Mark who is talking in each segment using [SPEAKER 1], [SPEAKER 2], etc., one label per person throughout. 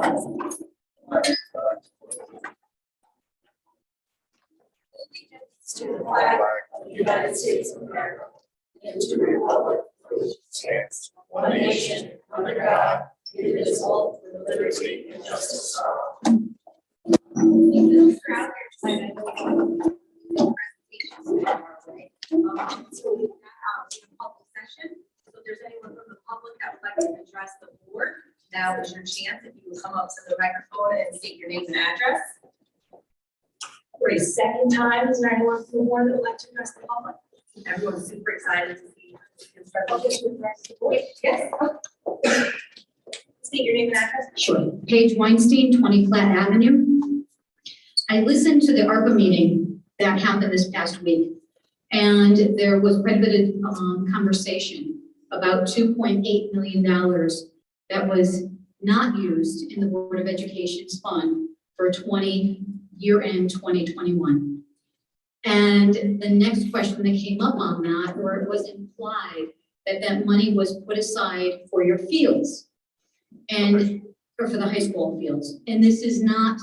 [SPEAKER 1] To the flag of the United States of America and to the republic for which it stands, one nation, under God, indivisible, with liberty and justice for all. So we have a public session. So if there's anyone from the public that would like to address the board, now is your chance. If you would come up to the microphone and state your name and address. For a second time, is there anyone from the board that would like to address the public? Everyone's super excited to see. Yes. State your name and address.
[SPEAKER 2] Sure. Paige Weinstein, 20 Platt Avenue. I listened to the ARPA meeting that happened this past week, and there was quite a bit of conversation about $2.8 million that was not used in the Board of Education's fund for year-end 2021. And the next question that came up on that, or it was implied that that money was put aside for your fields and or for the high school fields. And this is not,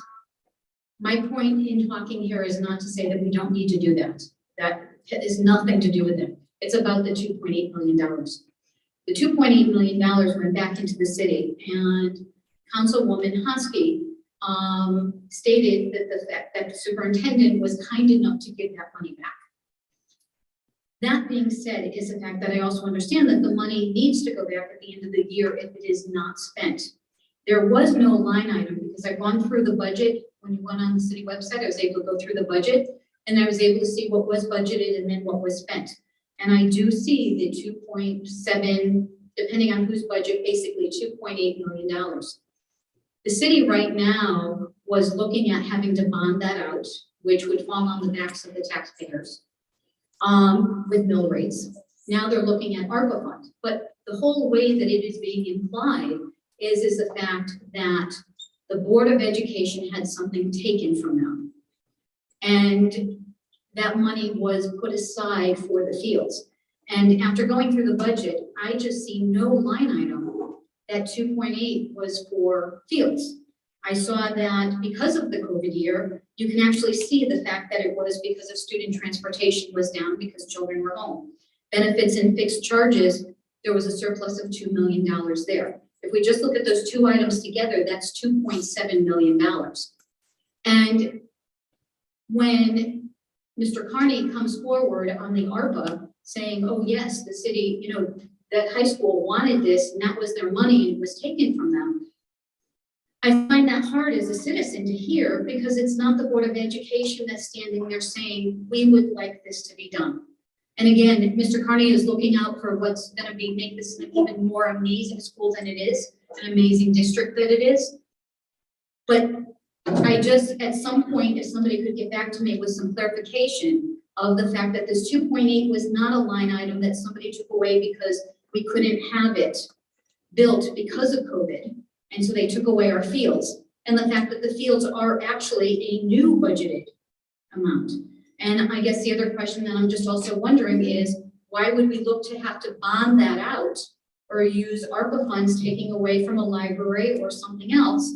[SPEAKER 2] my point in talking here is not to say that we don't need to do that. That has nothing to do with it. It's about the $2.8 million. The $2.8 million went back into the city, and Councilwoman Hosky stated that the fact that the superintendent was kind enough to give that money back. That being said, is the fact that I also understand that the money needs to go back at the end of the year if it is not spent. There was no line item because I've gone through the budget. When you went on the city website, I was able to go through the budget and I was able to see what was budgeted and then what was spent. And I do see the 2.7, depending on whose budget, basically $2.8 million. The city right now was looking at having to bond that out, which would fall on the backs of the taxpayers with mill rates. Now they're looking at ARPA funds, but the whole way that it is being implied is the fact that the Board of Education had something taken from them. And that money was put aside for the fields. And after going through the budget, I just see no line item that 2.8 was for fields. I saw that because of the COVID year, you can actually see the fact that it was because of student transportation was down because children were home. Benefits and fixed charges, there was a surplus of $2 million there. If we just look at those two items together, that's $2.7 million. And when Mr. Carney comes forward on the ARPA saying, oh yes, the city, you know, that high school wanted this and that was their money and it was taken from them. I find that hard as a citizen to hear because it's not the Board of Education that's standing there saying, we would like this to be done. And again, Mr. Carney is looking out for what's going to make this an even more amazing school than it is, an amazing district that it is. But I just, at some point, if somebody could get back to me with some clarification of the fact that this 2.8 was not a line item that somebody took away because we couldn't have it built because of COVID. And so they took away our fields. And the fact that the fields are actually a new budgeted amount. And I guess the other question that I'm just also wondering is, why would we look to have to bond that out or use ARPA funds taking away from a library or something else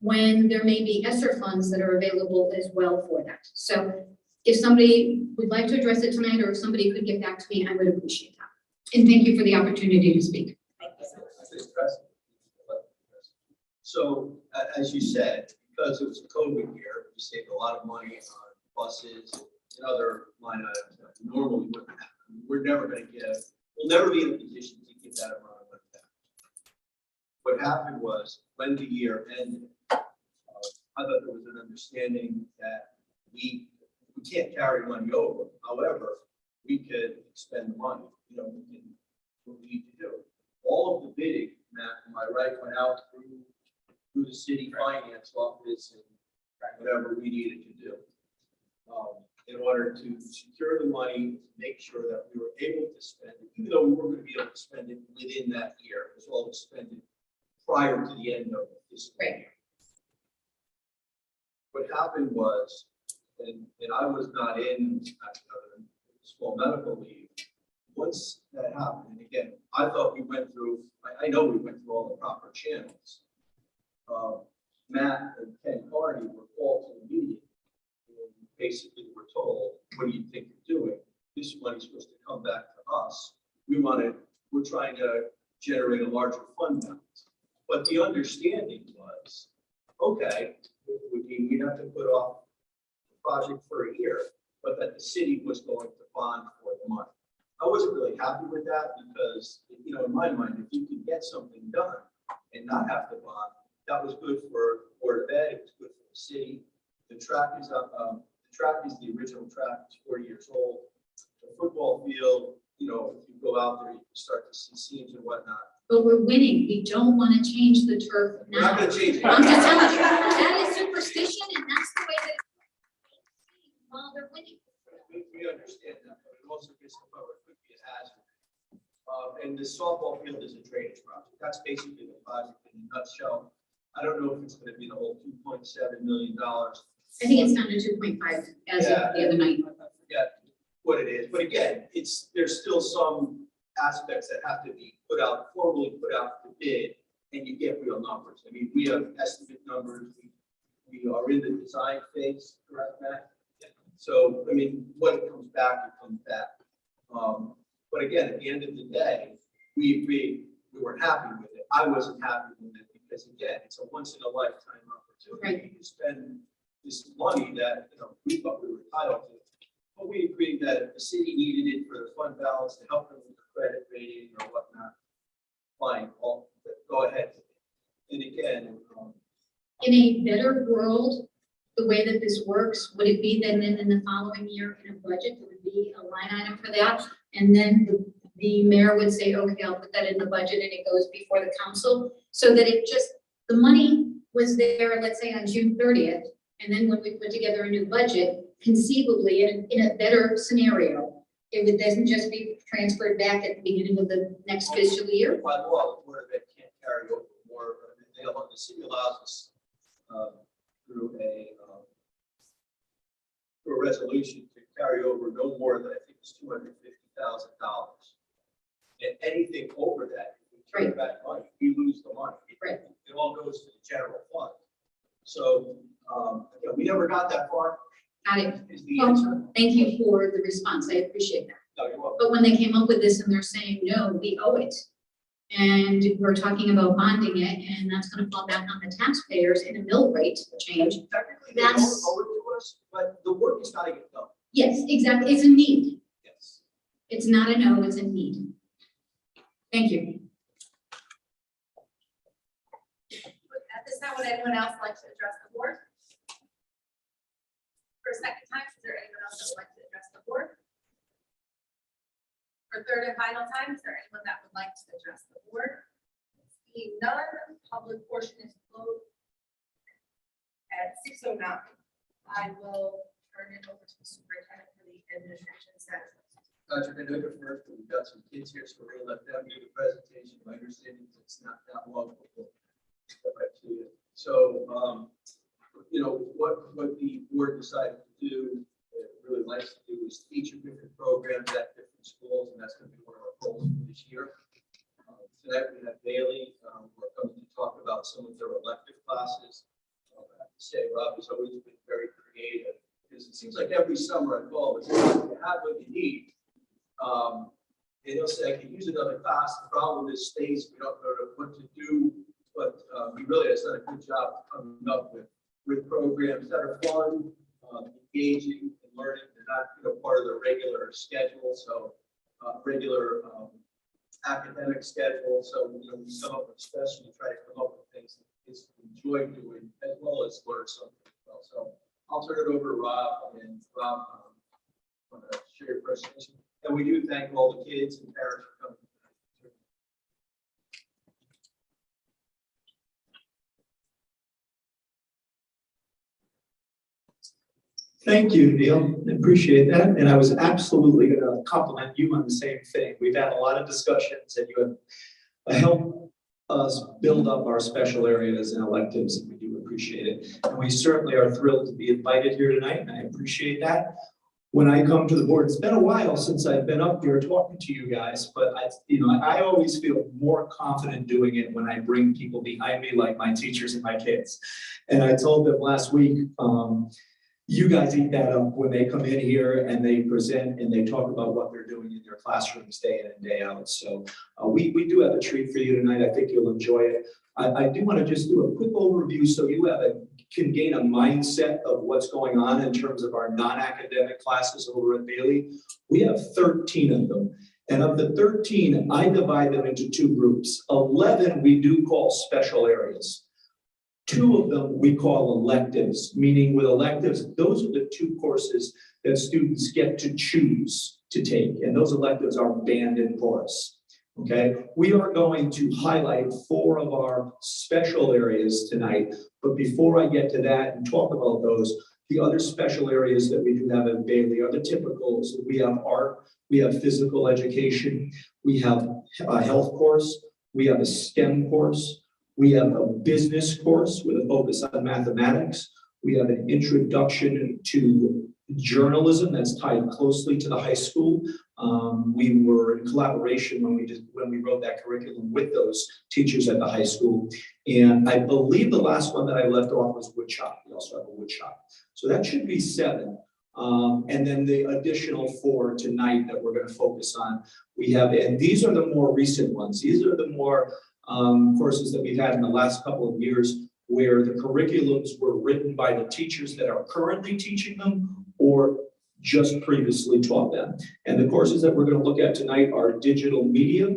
[SPEAKER 2] when there may be ESSER funds that are available as well for that? So if somebody would like to address it tonight, or if somebody could get back to me, I would appreciate that. And thank you for the opportunity to speak.
[SPEAKER 1] Thank you so much.
[SPEAKER 3] So, as you said, because it was a COVID year, we saved a lot of money on buses and other line items that normally wouldn't happen. We're never going to we'll never be in a position to give that amount of money back. What happened was, when the year ended, I thought there was an understanding that we can't carry money over. However, we could spend the money, you know, we can, what we need to do. All of the bidding, Matt, am I right, went out through the city finance office and whatever we needed to do in order to secure the money, make sure that we were able to spend it, even though we weren't going to be able to spend it within that year, as well as spend it prior to the end of this year. What happened was, and I was not in small medical leave. Once that happened, and again, I thought we went through, I know we went through all the proper channels. Matt and Ken Carney were called to the meeting. And basically, we're told, what do you think you're doing? This money's supposed to come back to us. We're trying to generate a larger fund balance. But the understanding was, okay, we'd have to put off the project for a year, but that the city was going to bond for the money. I wasn't really happy with that because, you know, in my mind, if you could get something done and not have to bond, that was good for Board of Ed, it was good for the city. The track is up, the track is the original track, it's 40 years old. The football field, you know, if you go out there, you can start to see seams and whatnot.
[SPEAKER 2] But we're winning. We don't want to change the turf
[SPEAKER 3] We're not
[SPEAKER 2] now.
[SPEAKER 3] gonna change it.
[SPEAKER 2] I'm just telling you, that is superstition and that's the way that while they're winning.
[SPEAKER 3] We understand that, but it also gets to the point where it could be a hazard. And the softball field is a drainage project. That's basically the project in a nutshell. I don't know if it's gonna be the whole $2.7 million.
[SPEAKER 2] I think it's down to 2.5 as of the other night.
[SPEAKER 3] Yeah, what it is, but again, there's still some aspects that have to be formally put out to bid, and you get real numbers. I mean, we have estimate numbers, we are in the design phase, correct, Matt? Yeah. So, I mean, what it comes back, it comes back. But again, at the end of the day, we agreed, we weren't happy with it. I wasn't happy with it because again, it's a once in a lifetime opportunity to spend this money that, you know, we thought we were entitled to. But we agreed that if the city needed it for the fund balance to help them with the credit rating or whatnot, fine, go ahead. And again,
[SPEAKER 2] In a better world, the way that this works, would it be then in the following year in a budget, there would be a line item for that? And then the mayor would say, okay, I'll put that in the budget and it goes before the council. So that it just, the money was there, let's say on June 30th. And then when we put together a new budget, conceivably in a better scenario, it would then just be transferred back at the beginning of the next fiscal year.
[SPEAKER 3] by law, the Board of Ed can't carry over more. The city allows us through a resolution to carry over no more than, I think it's $250,000. And anything over that, if we turn back money, we lose the money.
[SPEAKER 2] Right.
[SPEAKER 3] It all goes to the general fund. So, again, we never got that far.
[SPEAKER 2] Got it.
[SPEAKER 3] Is the answer.
[SPEAKER 2] Thank you for the response. I appreciate that.
[SPEAKER 3] No, you're welcome.
[SPEAKER 2] But when they came up with this and they're saying, no, we owe it. And we're talking about bonding it, and that's gonna fall back on the taxpayers in a mill rate change.
[SPEAKER 3] Technically, they don't
[SPEAKER 2] That's-
[SPEAKER 3] owe it to us, but the work is gotta get done.
[SPEAKER 2] Yes, exactly. It's a need.
[SPEAKER 3] Yes.
[SPEAKER 2] It's not a no, it's a need. Thank you.
[SPEAKER 1] At this time, would anyone else like to address the board? For a second time, is there anyone else that would like to address the board? For third and final time, is there anyone that would like to address the board? Seeing none, public portion is closed at 6:09. I will turn it over to the superintendent for the administration status.
[SPEAKER 3] Patrick, I know you're first, but we've got some kids here, so we're gonna let them do the presentation. My understanding is it's not that long before. Right to you. So, you know, what the board decided to do, really likes to do is feature different programs at different schools, and that's gonna be one of our goals for this year. Tonight we have Bailey, we're coming to talk about some of their elective classes. I have to say, Rob has always been very creative, because it seems like every summer I call and say, you have what you need. And he'll say, I can use another class. The problem is space, we don't know what to do, but he really has done a good job coming up with programs that are fun, engaging, and learning. They're not, you know, part of the regular schedule, so regular academic schedule. So, you know, we come up with special, try to come up with things that kids enjoy doing as well as learn something as well. So I'll turn it over to Rob, and Rob, want to share your presentation. And we do thank all the kids and parents for coming.
[SPEAKER 4] Thank you, Neil. I appreciate that. And I was absolutely going to compliment you on the same thing. We've had a lot of discussions and you have helped us build up our special areas and electives, and we do appreciate it. And we certainly are thrilled to be invited here tonight, and I appreciate that. when I come to the board, it's been a while since I've been up here talking to you guys, but I always feel more confident doing it when I bring people behind me, like my teachers and my kids. And I told them last week, you guys eat that up when they come in here and they present and they talk about what they're doing in their classrooms day in and day out. So we do have a treat for you tonight. I think you'll enjoy it. I do want to just do a quick overview so you can gain a mindset of what's going on in terms of our non-academic classes over at Bailey. We have 13 of them. And of the 13, I divide them into two groups. 11 we do call special areas. 2 of them we call electives, meaning with electives, those are the 2 courses that students get to choose to take. And those electives are band and chorus. Okay, we are going to highlight 4 of our special areas tonight. But before I get to that and talk about those, the other special areas that we do have at Bailey are the typicals. We have art, we have physical education, we have a health course, we have a STEM course, we have a business course with a focus on mathematics. We have an introduction to journalism that's tied closely to the high school. We were in collaboration when we wrote that curriculum with those teachers at the high school. And I believe the last one that I left off was woodshop. We also have a woodshop. So that should be 7. And then the additional 4 tonight that we're going to focus on. We have, and these are the more recent ones. These are the more courses that we've had in the last couple of years where the curriculums were written by the teachers that are currently teaching them or just previously taught them. And the courses that we're going to look at tonight are digital media.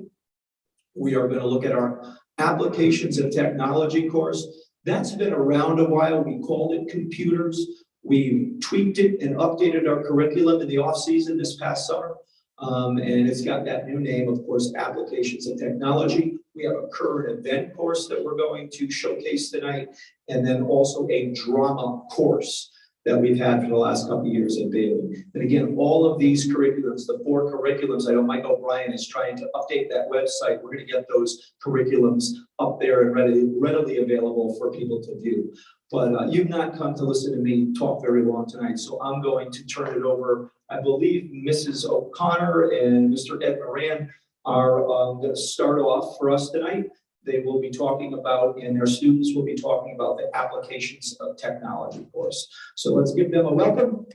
[SPEAKER 4] We are going to look at our applications and technology course. That's been around a while. We called it computers. We tweaked it and updated our curriculum in the off season this past summer. And it's got that new name, of course, applications and technology. We have a current event course that we're going to showcase tonight, and then also a drama course that we've had for the last couple of years at Bailey. And again, all of these curriculums, the 4 curriculums, I know Mike O'Brien is trying to update that website. We're going to get those curriculums up there and readily available for people to view. But you've not come to listen to me talk very long tonight, so I'm going to turn it over. I believe Mrs. O'Connor and Mr. Ed Moran are going to start off for us tonight. They will be talking about, and their students will be talking about the applications of technology course. So let's give them a welcome.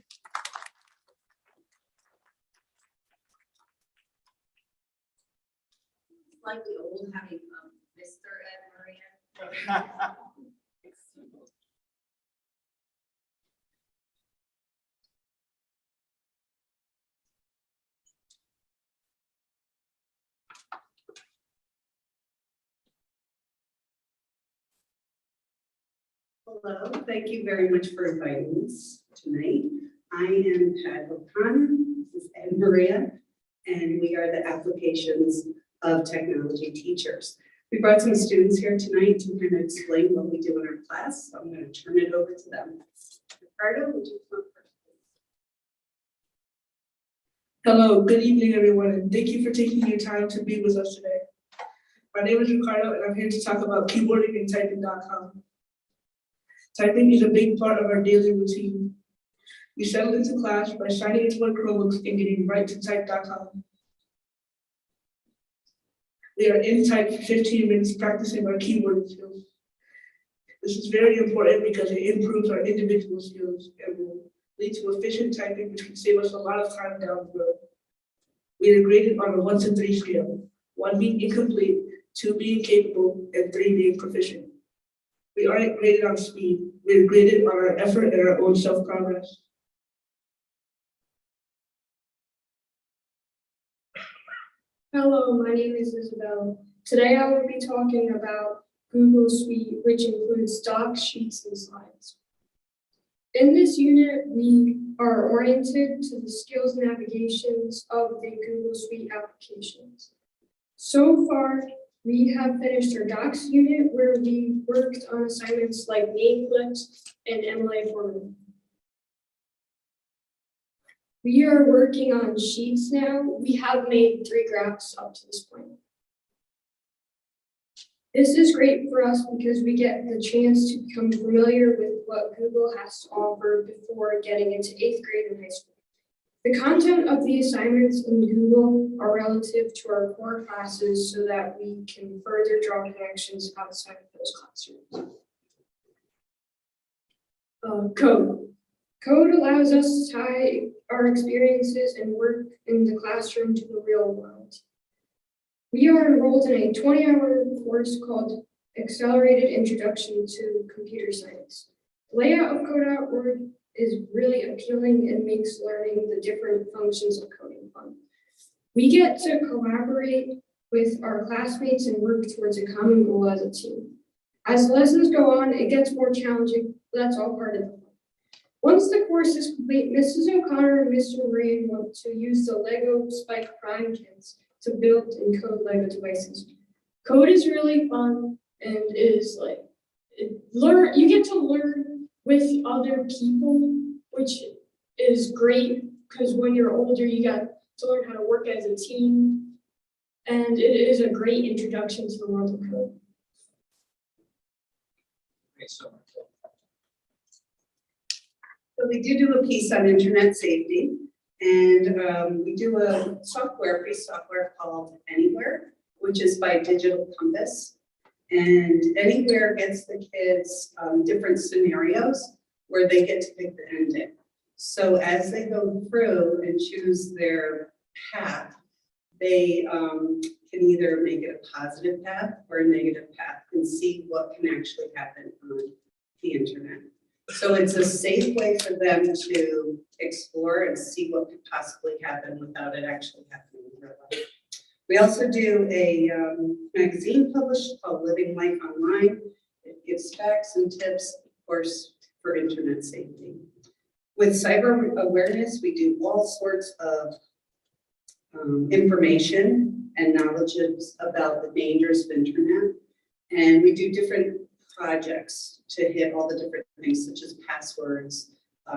[SPEAKER 1] Slightly old having Mr. Ed Moran.
[SPEAKER 5] Hello, thank you very much for inviting us tonight. I am Pat O'Connor, this is Ed Maria, and we are the applications of technology teachers. We brought some students here tonight to kind of explain what we do in our class, so I'm going to turn it over to them. Ricardo, would you come first?
[SPEAKER 6] Hello, good evening, everyone, and thank you for taking your time to be with us today. My name is Ricardo, and I'm here to talk about keyboarding and typing.com. Typing is a big part of our daily routine. We settle into class by signing into our Chromebooks and getting right to type.com. We are in type for 15 minutes practicing our keyboarding skills. This is very important because it improves our individual skills and will lead to efficient typing, which can save us a lot of time down the road. We are graded on a 1 to 3 scale, 1 being incomplete, 2 being capable, and 3 being proficient. We aren't graded on speed. We're graded on our effort and our own self-progress.
[SPEAKER 7] Hello, my name is Isabel. Today I will be talking about Google Suite, which includes docs, sheets, and slides. In this unit, we are oriented to the skills and navigations of the Google Suite applications. So far, we have finished our docs unit where we worked on assignments like name clips and MLA formatting. We are working on sheets now. We have made 3 graphs up to this point. This is great for us because we get the chance to become familiar with what Google has to offer before getting into 8th grade and high school. The content of the assignments in Google are relative to our core classes so that we can further draw connections outside of those classrooms. Code. Code allows us to tie our experiences and work in the classroom to the real world. We are enrolled in a 20-hour course called Accelerated Introduction to Computer Science. The layout of Code.org is really appealing and makes learning the different functions of coding fun. We get to collaborate with our classmates and work towards a common goal as a team. As lessons go on, it gets more challenging, but that's all part of the fun. Once the course is complete, Mrs. O'Connor and Mr. Moran want to use the Lego Spike Prime kits to build and code Lego devices. Code is really fun and is like, you get to learn with other people, which is great because when you're older, you got to learn how to work as a team. And it is a great introduction to the world of code.
[SPEAKER 5] So we do a piece on internet safety, and we do a free software called Anywhere, which is by Digital Compass. And Anywhere gets the kids different scenarios where they get to pick the ending. So as they go through and choose their path, they can either make it a positive path or a negative path and see what can actually happen on the internet. So it's a safe way for them to explore and see what could possibly happen without it actually happening in real life. We also do a magazine published called Living Life Online. It gives facts and tips, of course, for internet safety. With cyber awareness, we do all sorts of information and knowledge about the dangers of internet. And we do different projects to hit all the different things such as passwords,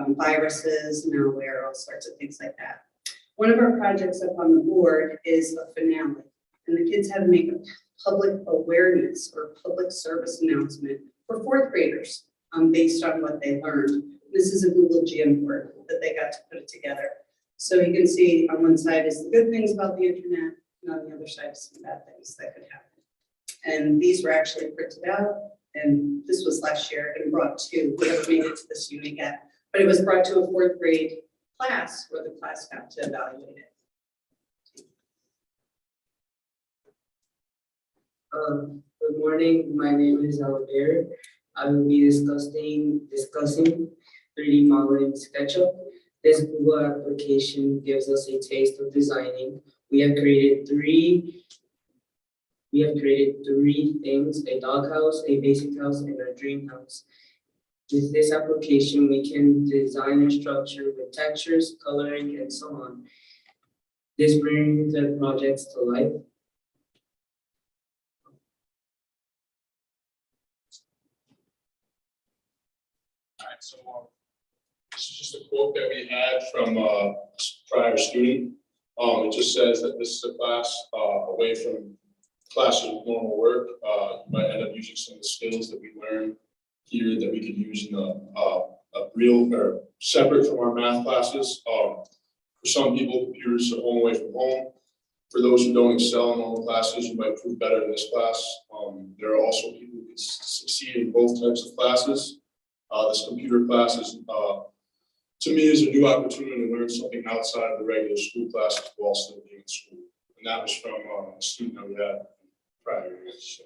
[SPEAKER 5] viruses, malware, all sorts of things like that. One of our projects up on the board is a finale, and the kids have to make a public awareness or public service announcement for fourth graders based on what they learned. This is a Google Gym board that they got to put it together. So you can see on one side is the good things about the internet, and on the other side is some bad things that could happen. And these were actually printed out, and this was last year and brought to, we haven't made it to this unit yet, but it was brought to a fourth grade class where the class got to evaluate it.
[SPEAKER 8] Good morning, my name is Albert. I will be discussing 3D modeling SketchUp. This Google application gives us a taste of designing. We have created three things: a doghouse, a basic house, and a dream house. With this application, we can design a structure with textures, coloring, and so on. This brings the projects to life.
[SPEAKER 9] Alright, so this is just a quote that we had from a prior student. It just says that this is a class away from classroom normal work. You might end up using some of the skills that we learned here that we could use in a real or separate from our math classes. For some people, computers are home away from home. For those who don't excel in normal classes, you might prove better in this class. There are also people who can succeed in both types of classes. This computer class is, to me, is a new opportunity to learn something outside of the regular school classes while still being in school. And that was from a student that we had prior years. So.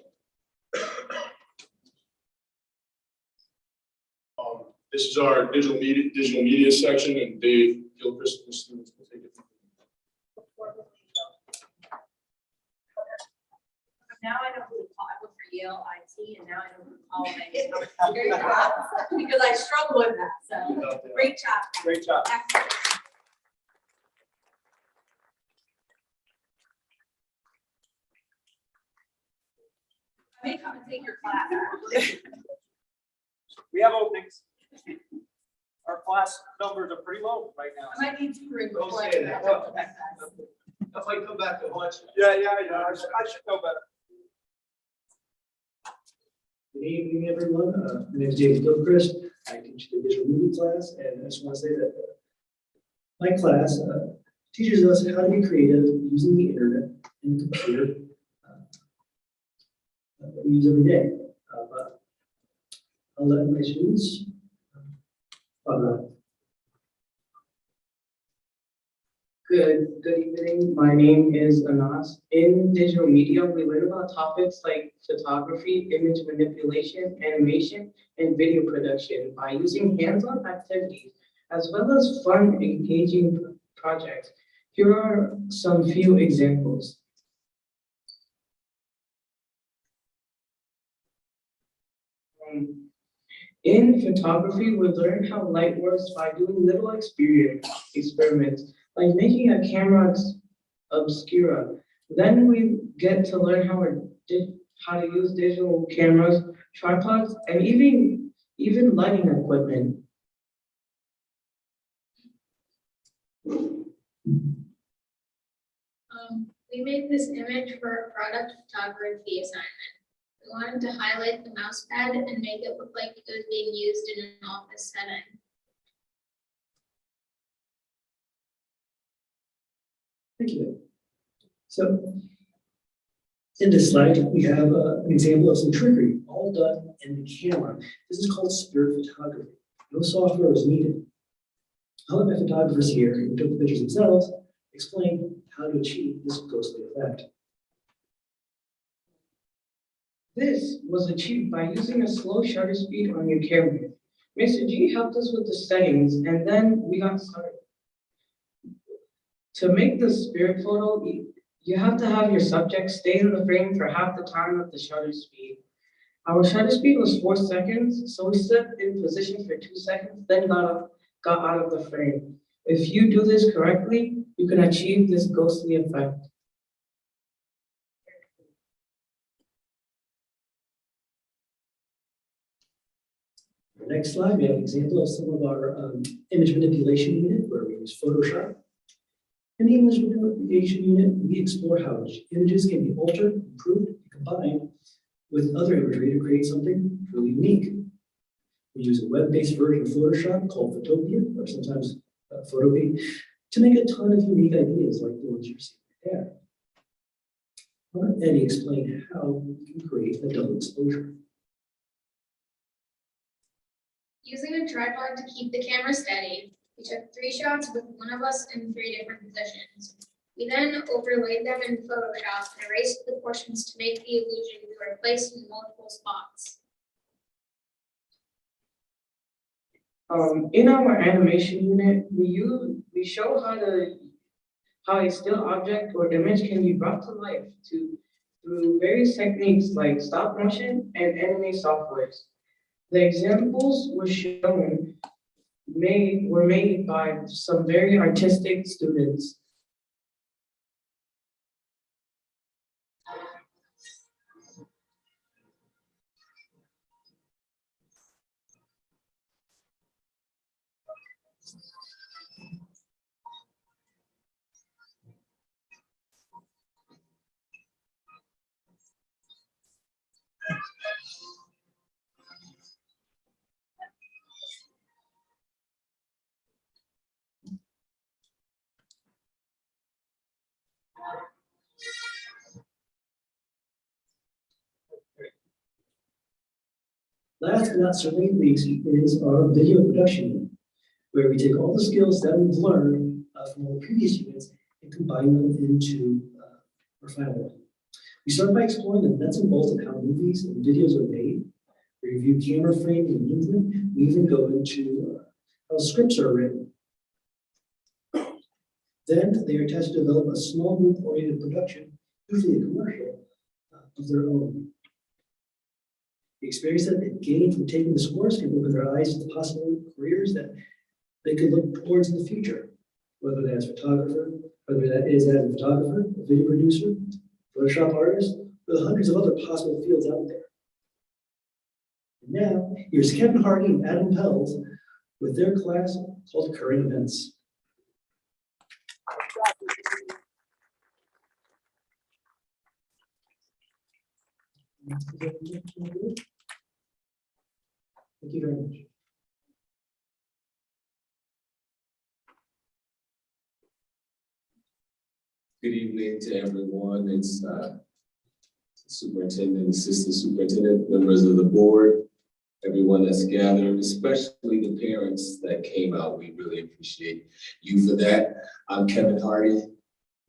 [SPEAKER 9] This is our digital media section, and Dave Gilchrist and the students will take it.
[SPEAKER 1] Now I know who to call. I work for Yale IT, and now I know who to call. Because I struggle with that, so great job.
[SPEAKER 4] Great job.
[SPEAKER 1] Excellent. I may come and take your class.
[SPEAKER 10] We have openings. Our class numbers are pretty low right now.
[SPEAKER 1] I might need tutoring
[SPEAKER 3] Don't
[SPEAKER 1] before I
[SPEAKER 3] say
[SPEAKER 1] get
[SPEAKER 3] that.
[SPEAKER 1] back.
[SPEAKER 3] I might come back to haunt you.
[SPEAKER 10] Yeah, I should know better.
[SPEAKER 4] Good evening, everyone. My name is David Gilchrist. I teach the visual media class, and I just want to say that My class teaches us how to be creative using the internet and the computer that we use every day. But I'll let my students talk about it.
[SPEAKER 8] Good evening. My name is Anas. In digital media, we learn about topics like photography, image manipulation, animation, and video production by using hands-on activities, as well as fun, engaging projects. Here are some few examples. In photography, we learn how light works by doing little experiments, like making a camera obscura. Then we get to learn how to use digital cameras, tripods, and even lighting equipment.
[SPEAKER 11] We made this image for a product photography assignment. We wanted to highlight the mouse pad and make it look like it was being used in an office setting.
[SPEAKER 4] Thank you. So in this slide, we have an example of some trickery, all done in the camera. This is called spirit photography. No software is needed. I'll let my photographers here who took the pictures themselves explain how to achieve this ghostly effect.
[SPEAKER 8] This was achieved by using a slow shutter speed on your camera. Mr. G helped us with the settings, and then we got started. To make the spirit photo, you have to have your subject stay in the frame for half the time of the shutter speed. Our shutter speed was 4 seconds, so we stood in position for 2 seconds, then got out of the frame. If you do this correctly, you can achieve this ghostly effect.
[SPEAKER 4] The next slide, we have an example of some of our image manipulation unit where we use Photoshop. In the image manipulation unit, we explore how images can be altered, improved, and combined with other imagery to create something truly unique. We use a web-based version of Photoshop called Photopea, or sometimes Photopea, to make a ton of unique ideas like the ones you're seeing there. I'll let Eddie explain how we can create a double exposure.
[SPEAKER 11] Using a tripod to keep the camera steady, we took 3 shots with one of us in 3 different positions. We then overlaid them in Photoshop and erased the portions to make the illusion we were placed in multiple spots.
[SPEAKER 8] In our animation unit, we show how a still object or image can be brought to life through various techniques like stop motion and anime softwares. The examples were made by some very artistic students.
[SPEAKER 4] Last but not certainly least is our video production unit, where we take all the skills that we've learned from our previous units and combine them into our final one. We start by exploring the nuts and bolts of how movies and videos are made. We review camera frame and movement. We even go into how scripts are written. Then they are tasked to develop a small group-oriented production, usually a commercial, of their own. The experience that they gain from taking this course can open their eyes to the possible careers that they could look towards in the future, whether that's photographer, whether that is as a photographer, a video producer, Photoshop artist, or the hundreds of other possible fields out there. And now, here's Kevin Hardy and Adam Pells with their class called Current Events. Thank you very much.
[SPEAKER 12] Good evening to everyone. It's superintendent, assistant superintendent, members of the board, everyone that's gathered, especially the parents that came out. We really appreciate you for that. I'm Kevin Hardy,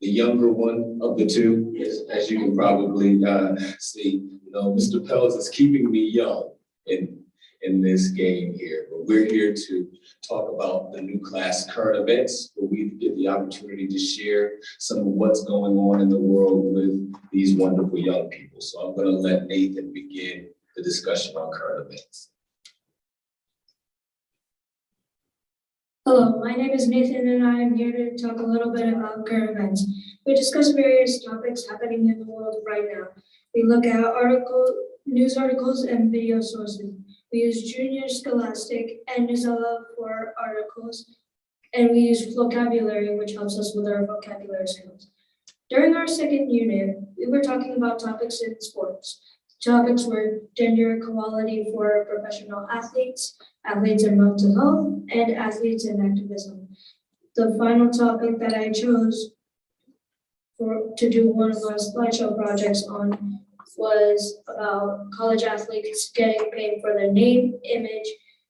[SPEAKER 12] the younger one of the two, as you can probably see. You know, Mr. Pels is keeping me young in this game here, but we're here to talk about the new class current events, where we get the opportunity to share some of what's going on in the world with these wonderful young people. So I'm going to let Nathan begin the discussion on current events.
[SPEAKER 7] Hello, my name is Nathan and I am here to talk a little bit about current events. We discuss various topics happening in the world right now. We look at news articles and video sources. We use Junior Scholastic and Newsela for articles, and we use vocabulary, which helps us with our vocabulary skills. During our second unit, we were talking about topics in sports. Topics were gender equality for professional athletes, athletes in mental health, and athletes in activism. The final topic that I chose to do one of our slideshow projects on was about college athletes getting paid for their name, image,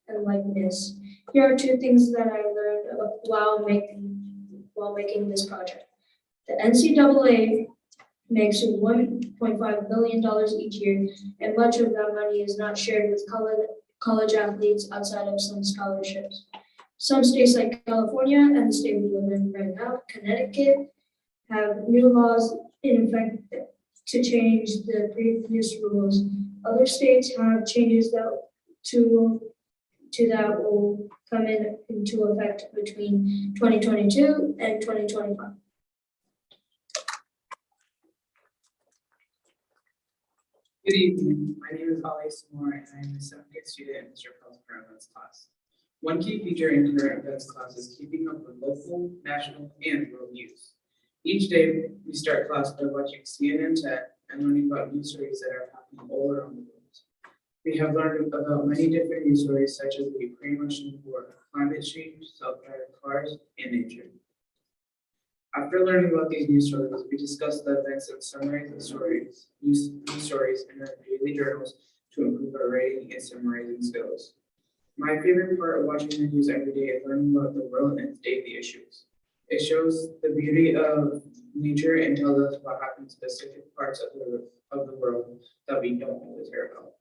[SPEAKER 7] and likeness. Here are two things that I learned while making this project. The NCAA makes $1.5 billion each year, and much of that money is not shared with college athletes outside of some scholarships. Some states like California and the state we live in right now, Connecticut, have new laws in effect to change the previous rules. Other states have changes that will come into effect between 2022 and 2025.
[SPEAKER 13] Good evening. My name is Ali Samore, and I am a 7th grade student in Mr. Pell's current events class. One key feature in current events class is keeping up with local, national, and world news. Each day, we start class by watching CNN 10 and learning about news stories that are happening all around the world. We have learned about many different news stories, such as the Ukraine-Russian war, climate change, self-driving cars, and nature. After learning about these news stories, we discuss the events and summarize the news stories in our daily journals to improve our writing and summarizing skills. My favorite part of watching the news every day is learning about the world and its daily issues. It shows the beauty of nature and tells us what happens in specific parts of the world that we don't always hear about.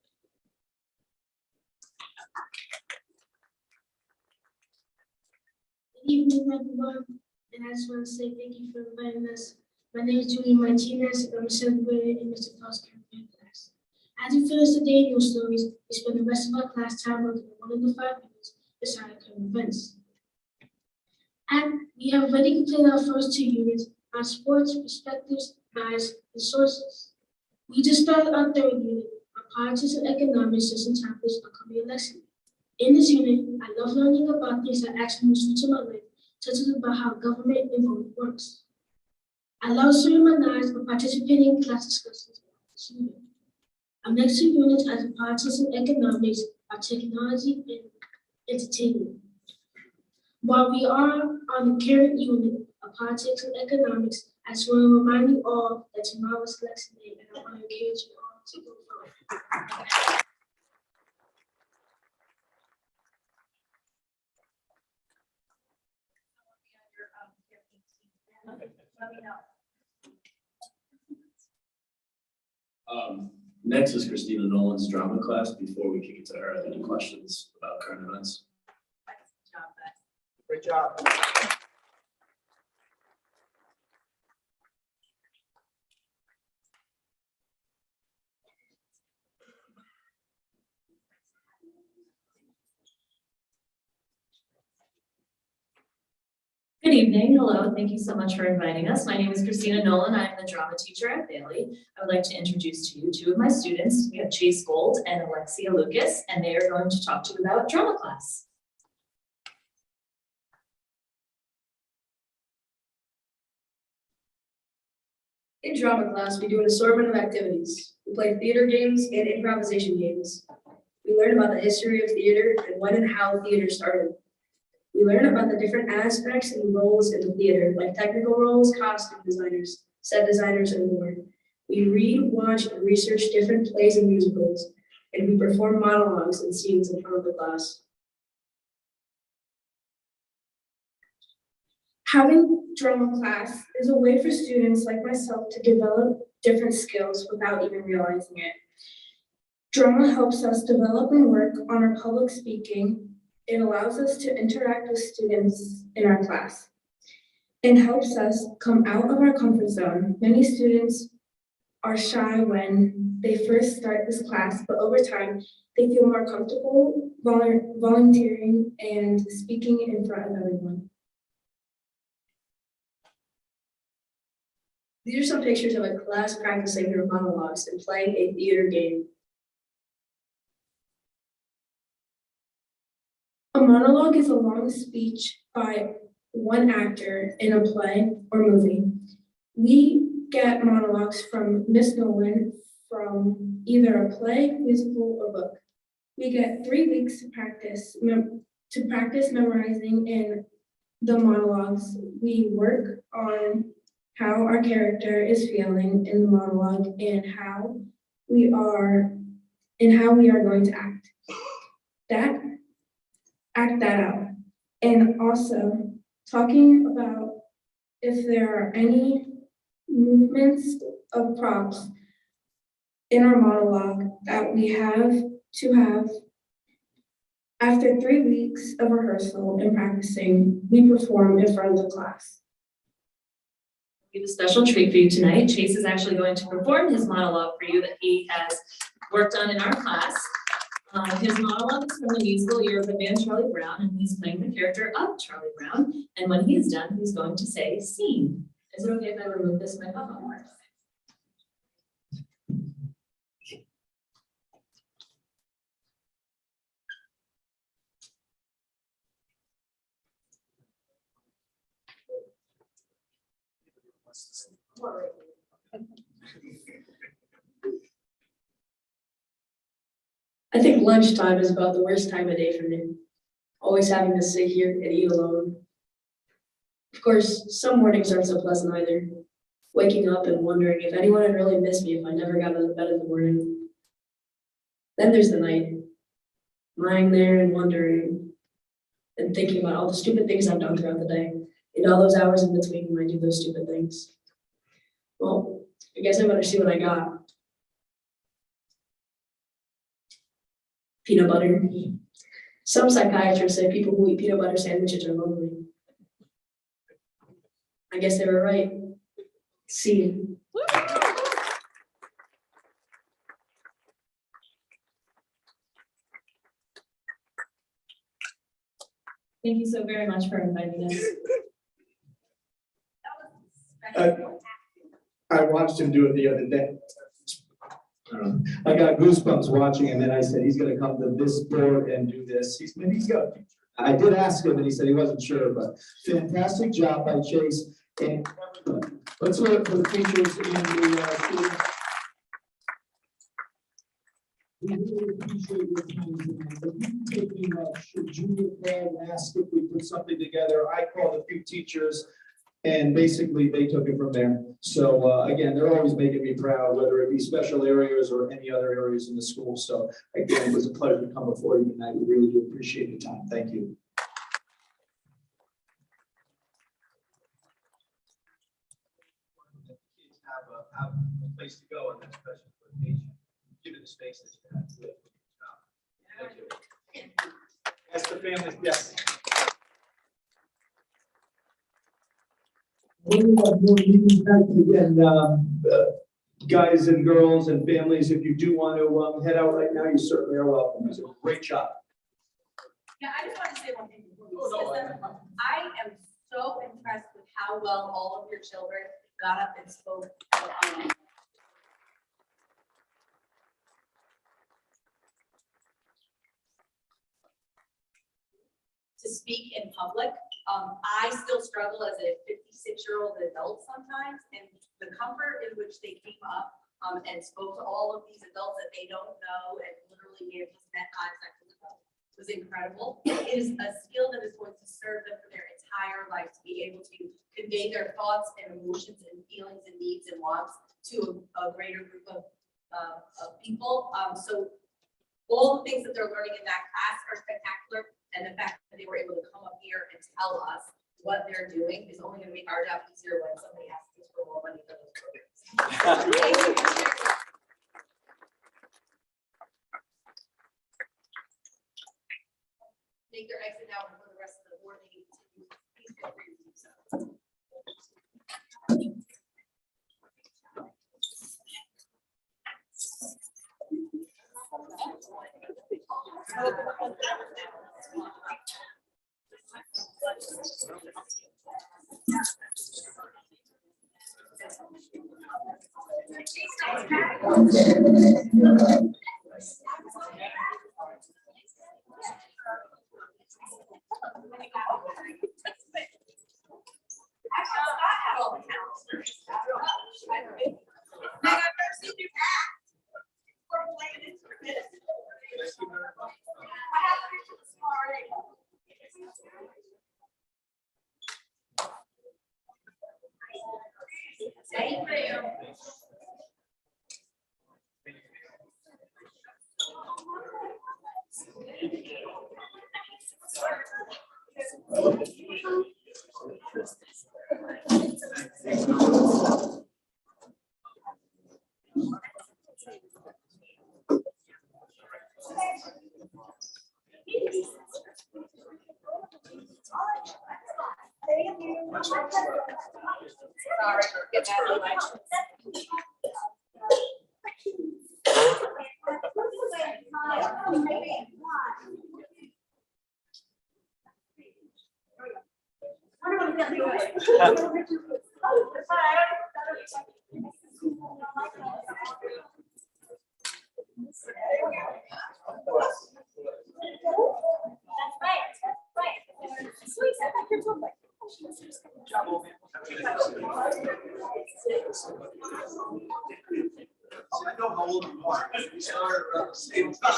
[SPEAKER 14] Good evening, everyone, and I just want to say thank you for inviting us. My name is Julie Martinez, and I'm a 7th grader in Mr. Paul's current class. As we finish the day news stories, we spend the rest of our class time working on one of the 5 minutes beside current events. And we have already completed our first 2 units on sports, perspectives, bias, and sources. We just started our 3rd unit on politics and economics just in time for this upcoming election. In this unit, I love learning about things that actually useful to my life, such as about how government and voting works. I love serving my knives and participating in class discussions about this unit. Our next 2 units as politics and economics are technology and entertainment. While we are on the current unit of politics and economics, I just want to remind you all that tomorrow is election day, and I want to encourage you all to go vote.
[SPEAKER 12] Next is Christina Nolan's drama class. Before we kick it to her, any questions about current events?
[SPEAKER 10] Great job.
[SPEAKER 15] Good evening. Hello. Thank you so much for inviting us. My name is Christina Nolan. I'm the drama teacher at Bailey. I would like to introduce to you 2 of my students. We have Chase Gold and Alexia Lucas, and they are going to talk to you about drama class.
[SPEAKER 16] In drama class, we do an assortment of activities. We play theater games and improvisation games. We learn about the history of theater and when and how theater started. We learn about the different aspects and roles in the theater, like technical roles, costume designers, set designers, and more. We read, watch, and research different plays and musicals, and we perform monologues and scenes in front of the class.
[SPEAKER 7] Having drama class is a way for students like myself to develop different skills without even realizing it. Drama helps us develop and work on our public speaking. It allows us to interact with students in our class. It helps us come out of our comfort zone. Many students are shy when they first start this class, but over time, they feel more comfortable volunteering and speaking in front of everyone.
[SPEAKER 16] These are some pictures of a class practicing their monologues and playing a theater game.
[SPEAKER 7] A monologue is a long speech by one actor in a play or movie. We get monologues from Miss Nolan from either a play, musical, or book. We get 3 weeks to practice memorizing in the monologues. We work on how our character is feeling in the monologue and how we are going to act that out. And also talking about if there are any movements of props in our monologue that we have to have. After 3 weeks of rehearsal and practicing, we perform in front of the class.
[SPEAKER 15] We have a special treat for you tonight. Chase is actually going to perform his monologue for you that he has worked on in our class. His monologue is from the musical Year of the Man Charlie Brown, and he's playing the character of Charlie Brown. And when he's done, he's going to say scene. Is it okay if I remove this microphone?
[SPEAKER 16] I think lunchtime is about the worst time of day for me. Always having to sit here and eat alone. Of course, some mornings aren't so pleasant either. Waking up and wondering if anyone had really missed me if I never got out of bed in the morning. Then there's the night. Lying there and wondering and thinking about all the stupid things I've done throughout the day. And all those hours in between when I do those stupid things. Well, I guess I better see what I got. Peanut butter. Some psychiatrists say people who eat peanut butter sandwiches are lonely. I guess they were right. See.
[SPEAKER 15] Thank you so very much for inviting us.
[SPEAKER 4] I watched him do it the other day. I got goosebumps watching him, and I said, he's gonna come to this board and do this. He's got a future. I did ask him, and he said he wasn't sure, but fantastic job by Chase. And let's look for the teachers in the students. We really appreciate your time tonight. But you taking Julia called and asked if we put something together. I called a few teachers. And basically, they took it from there. So again, they're always making me proud, whether it be special areas or any other areas in the school. So again, it was a pleasure to come before you tonight. We really do appreciate your time. Thank you.
[SPEAKER 3] Kids have a place to go, and that's special for the nation. Give it the space that you have. Thank you.
[SPEAKER 4] Ask the families, yes. We have more meetings again, guys and girls and families, if you do want to head out right now, you certainly are welcome. It was a great job.
[SPEAKER 1] Yeah, I just want to say one thing before we dismiss them. I am so impressed with how well all of your children got up and spoke. To speak in public. I still struggle as a 56-year-old adult sometimes, and the comfort in which they came up and spoke to all of these adults that they don't know and literally gave us that contact with them. was incredible. It is a skill that is going to serve them for their entire life, to be able to convey their thoughts and emotions and feelings and needs and wants to a greater group of people. So all the things that they're learning in that class are spectacular, and the fact that they were able to come up here and tell us what they're doing is only going to make our job easier when somebody asks us for more money for those programs. Thank you. Make their exit now before the rest of the board meeting continues. Please feel free to do so. Thank you. Sorry, get that on my.
[SPEAKER 3] I know how old you are. We started around the same time.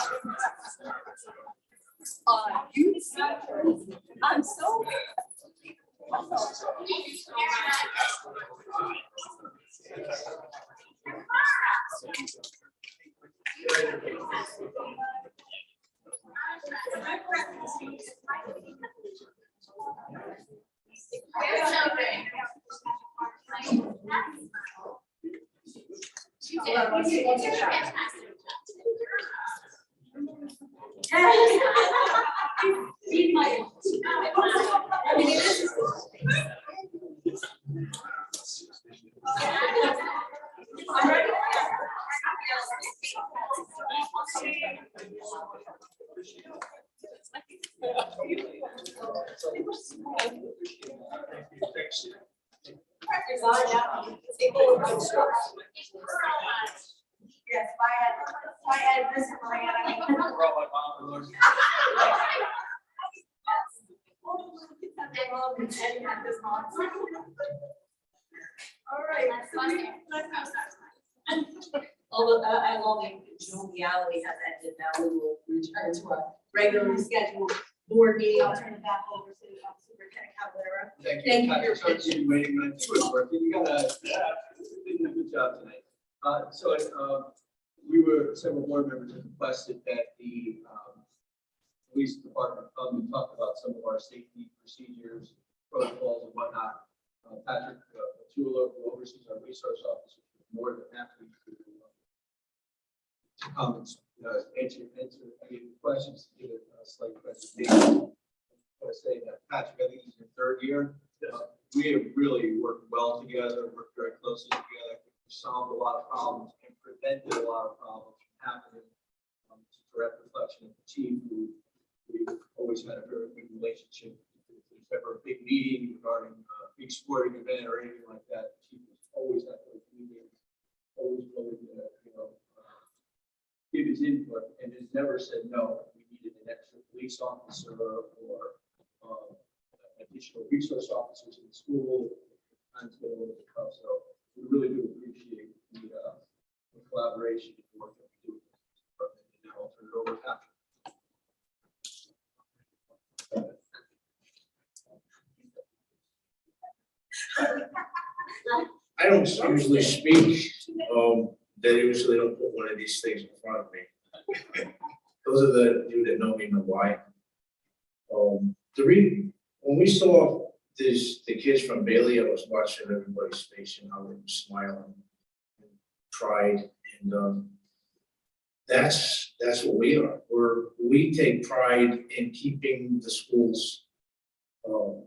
[SPEAKER 1] You, I'm so. Yes, my ad, Mr. Miranda. All right. Although, I love the joviality has ended, now we will return to our regularly scheduled board meeting. I'll turn it back over to Superintendent Cavallaro.
[SPEAKER 3] Thank
[SPEAKER 1] Thank
[SPEAKER 3] you.
[SPEAKER 1] you for your
[SPEAKER 3] Patrick, sorry to waiting, but it's work. You did a good job tonight. Several board members have requested that the police department come and talk about some of our safety procedures, protocols and whatnot. Patrick Petula, who oversees our resource officer, is more than happy to comments, answer any questions, give a slight presentation. I want to say that Patrick, I think he's in third year. We have really worked well together, worked very closely together. We've solved a lot of problems and prevented a lot of problems from happening. It's a direct reflection of the chief, who we've always had a very good relationship. If there's ever a big meeting regarding a big sporting event or anything like that, the chief has always had those meetings, always willing to, give his input, and has never said no. We needed an extra police officer or additional resource officers in the school. Times get a little bit tough, so we really do appreciate the collaboration and the work that we do. And now I'll turn it over to Patrick.
[SPEAKER 17] I don't usually speak, they usually don't put one of these things in front of me. Those are the, you that know me know why. When we saw the kids from Bailey, I was watching everybody's face and how they were smiling and pride, and that's what we are. We take pride in keeping the schools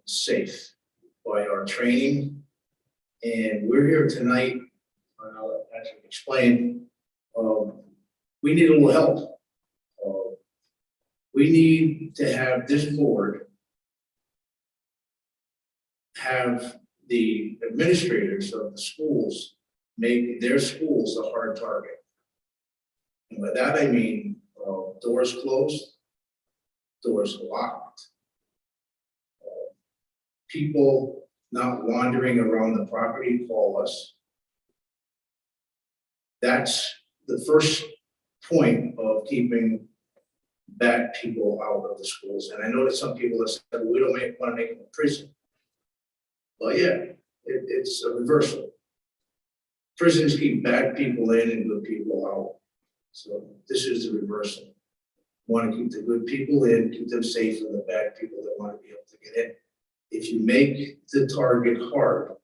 [SPEAKER 17] safe by our training. And we're here tonight, and I'll let Patrick explain, we need a little help. We need to have this board have the administrators of the schools make their schools a hard target. And by that I mean, doors closed, doors locked. People not wandering around the property, call us. That's the first point of keeping bad people out of the schools. And I know that some people have said, we don't want to make them a prison. Well, yeah, it's a reversal. Prisons keep bad people in and good people out. So this is the reversal. Want to keep the good people in, keep them safe from the bad people that want to be able to get in. If you make the target hard,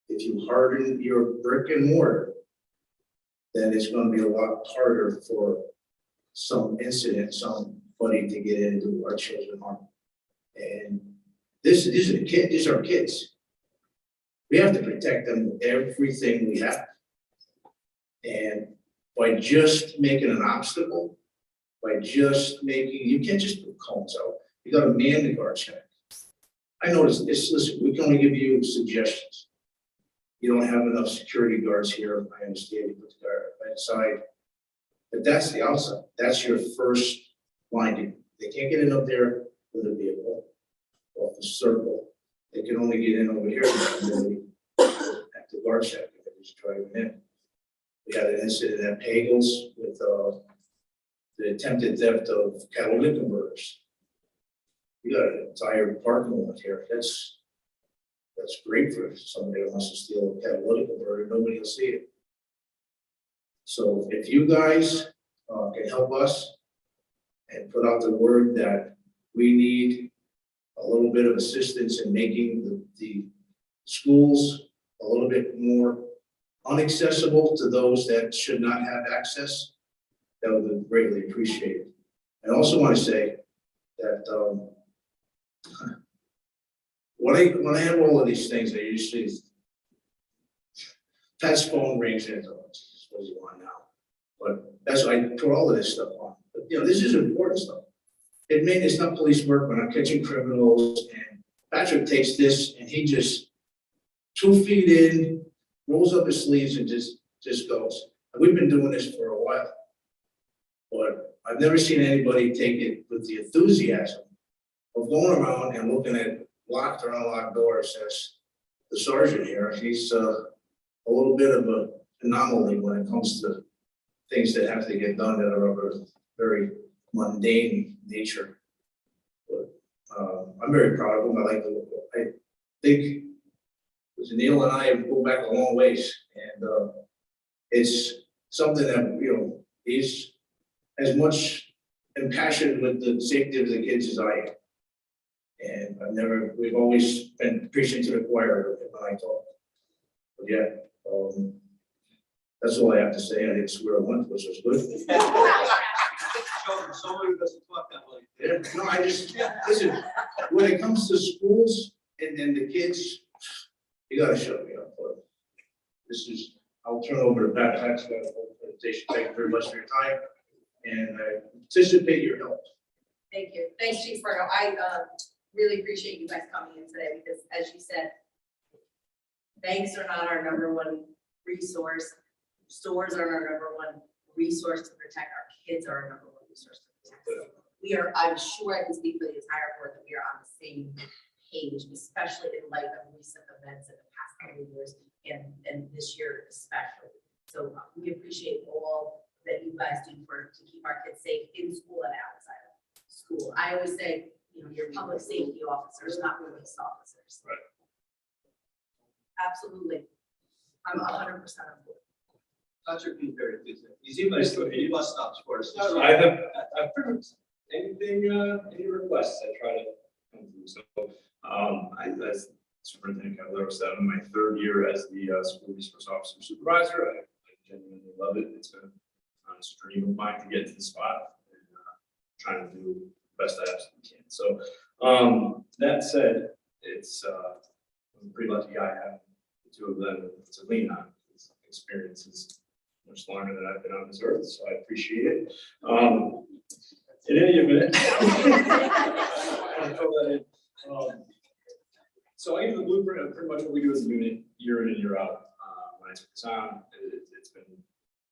[SPEAKER 17] if you harden your brick and mortar, then it's going to be a lot harder for some incident, somebody to get into our children's harm. And these are the kids, these are our kids. We have to protect them with everything we have. And by just making an obstacle, by just making, you can't just put cones out. You got to man the guard check. I noticed this, listen, we can only give you suggestions. You don't have enough security guards here. I understand you put the guard inside, but that's the outside. That's your first line. They can't get in up there with a vehicle off the circle. They can only get in over here at the guard check if they're just driving in. We had an incident at Pagels with the attempted theft of catalytic converters. You got an entire parking lot here. That's great for somebody who wants to steal a catalytic converter. Nobody will see it. So if you guys can help us and put out the word that we need a little bit of assistance in making the schools a little bit more inaccessible to those that should not have access, that would be greatly appreciated. I also want to say that when I have all of these things, I usually, Pat's phone rings in, so it's what you want now. But that's why I put all of this stuff on. But you know, this is important stuff. It's not police work when I'm catching criminals, and Patrick takes this and he just 2 feet in, rolls up his sleeves and just goes. And we've been doing this for a while. But I've never seen anybody take it with the enthusiasm of going around and looking at locked or unlocked doors. As the sergeant here, he's a little bit of an anomaly when it comes to things that have to get done that are of a very mundane nature. But I'm very proud of him. I think Neil and I go back a long ways, and it's something that, you know, he's as much impassioned with the safety of the kids as I am. And we've always been preaching to the choir when I talk. But yeah, that's all I have to say. I didn't swear a month, which was good.
[SPEAKER 3] Somebody doesn't talk that way.
[SPEAKER 17] Yeah, no, I just, listen, when it comes to schools and the kids, you gotta shut me up. But I'll turn over to Pat. Pat's got a whole presentation. Thank you very much for your time, and I anticipate your help.
[SPEAKER 1] Thank you. Thanks, Chief Berto. I really appreciate you guys coming in today because, as you said, banks are not our number one resource. Stores are our number one resource to protect. Our kids are our number one resource to protect. We are, I'm sure I can speak for the entire board that we are on the same page, especially in light of recent events in the past couple of years and this year especially. So we appreciate all that you guys do to keep our kids safe in school and outside of school. I always say, you know, you're public safety officers, not police officers.
[SPEAKER 17] Right.
[SPEAKER 1] Absolutely.
[SPEAKER 5] I'm 100% on board.
[SPEAKER 3] Patrick being very enthusiastic. He's even like, bus stops for us.
[SPEAKER 10] I've pretty much any requests I try to come through. So, as Superintendent Cavallero said, I'm in my third year as the school resource officer supervisor. I genuinely love it. It's been a dream of mine to get to the spot and trying to do the best I absolutely can. So, that said, I'm a pretty lucky guy having the two of them to lean on. His experience is much longer than I've been on this earth, so I appreciate it. In any event, I'll throw that in. So I give the blueprint of pretty much what we do as a unit, year in and year out. When I took this on, it's been,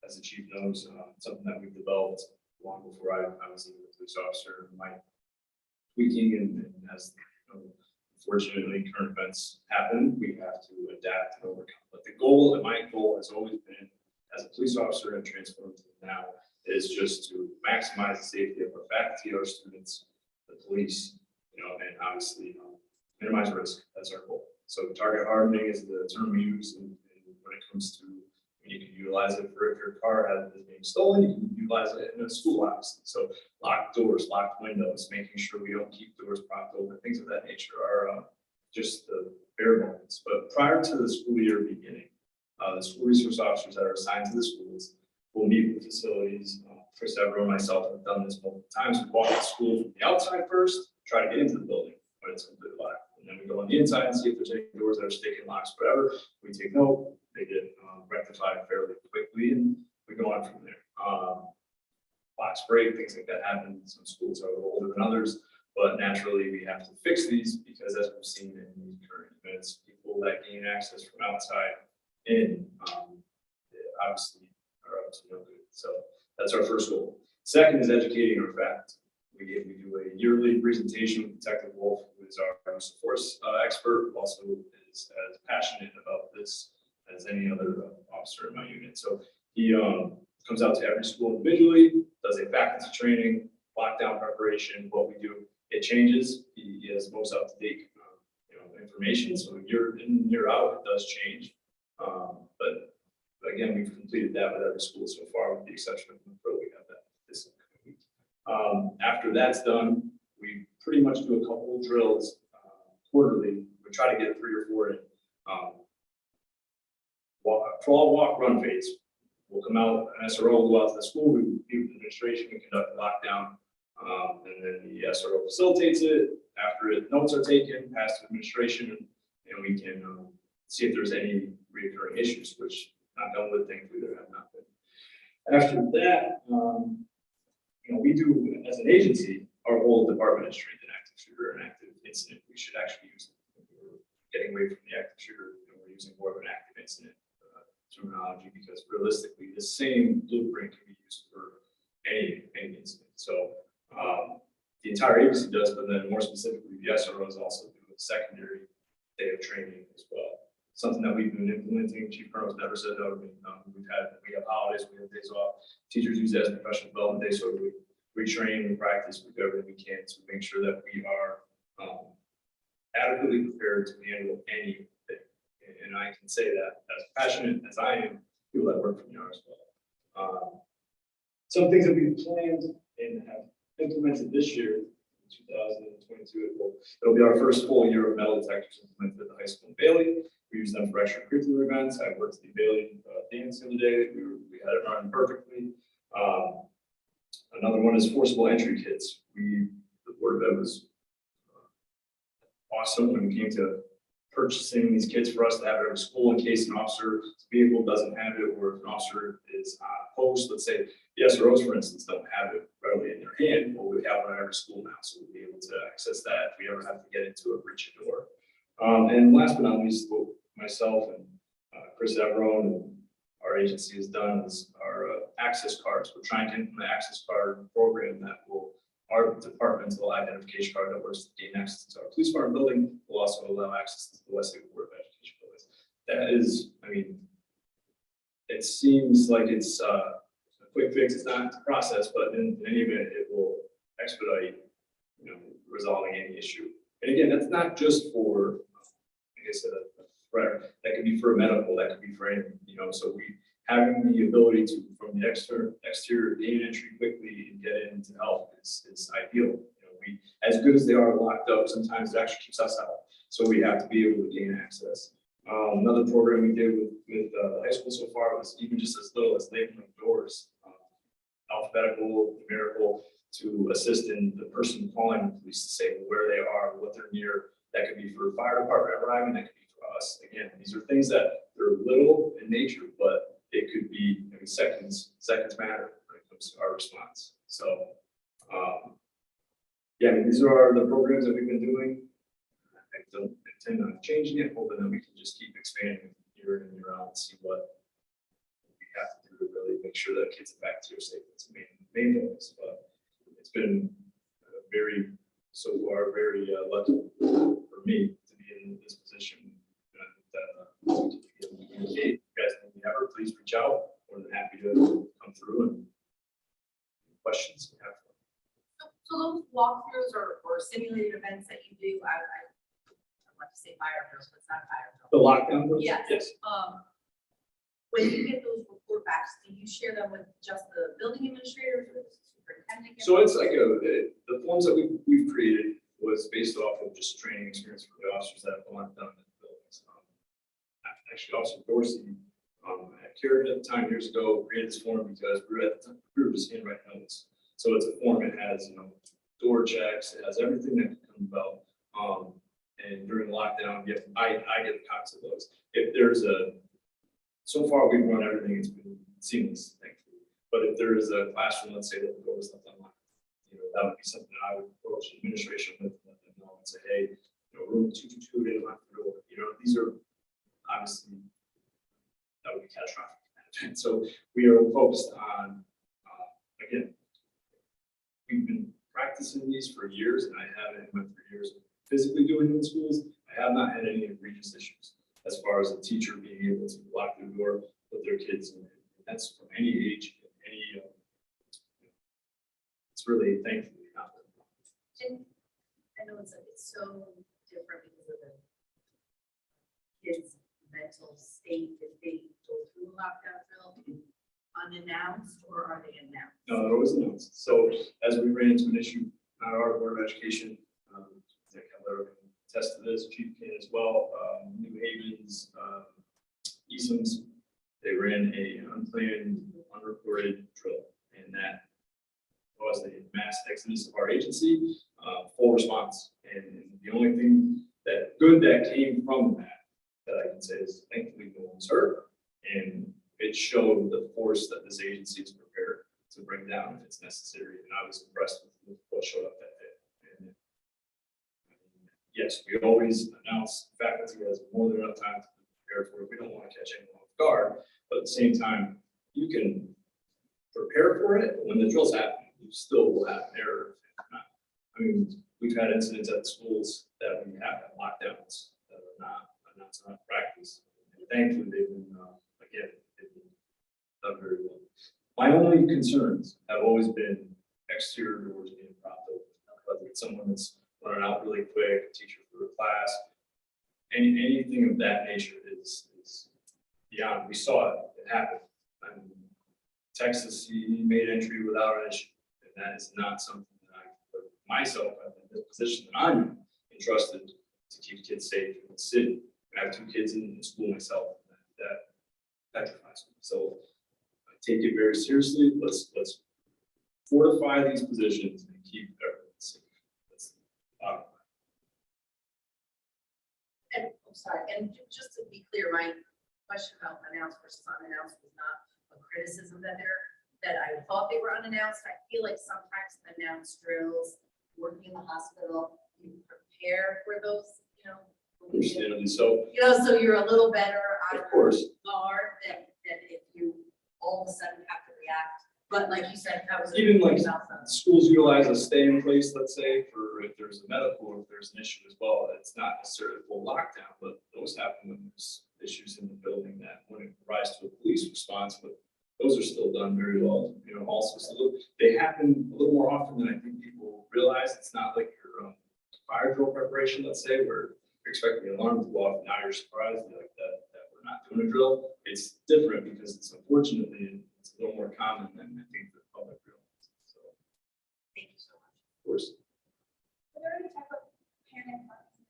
[SPEAKER 10] as the chief knows, something that we've developed long before I was even a police officer. My tweaking and as unfortunately current events happen, we have to adapt and overcome. But the goal, and my goal has always been, as a police officer and transformed to now, is just to maximize the safety of our faculty, our students, the police, and obviously, minimize risk. That's our goal. So target hardening is the term we use and when it comes to when you can utilize it for if your car is being stolen, you can utilize it in a school, obviously. So locked doors, locked windows, making sure we don't keep doors propped open, things of that nature are just the bare bones. But prior to the school year beginning, the school resource officers that are assigned to the schools will meet with facilities. Chris Evero and myself have done this multiple times. We walk the school from the outside first, try to get into the building when it's completely locked. And then we go on the inside and see if there's any doors that are sticking, locks, whatever. We take note, they get rectified fairly quickly, and we go on from there. Locks break, things like that happen. Some schools are a little older than others, but naturally we have to fix these because as we've seen in these current events, people that gain access from outside in obviously are up to no good. So that's our first goal. Second is educating our faculty. We do a yearly presentation with Detective Wolf, who is our use of force expert, who also is as passionate about this as any other officer in my unit. So he comes out to every school individually, does a faculty training, lockdown preparation, what we do. It changes. He has most up-to-date information. So year in, year out, it does change. But again, we've completed that with every school so far, with the exception of Monroe. We have that this week. After that's done, we pretty much do a couple of drills quarterly. We try to get 3 or 4 in. Crawl, walk, run phase. We'll come out, an SRO will go out to the school, we meet with the administration, we conduct a lockdown, and then the SRO facilitates it. After it, notes are taken, passed to administration, and we can see if there's any recurring issues, which not done with, thankfully there have not been. After that, we do, as an agency, our whole department is trained in active shooter and active incident. We should actually use it. We're getting away from the active shooter, and we're using more of an active incident terminology because realistically, the same blueprint can be used for any incident. So the entire agency does, but then more specifically, the SROs also do a secondary day of training as well. Something that we've been implementing. Chief Colonel's never said no to me. We have holidays, we have days off. Teachers use it as professional development days, so we train, we practice, we do everything we can to make sure that we are adequately prepared to handle anything. And I can say that as passionate as I am, people that work for me are as well. Some things that we've planned and have implemented this year, 2022, it'll be our first full year of metal detectors implemented at the high school in Bailey. We use them for extracurricular events. I worked at the Bailey dance the other day. We had it run perfectly. Another one is forcible entry kits. The Board of Ed was awesome when it came to purchasing these kits for us to have at every school in case an officer's vehicle doesn't have it, or if an officer is on a post, let's say the SROs, for instance, don't have it readily in their hand. Well, we have one at every school now, so we'll be able to access that if we ever have to get into a breach of door. And last but not least, what myself and Chris Evero and our agency has done is our access cards. We're trying to implement an access card program that will, our departmental identification card that works to gain access to our police department building will also allow access to the Westlake Board of Education buildings. That is, I mean, it seems like it's a quick fix. It's not a process, but in any event, it will expedite, resolving any issue. And again, that's not just for, I guess, a threat that could be for medical, that could be for anything, you know, so having the ability to, from the exterior, gain entry quickly and get in to help is ideal. You know, as good as they are locked up, sometimes it actually keeps us out. So we have to be able to gain access. Another program we did with the high school so far was even just as little as labeling doors, alphabetical, numerical, to assist in the person calling the police to say where they are, what they're near. That could be for fire department arriving, that could be for us. Again, these are things that they're little in nature, but it could be, I mean, seconds matter when it comes to our response. So, yeah, I mean, these are the programs that we've been doing. I don't intend on changing it, hoping that we can just keep expanding year in and year out and see what we have to do to really make sure that kids are back to your safe. That's the main focus. But it's been very lucky for me to be in this position. To be able to communicate. You guys, if you ever, please reach out. More than happy to come through and questions you have.
[SPEAKER 1] So those walkthroughs or simulated events that you do, I want to say fire drills, but it's not fire drills.
[SPEAKER 10] The lockdown?
[SPEAKER 1] Yes.
[SPEAKER 10] Yes.
[SPEAKER 1] When you get those report backs, do you share them with just the building administrators or the superintendent?
[SPEAKER 10] So it's like the forms that we've created was based off of just training experience for the officers that have gone down in the buildings. Actually, Officer Dorsey, at Keurig at the time years ago, created this form because we were just handwriting notes. So it's a form, it has, door checks, it has everything that can come about. And during lockdown, I get copies of those. If there's so far we've run everything, it's been seamless, thankfully. But if there is a classroom, let's say that the door is left unlocked, that would be something that I would approach the administration with, let them know and say, hey, room 222 didn't lock the door. These are obviously, that would be catastrophic. And so we are focused on, again, we've been practicing these for years, and I haven't went for years of physically doing it in schools. I have not had any egregious issues as far as a teacher being able to lock their door, put their kids in. That's from any age, any, it's really thankfully not that.
[SPEAKER 1] And I know it's so different because of the kids' mental state if they go through a lockdown drill unannounced, or are they announced?
[SPEAKER 10] No, it was announced. So as we ran into an issue at our Board of Education, Zach Keller can attest to this, Chief can as well, New Haven's, ESM's, they ran a unplanned, unreported drill, and that caused a mass exodus of our agency, full response. And the only thing that came from that I can say is thankfully no one's hurt, and it showed the force that this agency is prepared to bring down if it's necessary. And I was impressed with what showed up that day. And yes, we always announce faculty has more than enough time to prepare for it. We don't want to catch anyone off guard, but at the same time, you can prepare for it. But when the drills happen, you still will have an error. I mean, we've had incidents at schools that we have had lockdowns that are not practice. And thankfully, they've been, again, they've been done very well. My only concerns have always been exterior doors being propped open, whether it's someone that's running out really quick, a teacher for a class, anything of that nature is beyond. We saw it happen. I mean, Texas, he made entry without an issue, and that is not something that I put myself in the position that I'm entrusted to keep kids safe in the city. I have 2 kids in school myself. That petrifies me. So I take it very seriously. Let's fortify these positions and keep everyone safe. That's
[SPEAKER 1] And I'm sorry, and just to be clear, my question about announced versus unannounced was not a criticism that I thought they were unannounced. I feel like sometimes announced drills, working in the hospital, you prepare for those,
[SPEAKER 10] understandably so.
[SPEAKER 1] So you're a little better on
[SPEAKER 10] Of course.
[SPEAKER 1] guard than if you all of a sudden have to react. But like you said, that was.
[SPEAKER 10] Even like schools utilize a stay in place, let's say, for if there's a medical or if there's an issue as well. It's not necessarily full lockdown, but those happen when there's issues in the building that wouldn't rise to a police response, but those are still done very well. Also, so they happen a little more often than I think people realize. It's not like your fire drill preparation, let's say, where you're expecting the alarm to go off and now you're surprised like that we're not doing a drill. It's different because it's unfortunately, it's a little more common than I think the public drill. So,
[SPEAKER 1] Thank you so much.
[SPEAKER 10] of course.
[SPEAKER 1] Are there any type of panic buttons?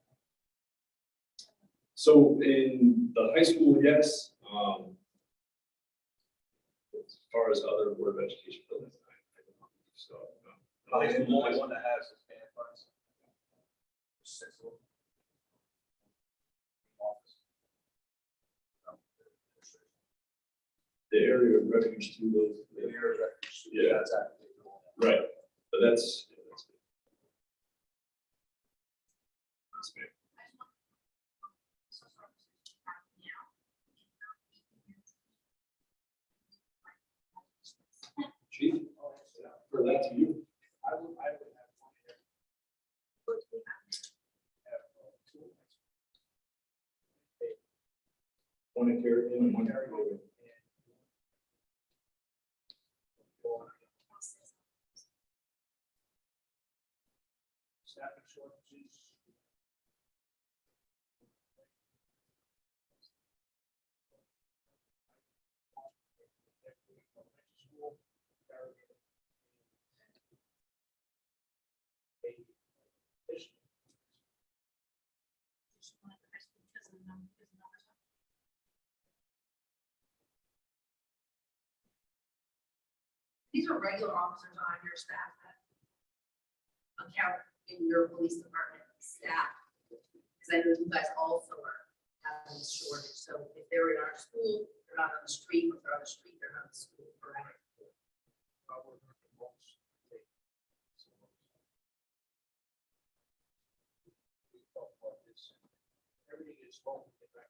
[SPEAKER 10] So in the high school, yes. As far as other Board of Education buildings, I don't know. So.
[SPEAKER 3] Probably the only one that has is panic buttons. Six of them. Office.
[SPEAKER 10] The area of refuge to those.
[SPEAKER 3] The area of refuge.
[SPEAKER 10] Yeah.
[SPEAKER 3] That's active.
[SPEAKER 10] Right, but that's. That's good. That's good. Chief, for that to you.
[SPEAKER 3] I would have one here.
[SPEAKER 10] One in Caribbean and one in Caribbean.
[SPEAKER 3] Staffing shortages.
[SPEAKER 1] These are regular officers on your staff that account in your police department staff. Because I know you guys also are having a shortage, so if they're in our school, they're not on the street, if they're on the street, they're not in the school, correct?
[SPEAKER 3] Everything is going to get back.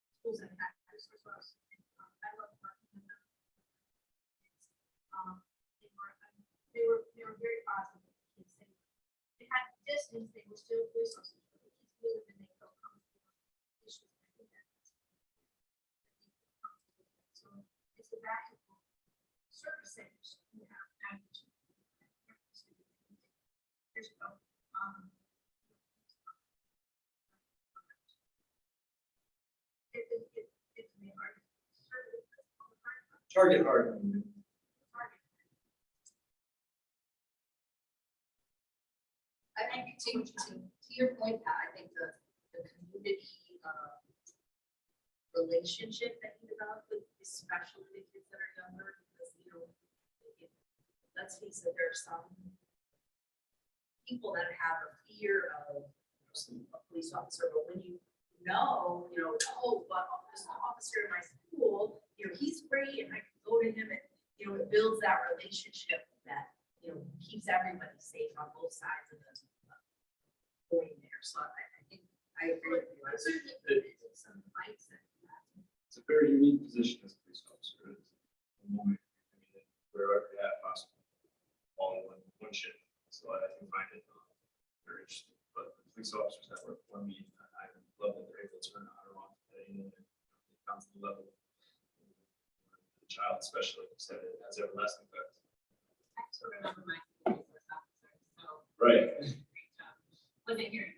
[SPEAKER 1] Schools and factors as well. I love working with them. They were very positive. They had distance, they were still police officers, but the kids knew and they felt comfortable. So it's a valuable service centers you have. Here's go.
[SPEAKER 10] Target hard.
[SPEAKER 1] I think to your point, Pat, I think the community relationship that you develop with, especially the kids that are younger, because let's face it, there are some people that have a fear of a police officer, but when you know, oh, but there's an officer in my school, he's great, and I can go to him, and it builds that relationship that keeps everybody safe on both sides of the going there. So I think I agree with you. I certainly think some fights that
[SPEAKER 10] It's a very unique position as a police officer. It's a moment, wherever you're at, possible, all in one shift. So I can find it very interesting. But the police officers that work for me, I love that they're able to turn on or off at any moment. It comes to the level. The child, especially, like you said, it has everlasting effect.
[SPEAKER 1] I still remember my police officer, so.
[SPEAKER 10] Right.
[SPEAKER 1] Great job. Wasn't hearing.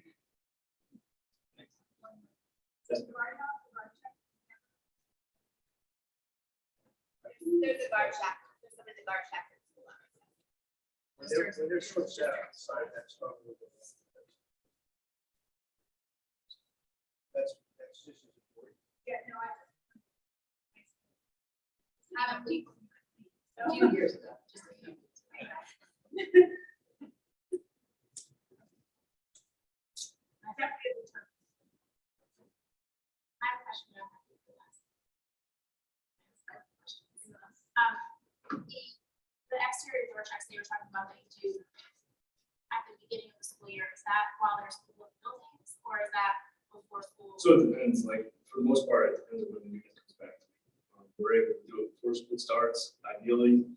[SPEAKER 1] There's a guard shack. There's some in the guard shack.
[SPEAKER 3] When they're short staffed, side, that's probably. That's just as important.
[SPEAKER 1] Yeah, no, a few years ago, just a few.
[SPEAKER 11] I have a question. The exterior door checks that you're talking about that you do at the beginning of the school year, is that while there's people in buildings, or is that before school?
[SPEAKER 10] So it depends, like, for the most part, it depends on when the unit comes back. We're able to do it before school starts, ideally,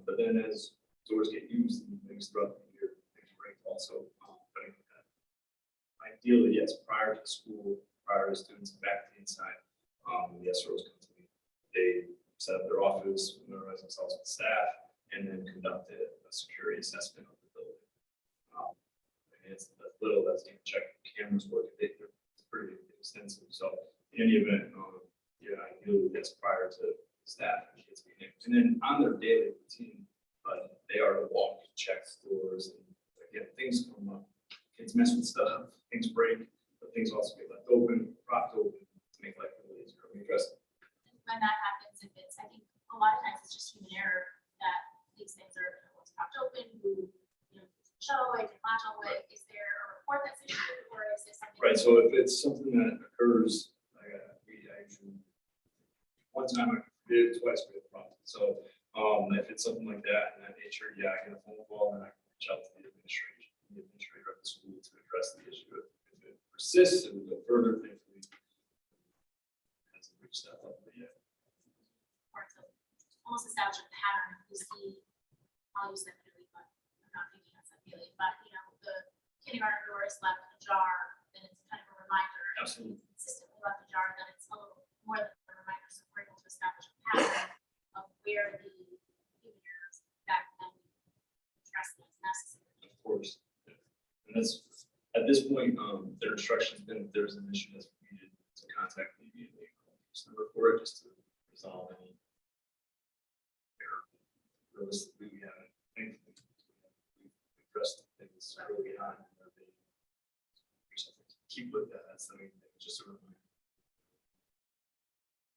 [SPEAKER 10] but then as doors get used, and things throughout the year, things break also, depending on that. Ideally, yes, prior to school, prior to students back to the inside, the SROs come to me. They set up their office, when they're familiarize themselves with staff, and then conduct a security assessment of the building. And it's as little as even checking cameras work, they're pretty extensive. So in any event, yeah, ideally that's prior to staff and kids being able. And then on their daily routine, they are to walk, check stores, and again, things come up. Kids mess with stuff, things break, but things also get left open, propped open to make life a little easier. We address it.
[SPEAKER 1] When that happens, if it's, I think a lot of times it's just human error that these things are, what's propped open, who, show away, did latch all the way. Is there a report that's issued, or is this something?
[SPEAKER 10] Right, so if it's something that occurs, I usually, one time I did it, twice we had a problem. So, if it's something like that, and that nature, yeah, I get a phone call, and I can reach out to the administrator of the school to address the issue. If it persists, and we go further, thankfully, hasn't reached that level yet.
[SPEAKER 1] Or it's almost establish a pattern. You see, I'll use that really, but I'm not thinking that's a feeling, but the kindergarten door is left ajar, then it's kind of a reminder.
[SPEAKER 10] Absolutely.
[SPEAKER 1] Consistently left ajar, then it's a little more than a reminder, so we're able to establish a pattern of where the human errors that can address them as necessary.
[SPEAKER 10] Of course. Yeah. And that's, at this point, their instruction's been, if there's an issue that's needed to contact me immediately. Just report it just to resolve any error. Realistically, we haven't, thankfully, we've addressed things early on. Keep with that, that's the main thing, just a reminder.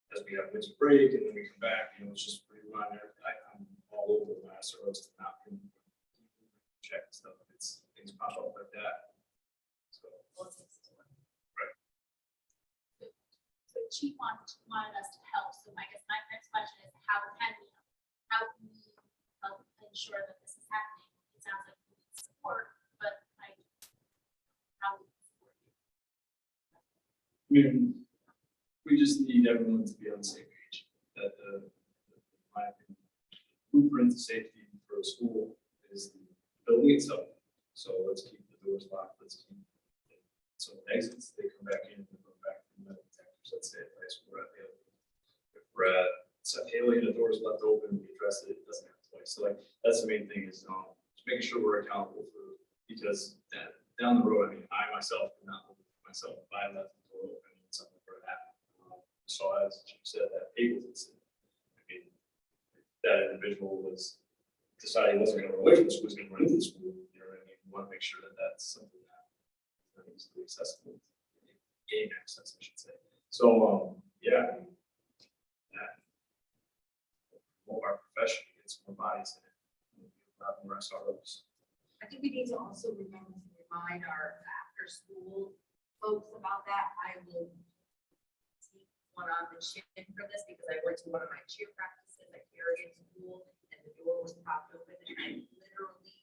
[SPEAKER 10] As we have winter break and then we come back, it's just pretty run. I'm all over the last or else to not check stuff. It's things pop up like that. So, right.
[SPEAKER 1] So Chief wanted us to help. So I guess my next question is how can we help ensure that this is happening? It sounds like we need support, but how do we support you?
[SPEAKER 10] I mean, we just need everyone to be on the same page. That my opinion, blueprint to safety for a school is the building itself. So let's keep the doors locked. Let's keep so exits. They come back in and go back to the metal detectors. Let's say at we're at Haley. If we're at Haley and the doors left open, we address it. It doesn't happen twice. So that's the main thing is just making sure we're accountable for because down the road, I mean, I myself could not hold myself if I left the door open and something were to happen. So as Chief said, that Pagels incident, I mean, that individual was deciding he wasn't going to run away from the school, he was going to run into the school. You know what I mean? We want to make sure that that's something that is accessible, gain access, I should say. So, yeah, I mean, that our profession gets more bodies in it, not more SROs.
[SPEAKER 1] I think we need to also remember to remind our after school folks about that. I will take one on the chin for this because I went to one of my cheer practices at Carrigan School and the door was propped open and I literally,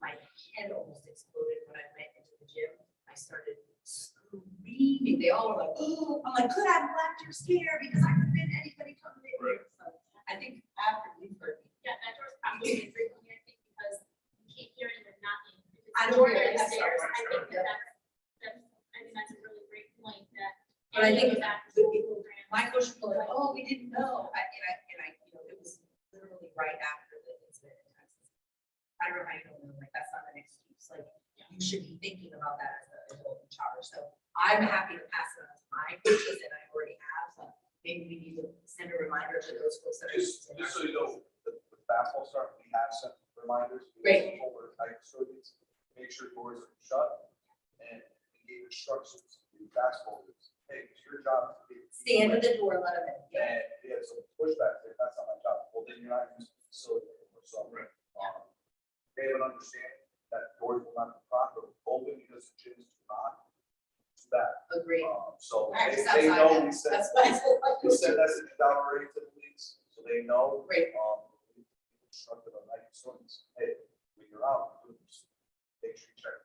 [SPEAKER 1] my head almost exploded when I went into the gym. I started screaming. They all were like, oh, I'm like, could I have left your scare because I could have been anybody coming in.
[SPEAKER 10] Right.
[SPEAKER 1] So I think after you've heard me. Yeah, that door's probably frequently, I think, because you keep hearing them knocking.
[SPEAKER 18] I don't hear
[SPEAKER 1] the
[SPEAKER 18] that
[SPEAKER 1] stairs.
[SPEAKER 18] stuff,
[SPEAKER 1] I think
[SPEAKER 18] yeah.
[SPEAKER 1] that's a really great point that.
[SPEAKER 18] But I think
[SPEAKER 1] program.
[SPEAKER 18] my question was like, oh, we didn't know. It was literally right after the incident in Texas. I don't know how you don't know, like, that's not an excuse. Like, you should be thinking about that as the adult in charge. So I'm happy to pass it on to my coaches and I already have. So maybe we need to send a reminder to those folks that are.
[SPEAKER 19] Just so you know, the basketball start, we have sent reminders.
[SPEAKER 18] Great.
[SPEAKER 19] Over type surveys, make sure doors are shut and give instructions to the basketball teams. Hey, it's your job to be.
[SPEAKER 18] Stand at the door, let them in. Yeah.
[SPEAKER 19] And we had some pushback there, that's not my job. Well, then you're not using the facility anymore, so.
[SPEAKER 10] Right.
[SPEAKER 19] They have an understanding that doors will not be properly open because the gyms do not do that.
[SPEAKER 18] Agreed.
[SPEAKER 19] So
[SPEAKER 18] I
[SPEAKER 19] they
[SPEAKER 18] just
[SPEAKER 19] know,
[SPEAKER 18] outside
[SPEAKER 19] we said,
[SPEAKER 18] That's why I said, like,
[SPEAKER 19] we send messages out already to the leagues, so they know.
[SPEAKER 18] Great.
[SPEAKER 19] We instructed our night students, hey, when you're out, just make sure you check.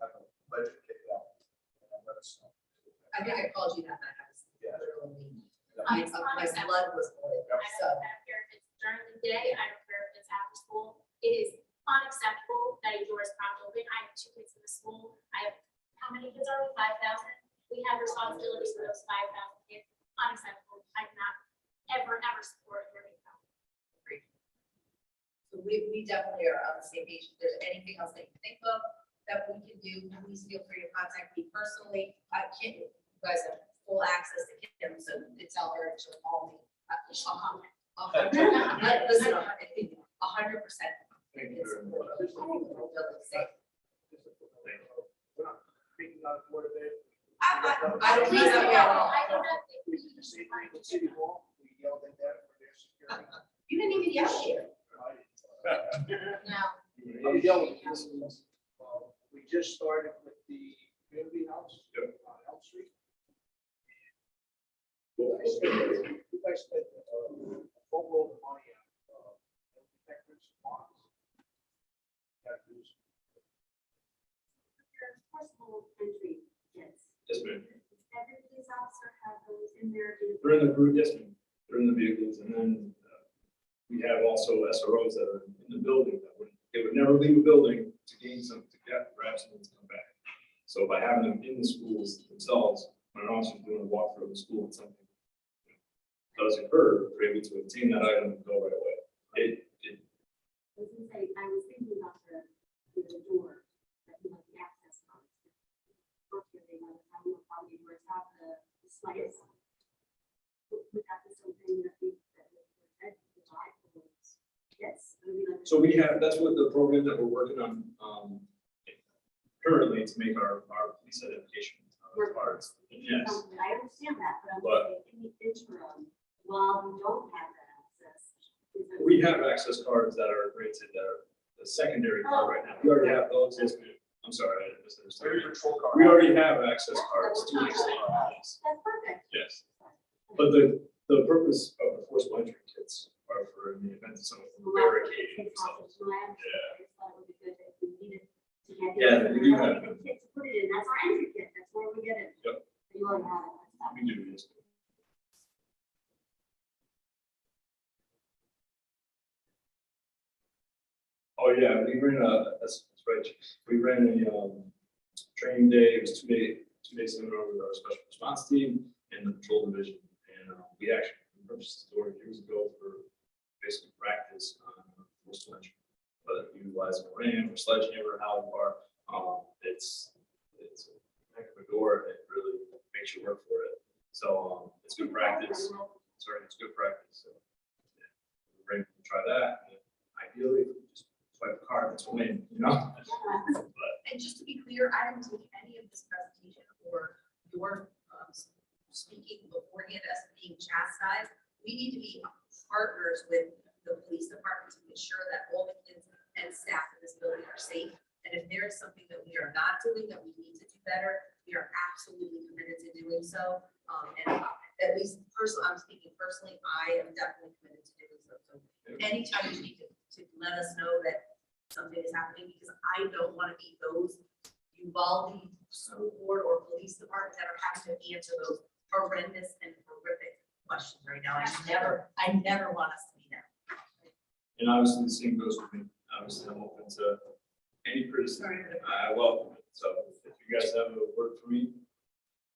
[SPEAKER 19] Have a ledger kick it out. And then let us know.
[SPEAKER 18] I think I called you that night. I was
[SPEAKER 19] Yeah.
[SPEAKER 18] literally,
[SPEAKER 19] Yeah.
[SPEAKER 18] my blood was boiling.
[SPEAKER 1] I don't care if it's during the day, I don't care if it's after school. It is unacceptable that a door is propped open. I have 2 kids in the school. I have, how many kids are we? 5,000. We have responsibilities for those 5,000 kids. Unacceptable. I do not ever support So we definitely are on the same page. If there's anything else that you think of that we can do, please feel free to contact me personally. I can't, you guys have full access to Kim, so it's tell her to call me. Listen, 100%.
[SPEAKER 10] Thank you
[SPEAKER 1] It's
[SPEAKER 10] very much.
[SPEAKER 1] we'll build it safe.
[SPEAKER 19] We're not speaking on the board of it.
[SPEAKER 1] I don't
[SPEAKER 11] Please
[SPEAKER 1] know.
[SPEAKER 11] do. I do not think
[SPEAKER 19] We used to see it in City Hall, we yelled at them for their security.
[SPEAKER 1] You didn't even yell here.
[SPEAKER 11] No.
[SPEAKER 19] I'm yelling, we just started with the community house on Elm Street. You guys spent a full load of money on detectors, bonds. Gotta do some-
[SPEAKER 5] Your personal entry kits.
[SPEAKER 10] Yes, ma'am.
[SPEAKER 5] Every police officer have those in their.
[SPEAKER 10] They're in the group, yes, ma'am. They're in the vehicles, and then we have also SROs that are in the building that they would never leave a building to gain something, to grab something to come back. So by having them in the schools themselves, when an officer's doing a walk through the school and something does occur, they're able to obtain that item and go right away.
[SPEAKER 5] I was gonna say, I was thinking about the door, that you have the access cards. Working, they have, I don't know, probably where it's have the slides. Would that be something that we, that would provide for those? Yes. I mean, like-
[SPEAKER 10] So we have, that's what the program that we're working on, currently to make our police identification cards. Yes.
[SPEAKER 5] I understand that, but I'm
[SPEAKER 10] But-
[SPEAKER 5] saying in the interim, while we don't have that access. is there-
[SPEAKER 10] We have access cards that are granted that are the secondary card right now. We already have those. Yes, ma'am. I'm sorry, I misunderstood.
[SPEAKER 19] Maybe patrol car.
[SPEAKER 10] We already have access cards to
[SPEAKER 5] That's
[SPEAKER 10] state police.
[SPEAKER 5] perfect.
[SPEAKER 10] Yes. But the purpose of the forcible entry kits are for in the event of someone barricading themselves. Yeah. Yeah, we do have them.
[SPEAKER 5] Kit to put it in, that's our entry kit, that's where we get it.
[SPEAKER 10] Yep.
[SPEAKER 5] You already have it. That's
[SPEAKER 10] We do, yes. Oh, yeah, we ran that's right, we ran a, training day, it was two day seminar with our special response team and the patrol division. And, we actually purchased the door years ago for basically practice on forcible entry. Whether you utilize a ram or sledgehammer, how far, it's a heck of a door, it really makes you work for it. So, it's good practice, it's good practice, so. Yeah. We're ready to try that, and ideally, just swipe the card, that's a win, you know? But
[SPEAKER 1] And just to be clear, I didn't take any of this presentation or your speaking beforehand as being chastised. We need to be partners with the police department to ensure that all the kids and staff in this building are safe. And if there is something that we are not doing that we need to do better, we are absolutely committed to doing so. And at least personally, I'm speaking personally, I am definitely committed to doing so. So anytime you need to let us know that something is happening, because I don't want to be those Uvalde school board or police department that are having to answer those horrendous and horrific questions right now. I never want us to be there.
[SPEAKER 10] And obviously, the same goes with me. Obviously, I'm open to any criticism. I welcome it. So if you guys have a word for me,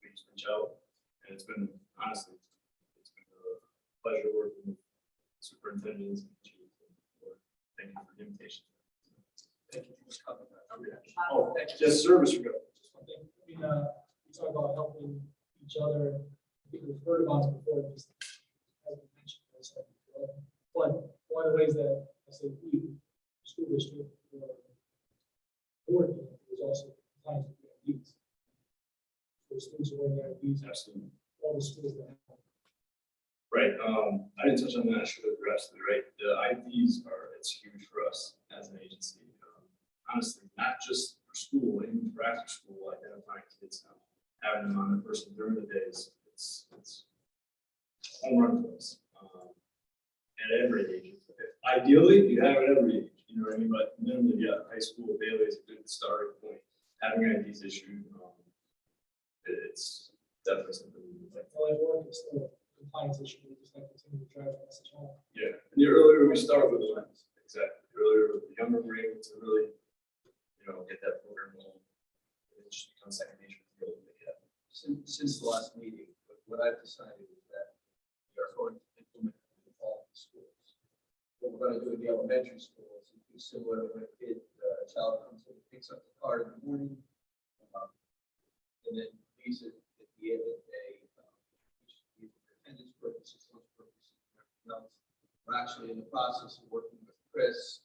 [SPEAKER 10] please reach out. And it's been, honestly, it's been a pleasure working with superintendents and chiefs. Thank you for the invitation.
[SPEAKER 20] Thank you for coming.
[SPEAKER 10] Oh, just service ago.
[SPEAKER 20] Just one thing, I mean, we talk about helping each other. I think we've heard about it before, just as we mentioned, but one of the ways that I say we, school district, board, is also compliance with the IDs. So students are wearing their IDs.
[SPEAKER 10] Absolutely.
[SPEAKER 20] All the schools that have.
[SPEAKER 10] Right, I didn't touch on that, I should have, you're absolutely right. The IDs it's huge for us as an agency. Honestly, not just for school, even for after school, identifying kids, having them on their person during the days, it's home run for us. At every age. Ideally, you have it at every age, you know what I mean? But minimally, yeah, high school daily is a good starting point. Having IDs issued, it's definitely something we would like.
[SPEAKER 20] Well, work is still a compliance issue, we just like continue to drive the message home.
[SPEAKER 10] Yeah, and the earlier we start with it, exactly, the earlier, the younger we're able to really, get that program going. It just becomes second nature to be able to make it happen.
[SPEAKER 3] Since the last meeting, what I've decided is that we are going to implement it in all the schools. What we're going to do in the elementary schools It's similar to when a child comes in and picks up the card in the morning. And then leaves it at the end of the day, for attendance purposes, lunch purposes, and everything else. We're actually in the process of working with Chris,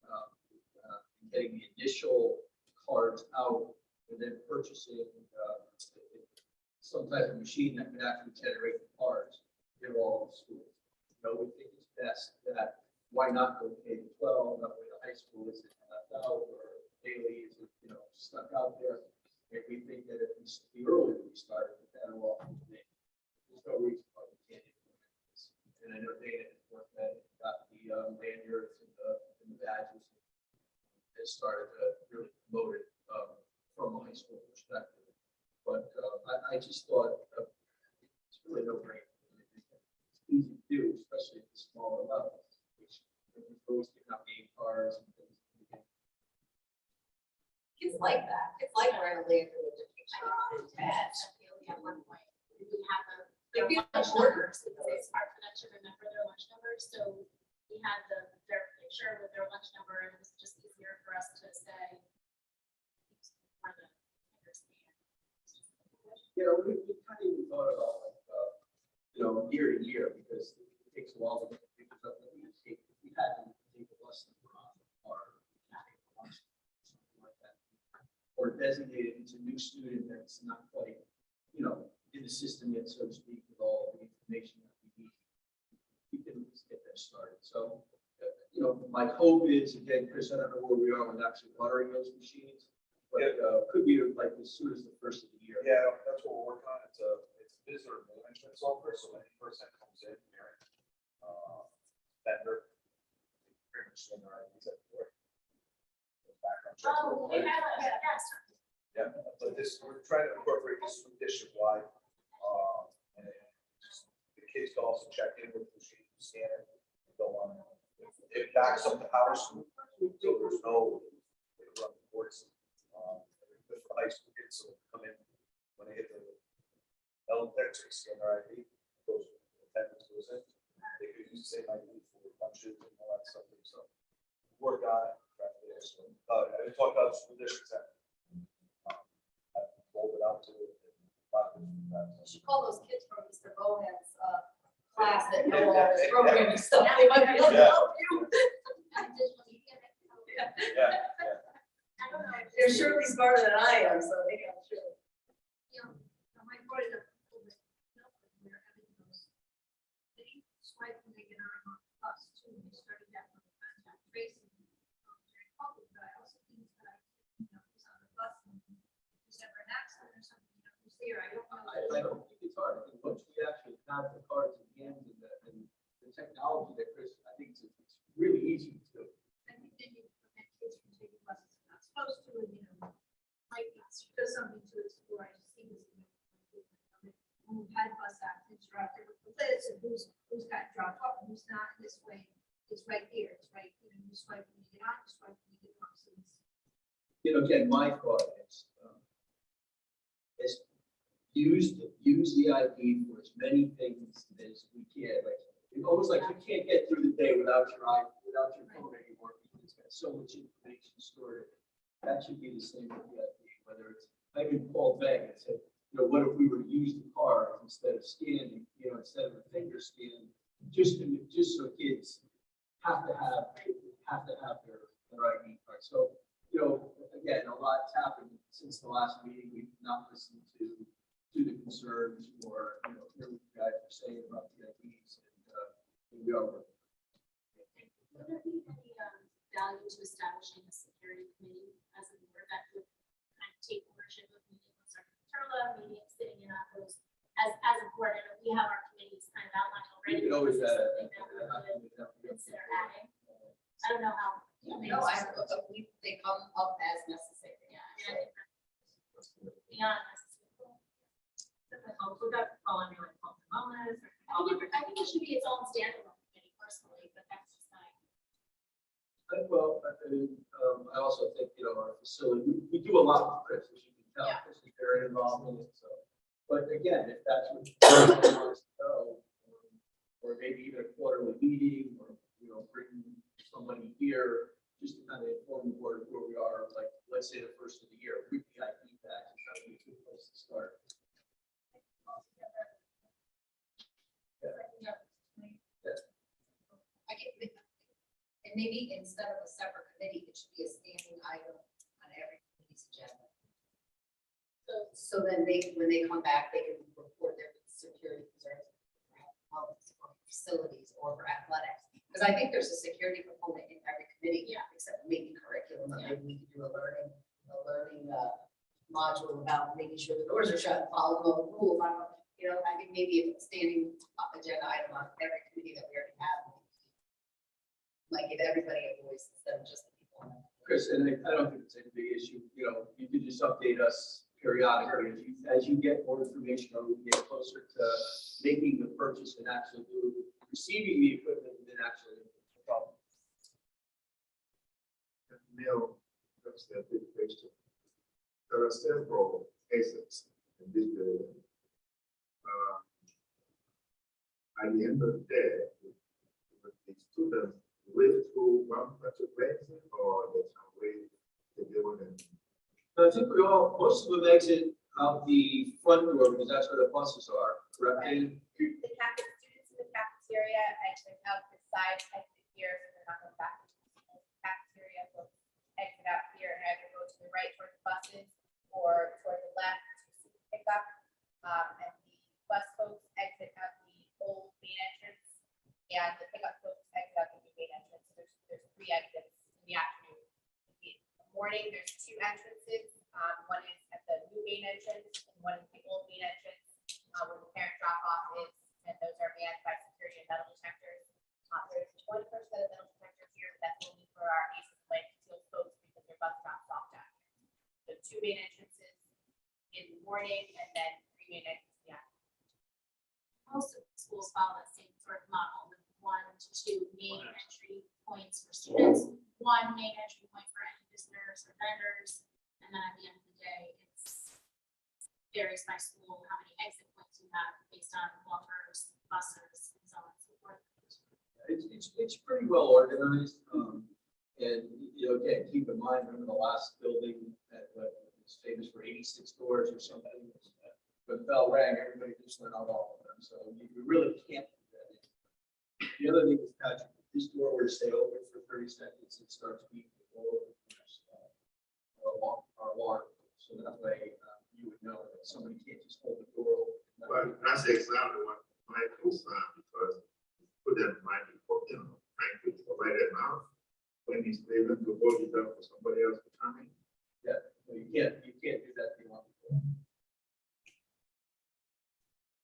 [SPEAKER 3] and getting the initial cards out and then purchasing, some type of machine that can actually generate the cards in all of the schools. You know, we think it's best that, why not go K-12, not wait till high school, is it left out, or daily, is it, stuck out there? And we think that if the earlier we started, the better off we make. There's no reason why we can't implement this. And I know Dana has worked at it, got the lanyards and the badges. It started to really promote it from a high school perspective. But I just thought it's really no brainer. It's easy to do, especially at the smaller level, which those giving out game cards and things.
[SPEAKER 18] Kids like that. Kids like writing a lanyard with a picture on it.
[SPEAKER 11] At one point, we would have
[SPEAKER 18] They're
[SPEAKER 11] their lunch numbers, because it's hard for them to remember their lunch numbers, so we had their picture with their lunch number, and it was just easier for us to say. For the understand.
[SPEAKER 3] We kind of even thought about year to year, because it takes a while to get the pictures up. If we had to take a bus number off or something like that, or designate it as a new student that's not quite, in the system yet, so to speak, with all the information that we need. We can at least get that started. So, my hope is, again, Chris, I don't know where we are with actually ordering those machines, but could be like as soon as the first of the year.
[SPEAKER 19] Yeah, that's what we're working on. It's a visitor management software, so when any person comes in, vendor, pretty much send their IDs at the door. Background checks.
[SPEAKER 11] Oh, we have a, yes.
[SPEAKER 19] Yeah, but we're trying to incorporate this from district wide. And the kids can also check in with the machine, scan it, go on. It backs up the house, so there's no, they run reports. Good for high school kids, so come in when they hit the elementary, scan their ID, goes, attendance goes in. They could use the same ID for lunches and all that stuff. So work on it. I talked about school districts that rolled it out to a lot of different
[SPEAKER 18] You should call those kids from Mr. Bohan's class that know all this programming stuff. They might be able to help you.
[SPEAKER 19] Yeah.
[SPEAKER 18] They're surely smarter than I am, so they got sure.
[SPEAKER 11] My board is where everything goes. They swipe when they get on the bus too, they started that from contact tracing during COVID, but I also think that, who's on the bus and who's ever an accident or something, who's there, I don't know.
[SPEAKER 3] I don't think it's hard. I think once we actually have the cards in hand and the technology that Chris, I think it's really easy to do.
[SPEAKER 11] I think then you prevent kids from taking buses they're not supposed to, and, like, it's just something to explore. I just see this. When we've had bus accidents, you're out there with the list of who's got dropped off and who's not, this way, it's right here, it's right, you swipe when you get on, you swipe when you get off, so it's.
[SPEAKER 3] Again, my thought is use the ID for as many things as we can. Like, it's almost like you can't get through the day without your phone anymore, because it's got so much information stored in it. That should be the same with the ID, whether it's, I even called back and said, what if we were to use the card instead of scanning, instead of a finger scan, just so kids have to have their ID card. So, again, a lot's happened since the last meeting. We've not listened to the concerns or, hear what you guys are saying about the IDs, and we are working.
[SPEAKER 11] Would there be any value to establishing a security committee as a board that would kind of take ownership of meeting with Sergeant Turla, meeting, sitting in on those as a board? And we have our committees kind of outlined already.
[SPEAKER 3] You can always
[SPEAKER 11] Something that we could consider adding. I don't know how.
[SPEAKER 18] No, they come up as necessary.
[SPEAKER 11] Yeah, I think that's beyond necessary. Would that fall under like health and wellness? I think it should be its own standalone committee personally, but that's just not.
[SPEAKER 3] Well, I also think, our facility, we do a lot with Chris, as you can tell. Chris is very involved in it, so. But again, if that's what you want us to know, or maybe even a quarterly meeting, or, bring somebody here, just
[SPEAKER 1] maybe instead of a separate committee, it should be a standing item on every committee's agenda. So then when they come back, they can report their security concerns for facilities or for athletics. Because I think there's a security component in every committee, except maybe curriculum, or maybe we could do a learning module about making sure the doors are shut, follow the rules. I don't know, you know, I think maybe a standing agenda item on every committee that we already have. Like give everybody a voice instead of just the people on it.
[SPEAKER 3] Chris, and I don't think it's a big issue, you know, you could just update us periodically as you get more information or we get closer to making the purchase and actually receiving the equipment and then actually.
[SPEAKER 21] Neil, that's a big question. There are several exits in this building. At the end of the day, the students wait through one particular exit or they can wait the building.
[SPEAKER 3] So I think most of them exit out the front door because that's where the buses are, correct? Dave?
[SPEAKER 22] The students in the cafeteria exit out the side exit here, so they're not going back to the cafeteria, so exit out here and either go to the right towards the buses or toward the left to pick up. And the bus folks exit out the old main entrance and the pickup folks exit out the new main entrance. So there's 3 exits in the afternoon. In the morning, there's 2 entrances. One is at the new main entrance and one is the old main entrance where the parent drop off is, and those are manned by security and metal detectors. There's 1 first set of metal detectors here, but that's only for our ACES Light Concealed folks because their bus drops off down here. So 2 main entrances in the morning and then 3 main entrances in the afternoon.
[SPEAKER 11] Most of the schools follow that same sort of model with 1 to 2 main entry points for students, 1 main entry point for any visitors or vendors. And then at the end of the day, it's varies by school, how many exit points you have based on walkers, buses, and so on and so forth.
[SPEAKER 3] It's pretty well organized. And, you know, again, keep in mind, remember the last building that was famous for 86 doors or something? When the bell rang, everybody just went out all of them. So you really can't do that. The other thing is, Patrick, if this door were to stay open for 30 seconds, it starts beeping our alarm. So that way you would know that somebody can't just hold the door open.
[SPEAKER 21] Well, that's exactly what my co-sign, because put that might be, you know, frankly, right at now, when he's leaving to hold it up for somebody else to come in.
[SPEAKER 3] Yeah, well, you can't do that if you want.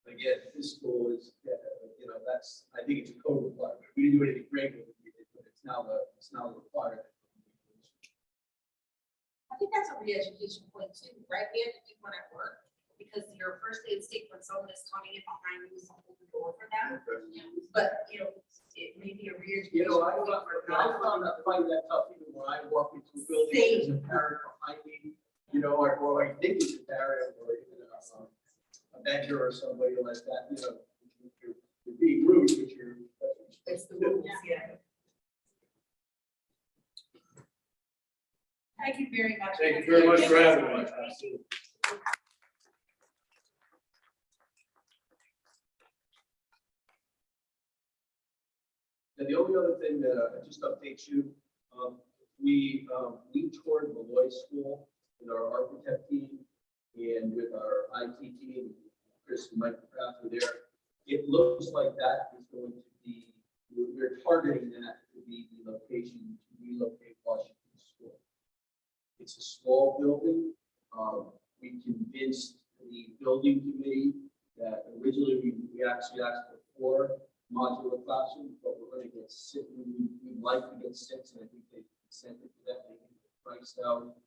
[SPEAKER 3] Again, this school is, you know, that's, I think it's a code requirement. We didn't do anything great with it, but it's now the requirement.
[SPEAKER 1] I think that's a re-education point too, right? We have to do one at work because your first day of state when someone is coming in behind you is holding the door for them. But, you know, it may be a re-education.
[SPEAKER 3] You know, I
[SPEAKER 1] point for
[SPEAKER 3] found that fighting that tough even when I walk into a building, there's a parent behind me, you know, or I think it's a parent or even a vendor or somebody like that, you know, you're being rude, but you're.
[SPEAKER 1] It's the rules, yeah. Thank you very much.
[SPEAKER 3] Thank you very much for having me. And the only other thing that I just update you, we toured Malloy School with our architect team and with our IT team, Chris and Mike Craft were there. It looks like that is going to be, we're targeting that to be the location to relocate Washington School. It's a small building. We convinced the building committee that originally we actually asked for 4 modular classrooms, but we're going to get 6. We'd like to get 6, and I think they consented to that. They can price out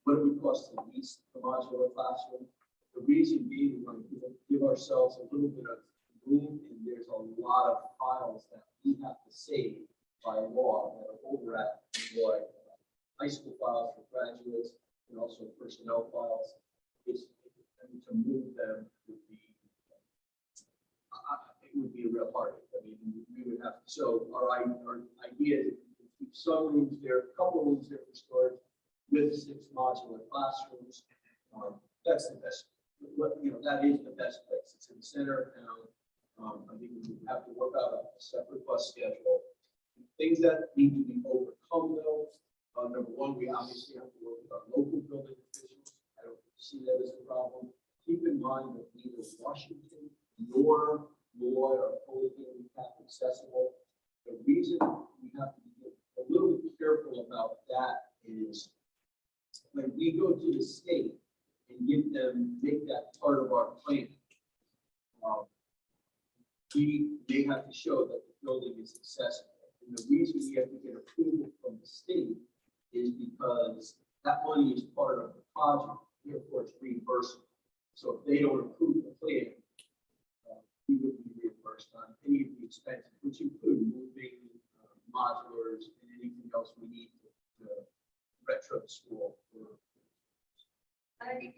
[SPEAKER 3] what it would cost to lease the modular classroom. The reason being, we want to give ourselves a little bit of room, and there's a lot of files that we have to save by law that are over at Malloy. High school files for graduates and also personnel files. To move them would be, it would be a real hard. I mean, we would have to. So our idea is to keep some rooms there, a couple of rooms there for storage, with 6 modular classrooms. That's the best. You know, that is the best place. It's in the center of town. I think we would have to work out a separate bus schedule Things that need to be overcome though, number one, we obviously have to work with our local building officials. I don't see that as a problem. Keep in mind that neither Washington nor Lloyd are fully handicap accessible. The reason we have to be a little bit careful about that is when we go to the state and make that part of our plan, they have to show that the building is accessible. And the reason we have to get approval from the state is because that money is part of the project, therefore it's reimbursable. So if they don't approve the plan, we would be reimbursed on any of the expenses, which include moving modulars and anything else we need to retro the school.
[SPEAKER 18] And I think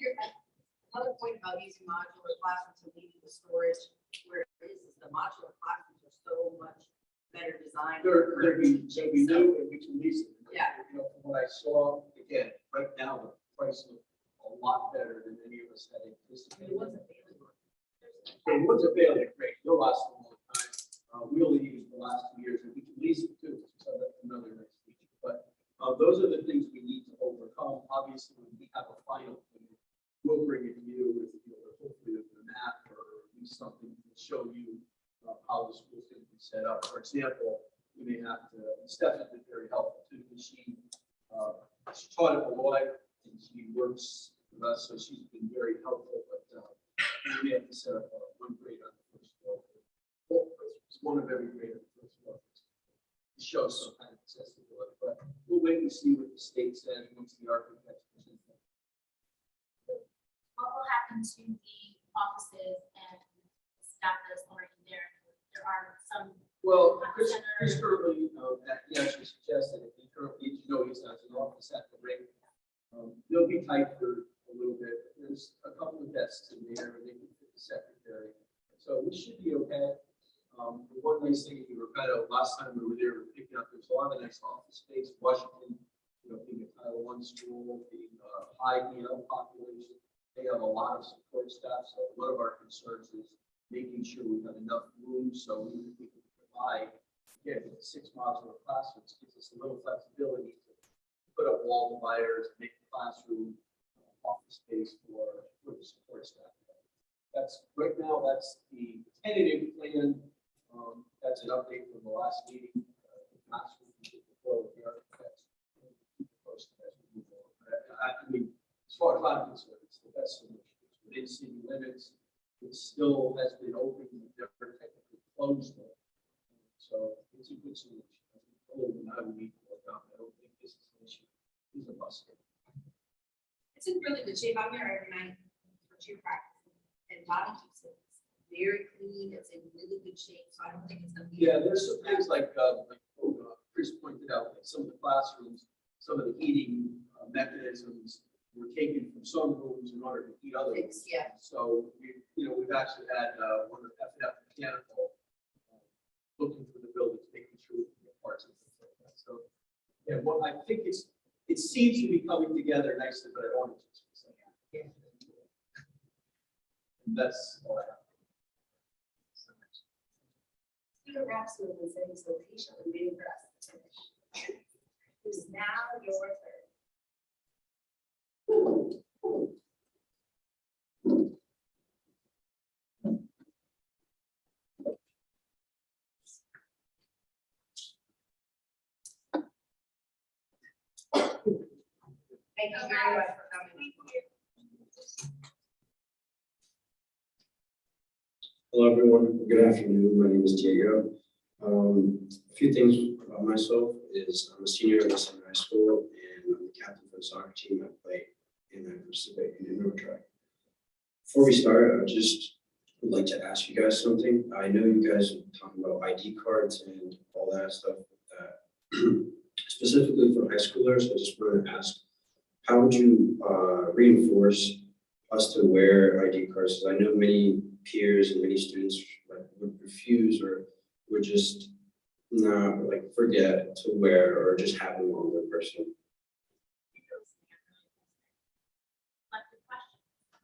[SPEAKER 18] another point about using modular classrooms and leaving the storage where it is the modular classrooms are so much better designed.
[SPEAKER 3] They're new and we can lease them.
[SPEAKER 18] Yeah.
[SPEAKER 3] You know, from what I saw, again, right now, the price looks a lot better than any of us had anticipated.
[SPEAKER 18] It wasn't really.
[SPEAKER 3] It was a failing rate, they'll last a long time. We only used the last 2 years, and we can lease it too, so that's another nice feature. But those are the things we need to overcome. Obviously, when we have a final plan, we'll bring it to you with, hopefully with the map or at least something to show you how the school's going to be set up. For example, we may have to, Steph's been very helpful too, because she taught at Malloy and she works with us, so she's been very helpful, but we may have to set up one grade on the first floor. Well, it's one of every grade on the first floor. To show some kind of accessibility, but we'll wait and see what the state says once the architects present them.
[SPEAKER 11] What will happen to the offices and staff that's already there? There are some.
[SPEAKER 3] Well, Chris currently, he actually suggested if he currently, he's has an office at the rate. They'll be tight for a little bit. There's a couple of desks in there, and they can fit the secretary. So we should be okay. The one nice thing we were last time we were there, we were picking up, there's a lot of nice office space. Washington, being a Title I school, being a high EL population, they have a lot of support staff. So one of our concerns is making sure we have enough room so we can provide, again, 6 modular classrooms gives us a little flexibility to put up wall dividers, make the classroom office space for the support staff. That's right now, that's the tentative plan. That's an update from the last meeting. The architects. I mean, as far as I'm concerned, it's the best solution. It's within city limits. It still has been open, never technically closed it. So it's a good solution. Other than that, we need to work out. I don't think this is an issue. It's a must.
[SPEAKER 18] It's in really good shape. I'm there every night for cheer practice, and Bonnie keeps it very clean. It's in really good shape, so I don't think it's gonna be.
[SPEAKER 3] Yeah, there's some things like Chris pointed out, like some of the classrooms, some of the heating mechanisms were taken from some rooms in order to heat other rooms.
[SPEAKER 18] Yeah.
[SPEAKER 3] So we've actually had one of F&F Mechanical looking for the buildings, making sure we can get parts and things like that. So yeah, well, I think it seems to be coming together nicely, but I don't want to just say that. And that's all I have.
[SPEAKER 18] Speaker Rhapsody was saying so patiently waiting for us to finish. It is now your turn. Thank you very much for coming.
[SPEAKER 2] Hello, everyone. Good afternoon. My name is Diego. A few things about myself is I'm a senior at Western High School, and I'm the captain for the soccer team. I play and I participate in the indoor track. Before we start, I just would like to ask you guys something. I know you guys are talking about ID cards and all that stuff, specifically for high schoolers. I just wanted to ask, how would you reinforce us to wear ID cards? Because I know many peers and many students would refuse or would just not forget to wear or just have them on their person.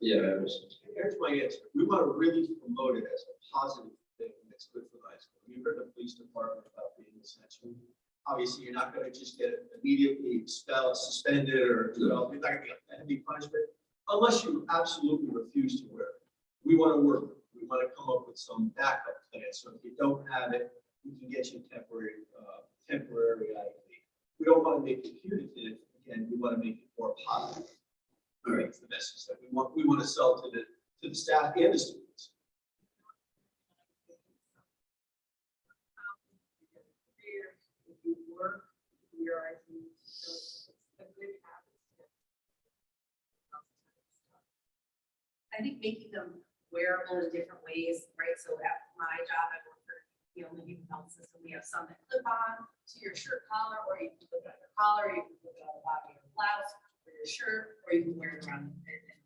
[SPEAKER 2] Yeah.
[SPEAKER 3] Here's my answer. We want to really promote it as a positive thing that's good for the high school. We heard the police department about being essential. Obviously, you're not gonna just get immediately expelled, suspended, or, you're not gonna get a heavy punishment, unless you absolutely refuse to wear it. We wanna work, we wanna come up with some backup plan, so if you don't have it, we can get you temporary ID. We don't wanna make it punitive, again, we wanna make it more positive. All right, it's the message that we want to sell to the staff and the students.
[SPEAKER 1] If you work, you're, I think, a good habit. I think making them wearable in different ways, right? So at my job, I work for the Only Human Health System. We have some that clip on to your shirt collar, or you can put it on your collar, you can put it on the bottom of your blouse or your shirt, or you can wear it around and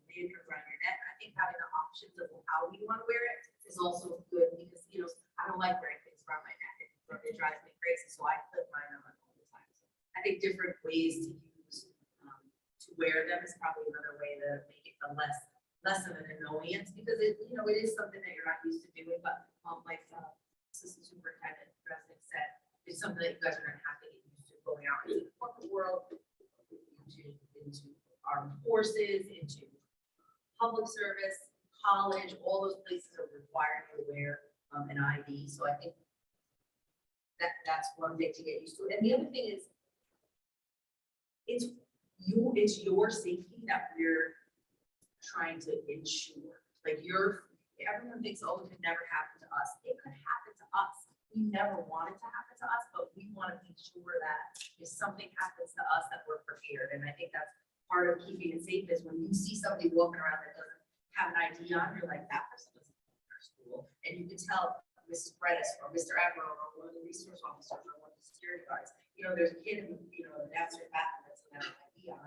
[SPEAKER 1] leave it around your neck. I think having the options of how you want to wear it is also good because, you know, I don't like wearing things around my neck. It drives me crazy, so I clip mine on all the time. So I think different ways to use, to wear them is probably another way to make it a less of an annoyance because it, you know, it is something that you're not used to doing, but like Assistant Superintendent Resnick said, it's something that you guys are gonna have to get used to going out into the corporate world, into armed forces, into public service, college, all those places are required to wear an ID. So I think that's one thing to get used to. And the other thing is, it's your safety that we're trying to ensure. Like everyone thinks, oh, it could never happen to us. It could happen to us. We never want it to happen to us, but we want to be sure that if something happens to us, that we're prepared. And I think that's part of keeping it safe is when you see somebody walking around that doesn't have an ID on, you're like, that person doesn't belong in our school. And you can tell Mrs. Bredis or Mr. Admiral or one of the resource officers or one of the security guards, you know, there's a kid in, you know, the downstairs bathroom that's an ID on.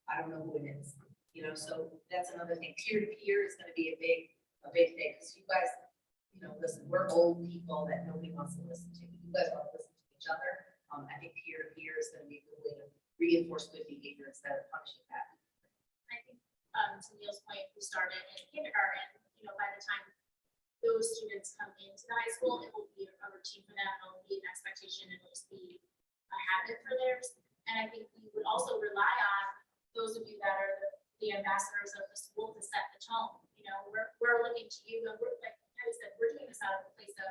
[SPEAKER 1] I don't know who it is. You know, so that's another thing. Peer to peer is going to be a big thing because you guys, you know, listen, we're old people that nobody wants to listen to. You guys want to listen to each other. I think peer to peer is going to be a good way to reinforce good behavior instead of punishing bad.
[SPEAKER 11] I think, to Neil's point, we started in kindergarten, you know, by the time those students come into the high school, it will be a routine for them, it will be an expectation, it will just be a habit for theirs. And I think we would also rely on those of you that are the ambassadors of the school to set the tone. You know, we're looking to you, and we're like Kelly said, we're doing this out of a place of,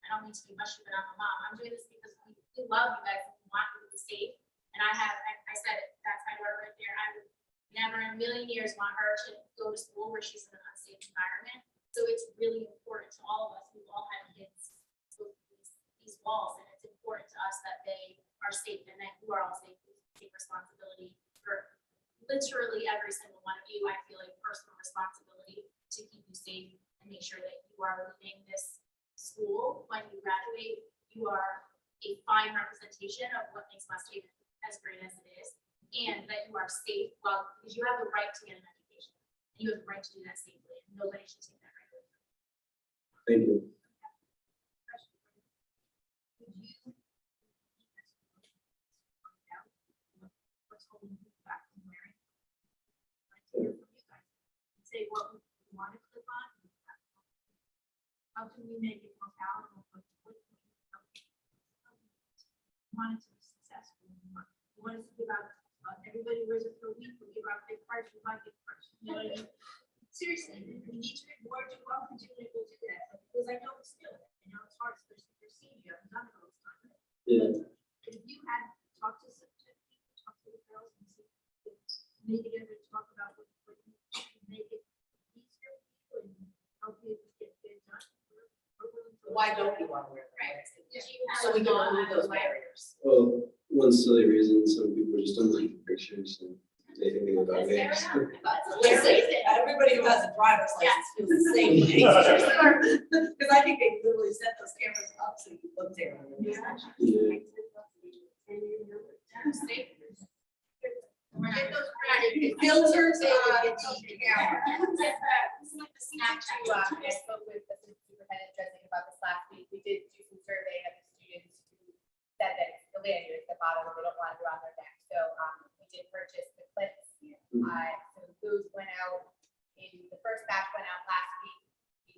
[SPEAKER 11] I don't mean to be mushy, but I'm a mom. I'm doing this because we love you guys and we want you to be safe. And I said it, that's my word right there. I would never in a million years want her to go to school where she's in an unsafe environment. So it's really important to all of us. We've all had kids with these walls, and it's important to us that they are safe and that you are all safe. We take responsibility for literally every single one of you. I feel like personal responsibility to keep you safe and make sure that you are leaving this school when you graduate. You are a fine representation of what makes West Haven as great as it is, and that you are safe. Well, because you have the right to get an education, and you have the right to do that safely, and nobody should take that right away.
[SPEAKER 2] Thank you.
[SPEAKER 1] What's holding you back from wearing? Like to hear from you guys. Say what we want to clip on. How can we make it more palatable? What want it to be successful. We want it to give out. Everybody wears it for a week. We give out big parts. We buy big parts. You know what I mean? Seriously, we need to reward you well for doing it. We'll do that because I know it's still. I know it's hard, especially if you're senior. You haven't done it all the time.
[SPEAKER 2] Yeah.
[SPEAKER 1] If you had talked to some people, talk to the girls and see, meet together and talk about what you can make it easier for you and help you get done. Why don't you want to wear them?
[SPEAKER 11] Right.
[SPEAKER 1] So we can remove those barriers.
[SPEAKER 2] Well, one silly reason, some people just don't like the pictures and they think they look ugly.
[SPEAKER 1] Everybody who has a driver's license feels the same way. Because I think they literally set those cameras up so you look terrible.
[SPEAKER 2] Yeah.
[SPEAKER 1] Filters on.
[SPEAKER 22] I spoke with the superintendent Dresnick about this last week. We did do some survey of the students who said that it's the lanyards that bother them, they don't want to around their neck. So we did purchase the clips. So those went out the first batch went out last week.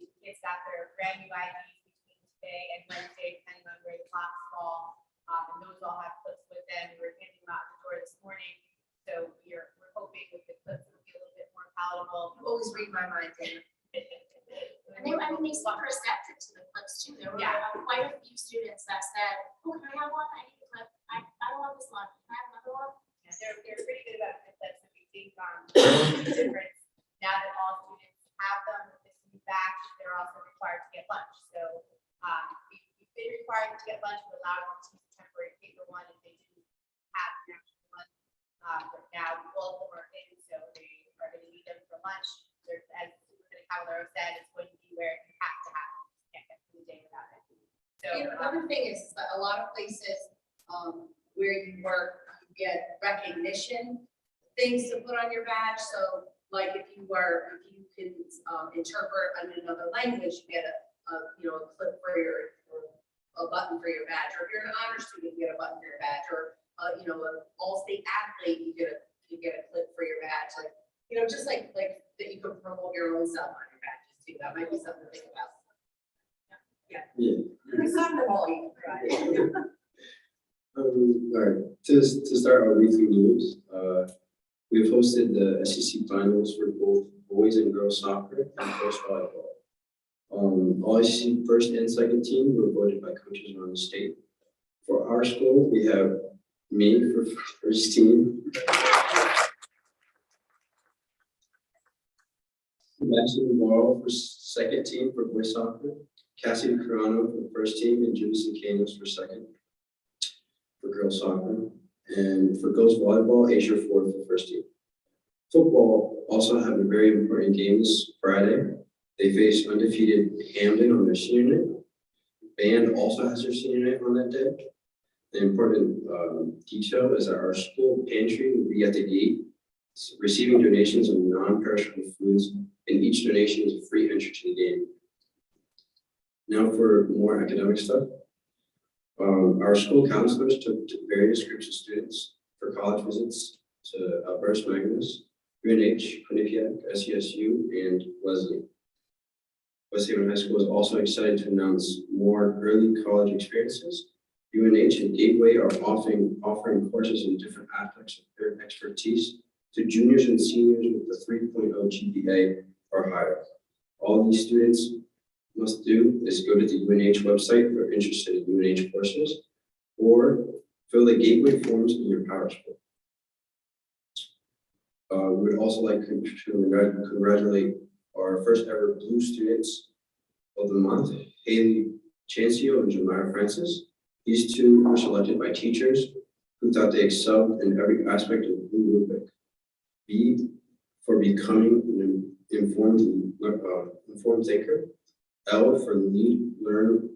[SPEAKER 22] The kids got their brand new IDs between today and Wednesday, depending on where the clocks fall. And those all have clips with them. We were handing them out the door this morning. So we're hoping with the clips it'll be a little bit more palatable.
[SPEAKER 1] You always read my mind, Dana.
[SPEAKER 11] And they, I mean, they seem receptive to the clips too. There were quite a few students that said, oh, can I have one? I need a clip. I don't want this one. Can I have another one?
[SPEAKER 22] Yeah, they're pretty good about the clips, and we think the difference, now that all students have them with this new batch, they're also required to get lunch. So we've been required to get lunch, we allowed them to use a temporary paper one if they didn't have an actual one. But now all of them are in, so they are gonna need them for lunch. There's, as Superintendent Cavallaro said, it's going to be where you have to have it. You can't get through the day without it. So
[SPEAKER 1] Another thing is that a lot of places, where you work, you get recognition, things to put on your badge. So like if you can interpret in another language, you get a clip for a button for your badge. Or if you're an honor student, you get a button for your badge. Or an all-state athlete, you get a clip for your badge. Like, just like that you can promote your own stuff on your badges too. That might be something to think about. Yeah. It's not the volume, right?
[SPEAKER 2] All right, to start our weekly news, we've hosted the SEC finals for both boys and girls soccer and girls volleyball. All SEC first and second team were voted by coaches around the state. For our school, we have me for first team, Sebastian Morrow for second team for boys soccer, Cassie Carano for first team, and Judison Canos for second for girls soccer, and for girls volleyball, Asia Ford for first team. Football also have a very important game this Friday. They face undefeated Hamden on their senior night. Band also has their senior night on that day. The important detail is that our school pantry will be at the gate, receiving donations of non-perishable foods, and each donation is a free entry to the game. Now for more academic stuff. Our school counselors took to various groups of students for college visits to Albertus Magnus, UNH, Quinnipiac, SESU, and Wesley. West Haven High School is also excited to announce more early college experiences. UNH and Gateway are offering courses in different aspects of their expertise to juniors and seniors with a 3.0 GPA or higher. All these students must do is go to the UNH website if you're interested in UNH courses, or fill the Gateway forms in your Power School. We would also like to congratulate our first ever Blue Students of the Month, Haley Chancio and Jamira Francis. These two were selected by teachers who thought they excelled in every aspect of Blue Rubric. B, for becoming an informed thinker. L, for lead, learn,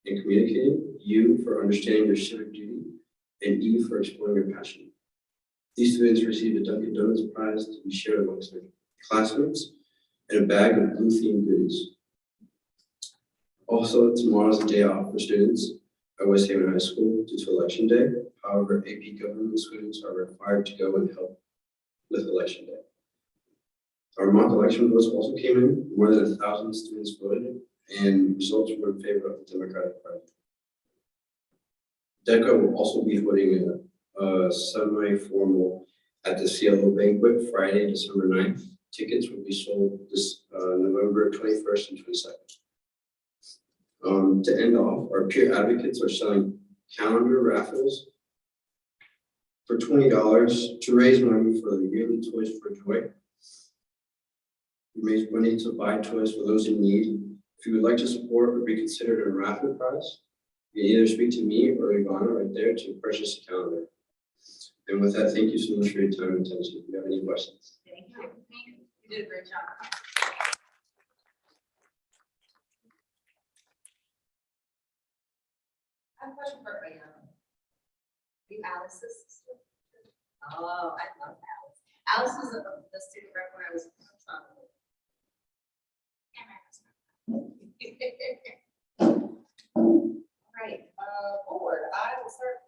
[SPEAKER 2] and communicating. U, for understanding your civic duty. And E, for exploring your passion. These students received a Dunkin' Donuts prize to be shared amongst their classmates and a bag of blue themed goodies. Also, tomorrow's a day off for students at West Haven High School due to Election Day. However, AP government students are required to go and help with Election Day. Our mock election votes also came in. More than 1,000 students voted, and results were in favor of the Democratic Party. DECA will also be holding a semi-formal at the CLO banquet Friday, December 9th. Tickets will be sold this November 21st and 22nd. To end off, our peer advocates are selling calendar raffles for $20 to raise money for the yearly Toys for Joy. We raise money to buy toys for those in need. If you would like to support or be considered a raffle prize, you can either speak to me or Ivana right there to purchase a calendar. And with that, thank you so much for your time and attention. If you have any questions.
[SPEAKER 1] Thank you. You did a great job. I have a question for you, Alice's sister. Oh, I love Alice. Alice was the student rep when I was. Right, board, I will start.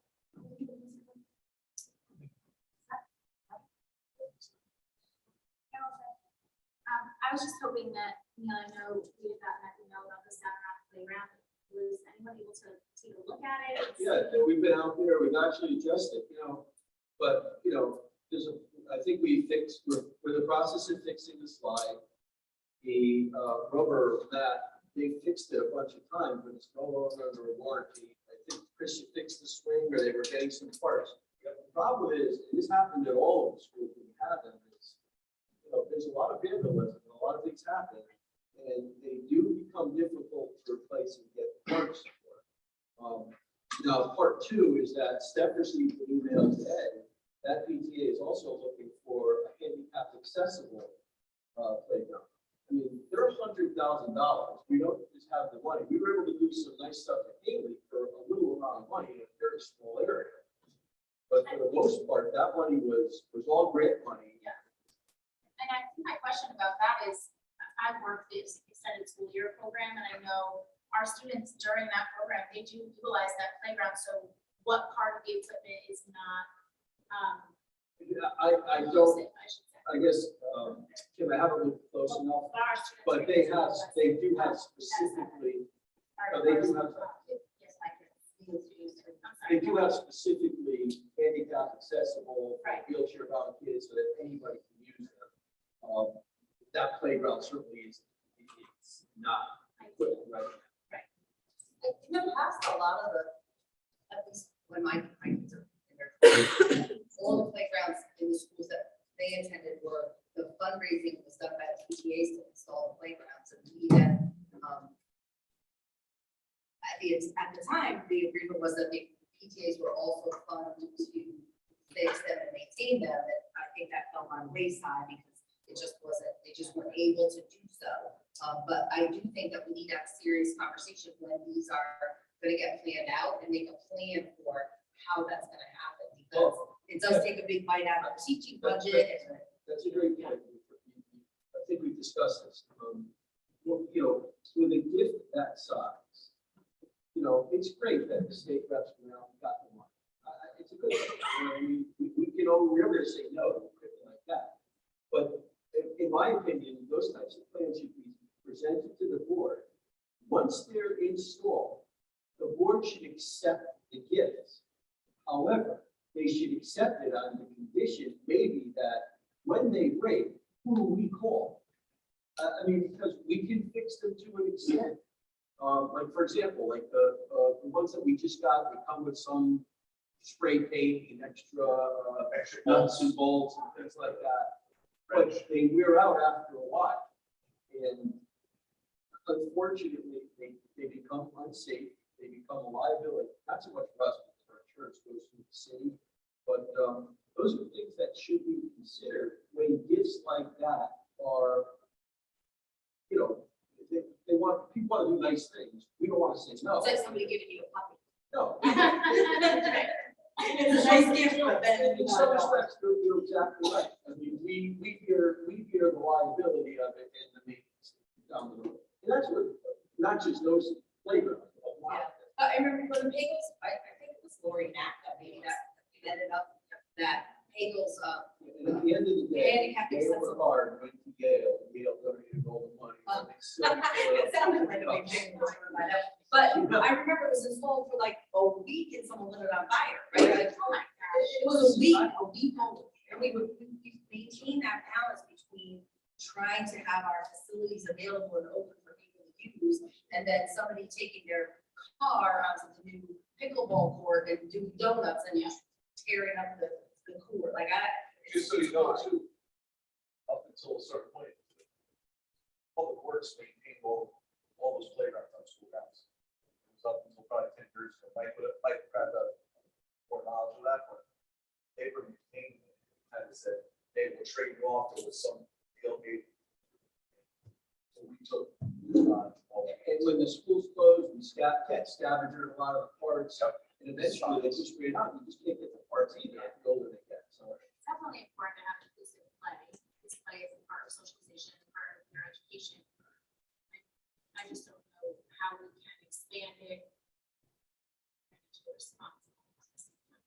[SPEAKER 11] I was just hoping that, I know we had gotten that email about the Saturday playground.
[SPEAKER 1] Was anyone able to take a look at it?
[SPEAKER 3] Yeah, we've been out there, we've actually addressed it, but, I think we're in the process of fixing the slide. The rubber mat, they fixed it a bunch of times, but it's no longer under a warranty. I think Chris, you fixed the swing, or they were getting some parts. The problem is, and this happened at all of the schools we have them, is, there's a lot of vandalism, and a lot of things happen, and they do become difficult to replace and get parts for. Now, part two is that Steph received an email today, that PTA is also looking for a handicap accessible playground. I mean, they're $100,000. We don't just have the money. We were able to do some nice stuff at Haley for a little amount of money in a very small area. But for the most part, that money was all grant money.
[SPEAKER 1] Yeah. And I think my question about that is, I've worked this extended school year program, and I know our students during that program, they do utilize that playground. So what part of the equipment is not,
[SPEAKER 3] I don't, I guess, Kim, I haven't looked close enough, but they do have specifically, they do have specifically handicap accessible, wheelchair bound kids so that anybody can use them. That playground certainly is not equipped right now.
[SPEAKER 18] In the past, a lot of at least when my kids are in their 20s, all the playgrounds in the schools that they attended were, the fundraising was done by the PTAs to install the playgrounds. And we then, at the time, the agreement was that the PTAs were also funded to fix them and maintain them. And I think that fell on wayside because it just wasn't, they just weren't able to do so. But I do think that we need to have a serious conversation when these are going to get planned out and make a plan for how that's going to happen, because it does take a big bite out of the teaching budget.
[SPEAKER 3] That's a great point. I think we've discussed this. With a gift that size, it's great that the state reps went out and got the money. It's a good thing. We're never going to say no to equipment like that. But in my opinion, those types of plans should be presented to the board. Once they're installed, the board should accept the gifts. However, they should accept it on the condition maybe that when they break, who do we call? Because we can fix them to an extent. Like, for example, like the ones that we just got, they come with some spray paint and extra nuts and bolts and things like that. But they wear out after a while. And unfortunately, they become unsafe. They become a liability, not so much for us, because our insurance goes through the city. But those are things that should be considered when gifts like that are, people want to do nice things. We don't want to say no.
[SPEAKER 18] It's like somebody giving you a puppy.
[SPEAKER 3] No.
[SPEAKER 18] It's a nice gift, but then.
[SPEAKER 3] In some respects, you're exactly right. We bear the liability of it and the maintenance down the road. And that's what, not just those playgrounds.
[SPEAKER 18] I remember for the Pagels, I think it was Lori Knack that maybe that ended up that Pagels,
[SPEAKER 3] And at the end of the day,
[SPEAKER 18] handicap
[SPEAKER 3] they were
[SPEAKER 18] accessible.
[SPEAKER 3] hard, went to Yale, Yale donated all the money.
[SPEAKER 18] It sounded like a big thing. But I remember it was installed for like a week and someone lit it on fire, right? Like, oh my gosh, it was a week only. And we would maintain that balance between trying to have our facilities available and open for people to use, and then somebody taking their car onto the new pickleball court and doing donuts and just tearing up the court. Like
[SPEAKER 19] Just so you know too, up until a certain point, Public Works maintained all those playgrounds on school grounds. It was up until probably 10 years ago. Mike had more knowledge of that, but they were maintaining it. And said, hey, we'll trade you off. There was some tailgate. So we took all that.
[SPEAKER 3] And when the schools closed, we scavengered a lot of the parts. And eventually they just ran out. You just can't get the parts either the older they get. So
[SPEAKER 1] It's definitely important to have inclusive play. This play is a part of socialization, part of your education. I just don't know how we can expand it.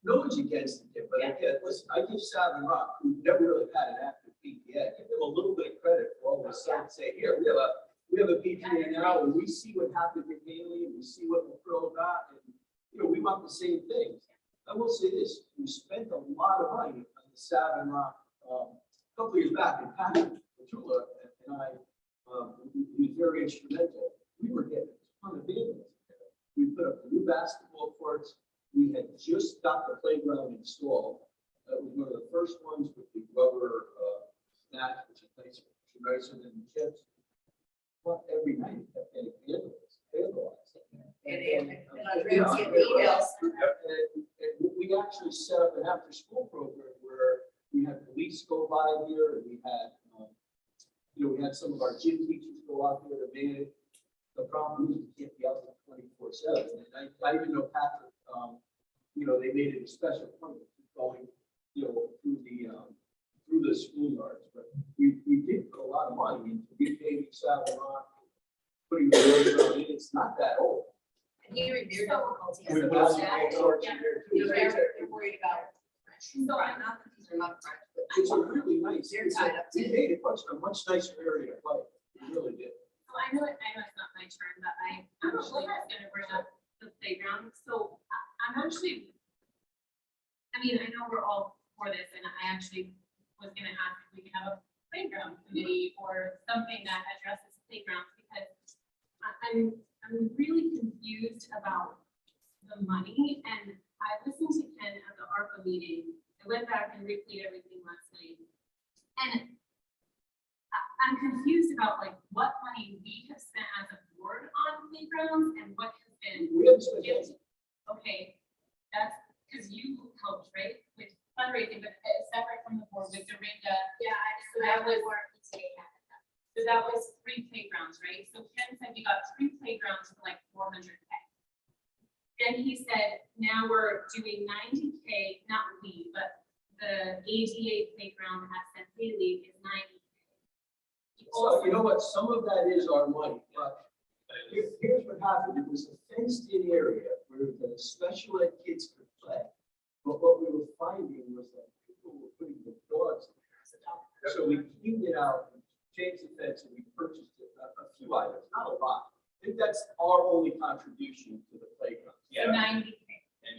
[SPEAKER 3] no one's against it, but again, listen, I give Savin Rock, who never really had an active PTA, give them a little bit of credit for all of a sudden say, here, we we have a PTA now, and we see what happened in Haley, and we see what LaPerle got, and, you know, we want the same things. I will say this, we spent a lot of money on the Savin Rock, a couple years back, and Patrick Petula and I, he was very instrumental. We were getting a ton of vehicles. We put up the new basketball courts, we had just got the playground installed. That was one of the first ones with the rubber, mat, which is nicer than the chips. Well, every night, we kept getting vandalized.
[SPEAKER 18] And
[SPEAKER 3] You know,
[SPEAKER 18] Andrea get emails.
[SPEAKER 3] and we actually set up an after-school program where we had police go by here, and we had, you know, we had some of our gym teachers go out there to manage. The problem is we can't be out there 24/7, and I even know Patrick, you know, they made it a special point of going, you know, through the schoolyards, but we did put a lot of money into repaving Savin Rock, putting the roads on it. It's not that old.
[SPEAKER 18] And hearing their difficulties
[SPEAKER 3] We
[SPEAKER 18] about
[SPEAKER 3] put
[SPEAKER 18] that.
[SPEAKER 3] some roads in there too.
[SPEAKER 18] They're worried about. So I'm not that these are not correct, but.
[SPEAKER 3] It's a really nice,
[SPEAKER 18] They're tied up
[SPEAKER 3] we
[SPEAKER 18] too.
[SPEAKER 3] made it a much nicer area to play. We really did.
[SPEAKER 1] So I know it's not my turn, but I actually was gonna bring up the playground. So I'm actually, I mean, I know we're all for this, and I actually was gonna ask if we could have a playground committee or something that addresses playgrounds, because I'm really confused about the money. And I listened to Ken at the ARPA meeting. I went back and replayed everything last night. And I'm confused about like what money we have spent as a board on playgrounds and what has been.
[SPEAKER 3] We haven't spent
[SPEAKER 1] given. Okay, that's because you helped, right, with fundraising, but separate from the board with Dorinda.
[SPEAKER 11] Yeah,
[SPEAKER 1] So that was,
[SPEAKER 11] PTA.
[SPEAKER 1] so that was 3 playgrounds, right? So Ken said we got 3 playgrounds for like $400K. Then he said, now we're doing 90K, not we, but the ADA playground at St. Haley is 90K. He
[SPEAKER 3] So you know
[SPEAKER 1] also-
[SPEAKER 3] what, some of that is our money, but here's what happened. It was a fenced-in area where the special ed kids could play. But what we were finding was that people were putting the dogs in there. So we cleaned it out, changed the fence, and we purchased a few items, not a lot. I think that's our only contribution to the playground.
[SPEAKER 1] So 90K.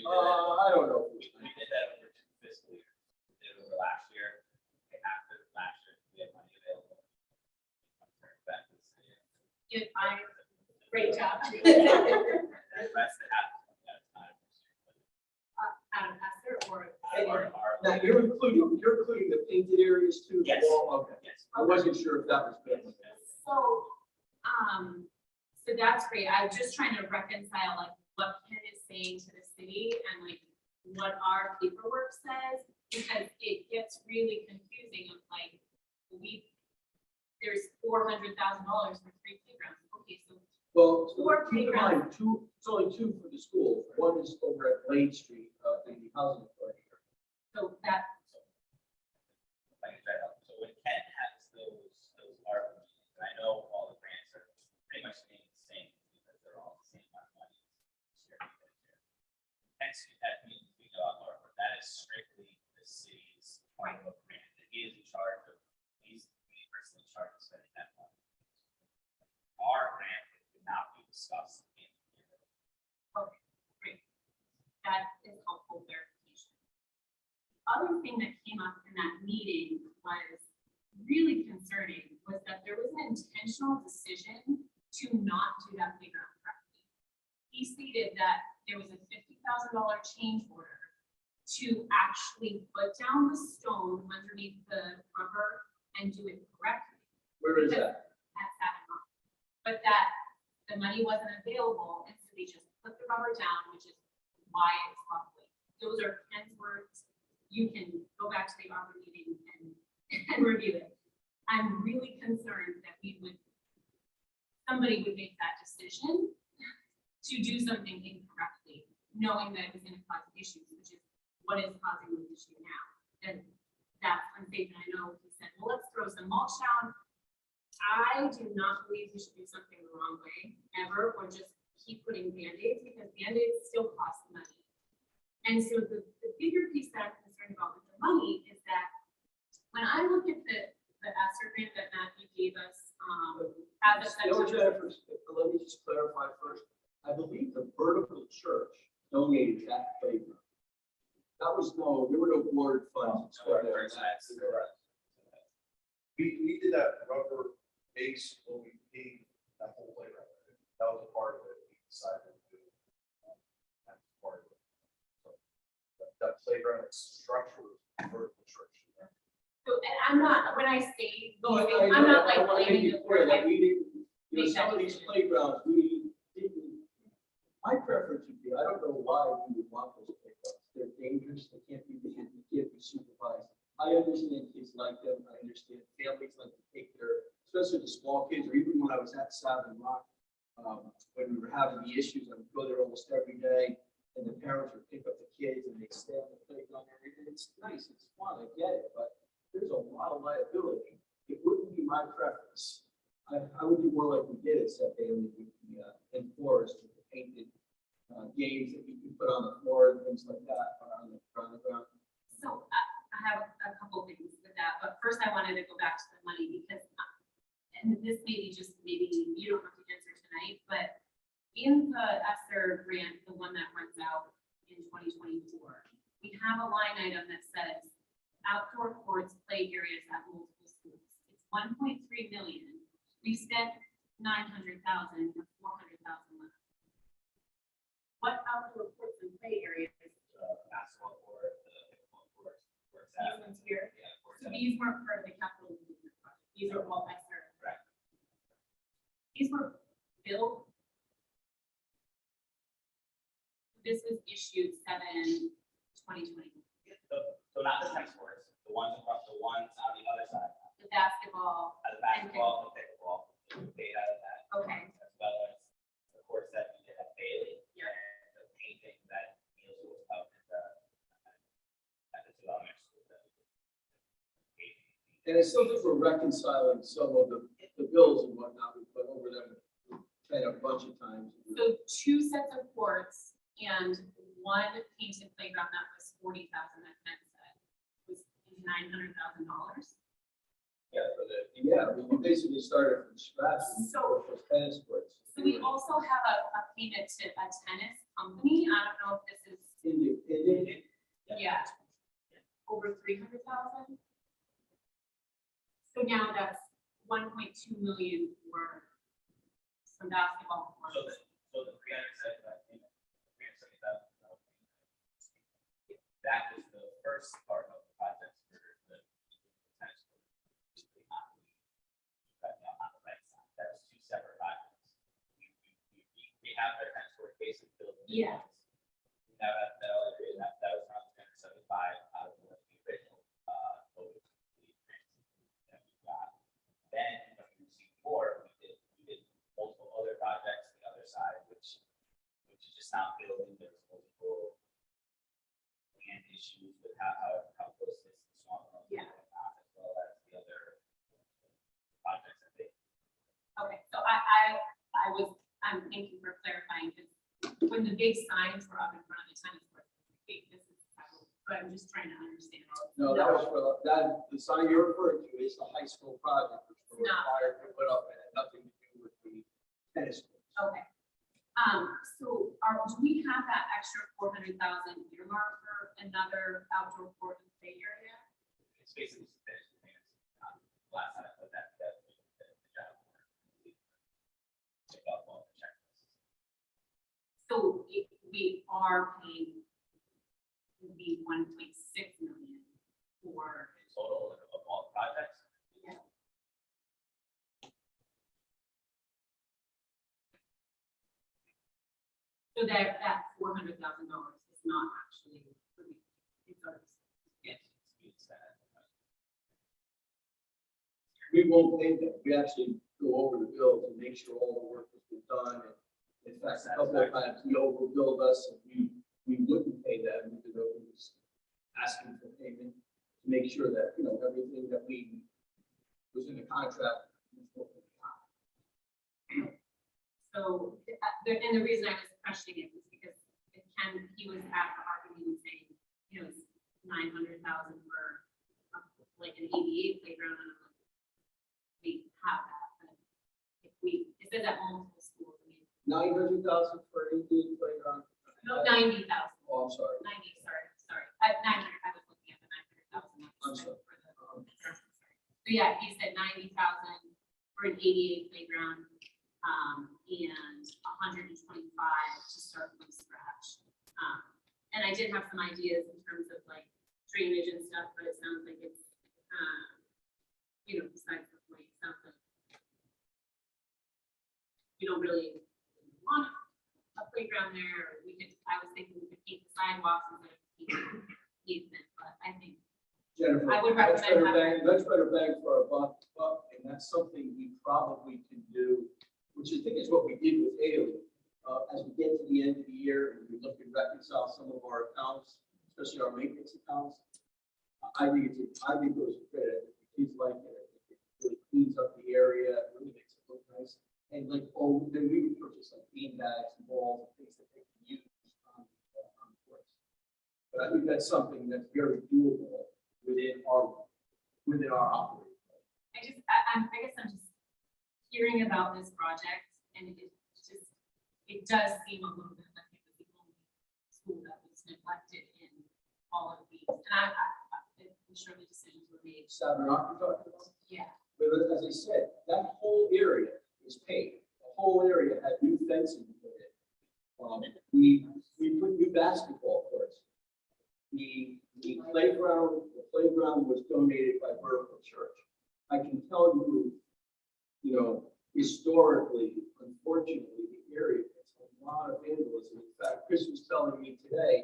[SPEAKER 3] I don't know.
[SPEAKER 10] We did that over 2 fiscal years. We did it over last year. After last year, we had money available. Back to the city.
[SPEAKER 1] Good, great job.
[SPEAKER 10] That's the half of that time.
[SPEAKER 1] Adam Pastor or?
[SPEAKER 3] Now, you're including the painted areas too? the
[SPEAKER 10] Yes.
[SPEAKER 3] wall? Okay.
[SPEAKER 10] Yes.
[SPEAKER 3] I wasn't sure if that was good.
[SPEAKER 1] So, so that's great. I'm just trying to reconcile like what Ken is saying to the city and like what our paperwork says, because it gets really confusing of like, there's $400,000 for 3 playgrounds. Okay, so
[SPEAKER 3] Well,
[SPEAKER 1] Four
[SPEAKER 3] keep in mind, it's only 2 for the school. One is over at Lane Street, in the housing authority.
[SPEAKER 1] so that,
[SPEAKER 10] So when Ken has those ARPA meetings, I know all the grants are pretty much staying the same because they're all the same amount of money. Hence, that means we go out ARPA, that is strictly the city's point of grant. He is in charge of, he's the person in charge of spending that money. Our grant would not be discussed in here.
[SPEAKER 1] okay, great. That is helpful clarification. Other thing that came up in that meeting was really concerning, was that there was an intentional decision to not do that playground correctly. He stated that there was a $50,000 change order to actually put down the stone underneath the rubber and do it correctly.
[SPEAKER 3] Where is that?
[SPEAKER 1] At Savin Rock. But that the money wasn't available, and so they just put the rubber down, which is why it's costly. Those are Ken's words. You can go back to the ARPA meeting and review it. I'm really concerned that somebody would make that decision to do something incorrectly, knowing that it was gonna cause issues, which is what is causing the issue now. And that's unsafe. And I know he said, well, let's throw some mulch down. I do not believe we should do something the wrong way ever, or just keep putting Band-Aids, because Band-Aids still cost money. And so the bigger piece that I'm concerned about with the money is that when I look at the the ESSER grant that Matthew gave us, as a
[SPEAKER 3] No,
[SPEAKER 1] September.
[SPEAKER 3] Jennifer, let me just clarify first. I believe the Vertical Church donated that playground. That was there were no board funds.
[SPEAKER 19] We did that rubber base when we paid that whole playground. That was a part of it. We decided to do. That was part of it. So that playground structure was vertical church.
[SPEAKER 1] So, and I'm not, when I say,
[SPEAKER 3] No,
[SPEAKER 1] I'm not like
[SPEAKER 3] I want to
[SPEAKER 1] blaming
[SPEAKER 3] make
[SPEAKER 1] the
[SPEAKER 3] it clear
[SPEAKER 1] board.
[SPEAKER 3] that we didn't,
[SPEAKER 1] Make
[SPEAKER 3] some
[SPEAKER 1] that
[SPEAKER 3] of these
[SPEAKER 1] decision.
[SPEAKER 3] playgrounds, we didn't. My preference would be, I don't know why we would want those playgrounds. They're dangerous, they can't be supervised. I understand kids like them, I understand families like to take especially the small kids, or even when I was at Southern Rock, when we were having the issues, I would go there almost every day, and the parents would pick up the kids and they'd stay on the playground every day. It's nice, it's fun, I get it, but there's a lot of liability. It wouldn't be my preference. I would do more like we did at Seth Bailey with the enforced with the painted games that you can put on the floor and things like that on the ground.
[SPEAKER 1] So I have a couple of things with that, but first I wanted to go back to the money because, and this maybe you don't have to answer tonight, but in the ESSER grant, the one that runs out in 2024, we have a line item that says outdoor courts, play areas at multiple schools. It's 1.3 million. We spent 900,000 or 400,000 left. What outdoor courts and play areas?
[SPEAKER 10] Basketball court, the pickleball court,
[SPEAKER 1] These ones here? So these weren't part of the capital improvement project. These are all ESSER.
[SPEAKER 10] Correct.
[SPEAKER 1] These were built. This was issued 7/2020.
[SPEAKER 10] So not the tennis courts, the ones across, the ones on the other side,
[SPEAKER 1] The basketball.
[SPEAKER 10] the basketball, the pickleball, we paid out of that.
[SPEAKER 1] Okay.
[SPEAKER 10] As well as the courts that we did at Bailey.
[SPEAKER 1] Yeah.
[SPEAKER 10] And the painting that Neil was up at the two elementary schools.
[SPEAKER 3] And I still think we're reconciling some of the bills and whatnot. We went over them kind of a bunch of times.
[SPEAKER 1] So 2 sets of courts and 1 painted playground that was 40,000 that Ken said was $900,000.
[SPEAKER 3] Yeah, we basically started from scratch.
[SPEAKER 1] So-
[SPEAKER 3] For tennis courts.
[SPEAKER 1] So we also have a payment to a tennis company. I don't know if this is,
[SPEAKER 3] Independent.
[SPEAKER 1] yeah, over 300,000. So now that's 1.2 million for some basketball courts.
[SPEAKER 10] So the 375, that was the first part of the project for the tennis court. On the right side, that was 2 separate projects. We have their tennis court basically built.
[SPEAKER 1] Yeah.
[SPEAKER 10] We have that other area, that was around 375 out of the original, COVID that we got. Then when we received more, we did multiple other projects on the other side, which is just not building. There's multiple land issues with how close this is swamp.
[SPEAKER 1] Yeah.
[SPEAKER 10] As well as the other projects that they.
[SPEAKER 1] Okay, so I'm thanking for clarifying, because when the big signs were up in front of the tennis court, this is, but I'm just trying to understand.
[SPEAKER 3] No, that was for, the sign you're referring to is the high school project, which we're
[SPEAKER 1] Not-
[SPEAKER 3] required to put up and had nothing to do with the tennis courts.
[SPEAKER 1] Okay. So do we have that extra 400,000 earmarked for another outdoor court and play area?
[SPEAKER 10] It's basically just finished the payments. Last time I put that together, the job. Check out all the checklists.
[SPEAKER 1] So if we are paying the 1.6 million for.
[SPEAKER 10] In total of all the projects.
[SPEAKER 1] Yeah. So that $400,000 is not actually, it's ours.
[SPEAKER 10] Yes. It's
[SPEAKER 3] We won't pay them. We actually go over the bills and make sure all the work has been done. And in fact, a couple of times he overbilled us and we wouldn't pay them, even though he was asking for payment to make sure that, everything that was in the contract. was what we got.
[SPEAKER 1] So, and the reason I was questioning it was because he was at the ARPA meeting saying, it's 900,000 for like an ADA playground. And I'm like, have that, but if we, it says at multiple schools, I mean,
[SPEAKER 3] 900,000 for an AD playground?
[SPEAKER 1] no, 90,000.
[SPEAKER 3] Oh, I'm sorry.
[SPEAKER 1] 90, sorry, at 900, I was looking at the 900,000.
[SPEAKER 3] I'm sorry.
[SPEAKER 1] So yeah, he said 90,000 for an ADA playground, and 125 to start from scratch. And I did have some ideas in terms of like drainage and stuff, but it sounds like it's, besides the point, it sounds like we don't really want a playground there. We could, I was thinking we could keep the sidewalks and then keep pavement, but I think
[SPEAKER 3] Jennifer,
[SPEAKER 1] I would
[SPEAKER 3] let's
[SPEAKER 1] recommend
[SPEAKER 3] better bang for our buck, and that's something we probably can do, which I think is what we did with Haley. As we get to the end of the year, and we look to reconcile some of our accounts, especially our maintenance accounts. I think it was credit. Kids like it. It really cleans up the area, it really makes it look nice. And like, then we would purchase like bean bags and balls and things that they can use on the course. But I think that's something that's very doable within our operating.
[SPEAKER 1] I guess I'm just hearing about this project and it does seem a little bit like it was the only school that was neglected in all of these. And I'm sure the decisions were made.
[SPEAKER 3] Southern Rock, you're talking about?
[SPEAKER 1] Yeah.
[SPEAKER 3] But as I said, that whole area is paved. The whole area had new fencing put in. We put new basketball courts. The playground was donated by Vertical Church. I can tell you, historically, unfortunately, the area gets a lot of vandalism. In fact, Chris was telling me today,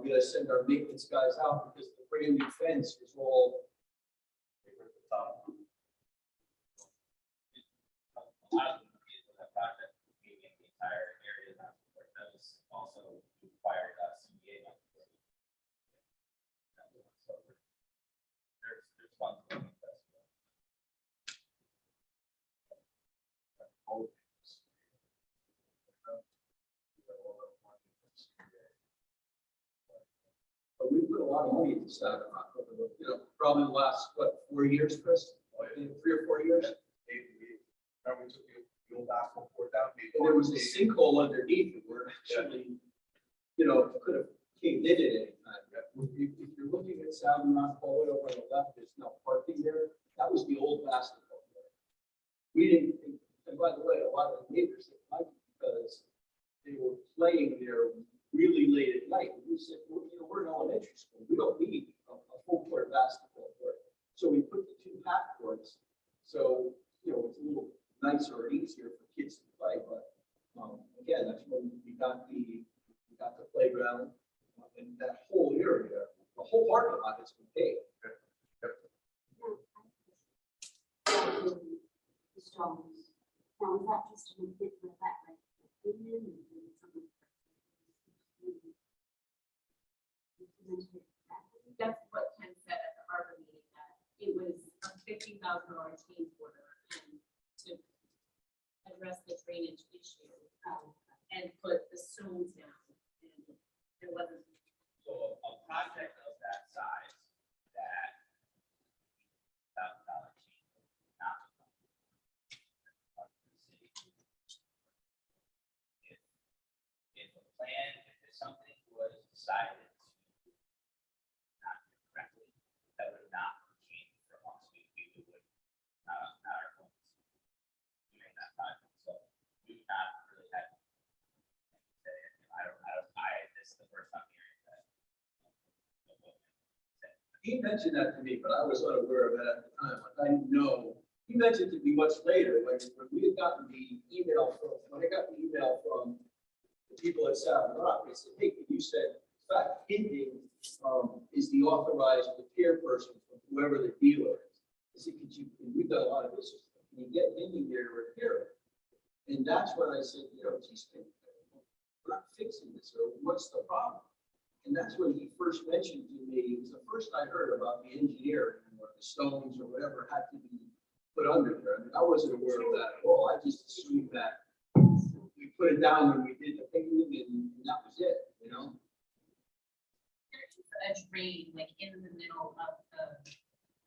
[SPEAKER 3] we gotta send our maintenance guys out because the brand new fence is all.
[SPEAKER 6] A lot of the money for that project, paving the entire area, that does also require CBA money. So there's funds going into this.
[SPEAKER 3] But we put a lot of money into Southern Rock, probably the last, 4 years, Chris? 3 or 4 years?
[SPEAKER 19] Remember we took the old basketball court down?
[SPEAKER 3] And there was a sinkhole underneath it where actually, could have caved in at any time. If you're looking at Southern Rock all the way over on the left, there's no parking there. That was the old basketball court. We didn't, and by the way, a lot of the neighbors didn't like it because they were playing there really late at night. And we said, well, we're in elementary school. We don't need a full court basketball court. So we put the 2 half courts. So, it's a little nicer and easier for kids to play, but again, that's when we got the playground and that whole area, the whole parking lot has been paved.
[SPEAKER 9] The stones. Now, is that just a bit of that, like,
[SPEAKER 1] That's what Ken said at the Harvard meeting, that it was a $50,000 change order and to address the drainage issue and put the stones down. And there wasn't.
[SPEAKER 6] So a project of that size, that $1,000 change, not if a plan, if something was decided to not do correctly, that would not change from us. We would not our phones doing that project. So we would not really have. This is the first time hearing that.
[SPEAKER 3] He mentioned that to me, but I was unaware of that at the time. Like, I didn't know. He mentioned it to me much later, like when we had gotten the email when I got the email from the people at Southern Rock, they said, hey, you said, in fact, Hinding is the authorized repair person from whoever the dealer is. I said, and we've done a lot of business, can you get Hinding there to repair it? And that's when I said, geez, we're not fixing this, or what's the problem? And that's when he first mentioned to me, it was the first I heard about the engineering, or the stones or whatever had to be put under there. I mean, I wasn't aware of that at all. I just assumed that we put it down when we did the painting and that was it,
[SPEAKER 1] A drain like in the middle of the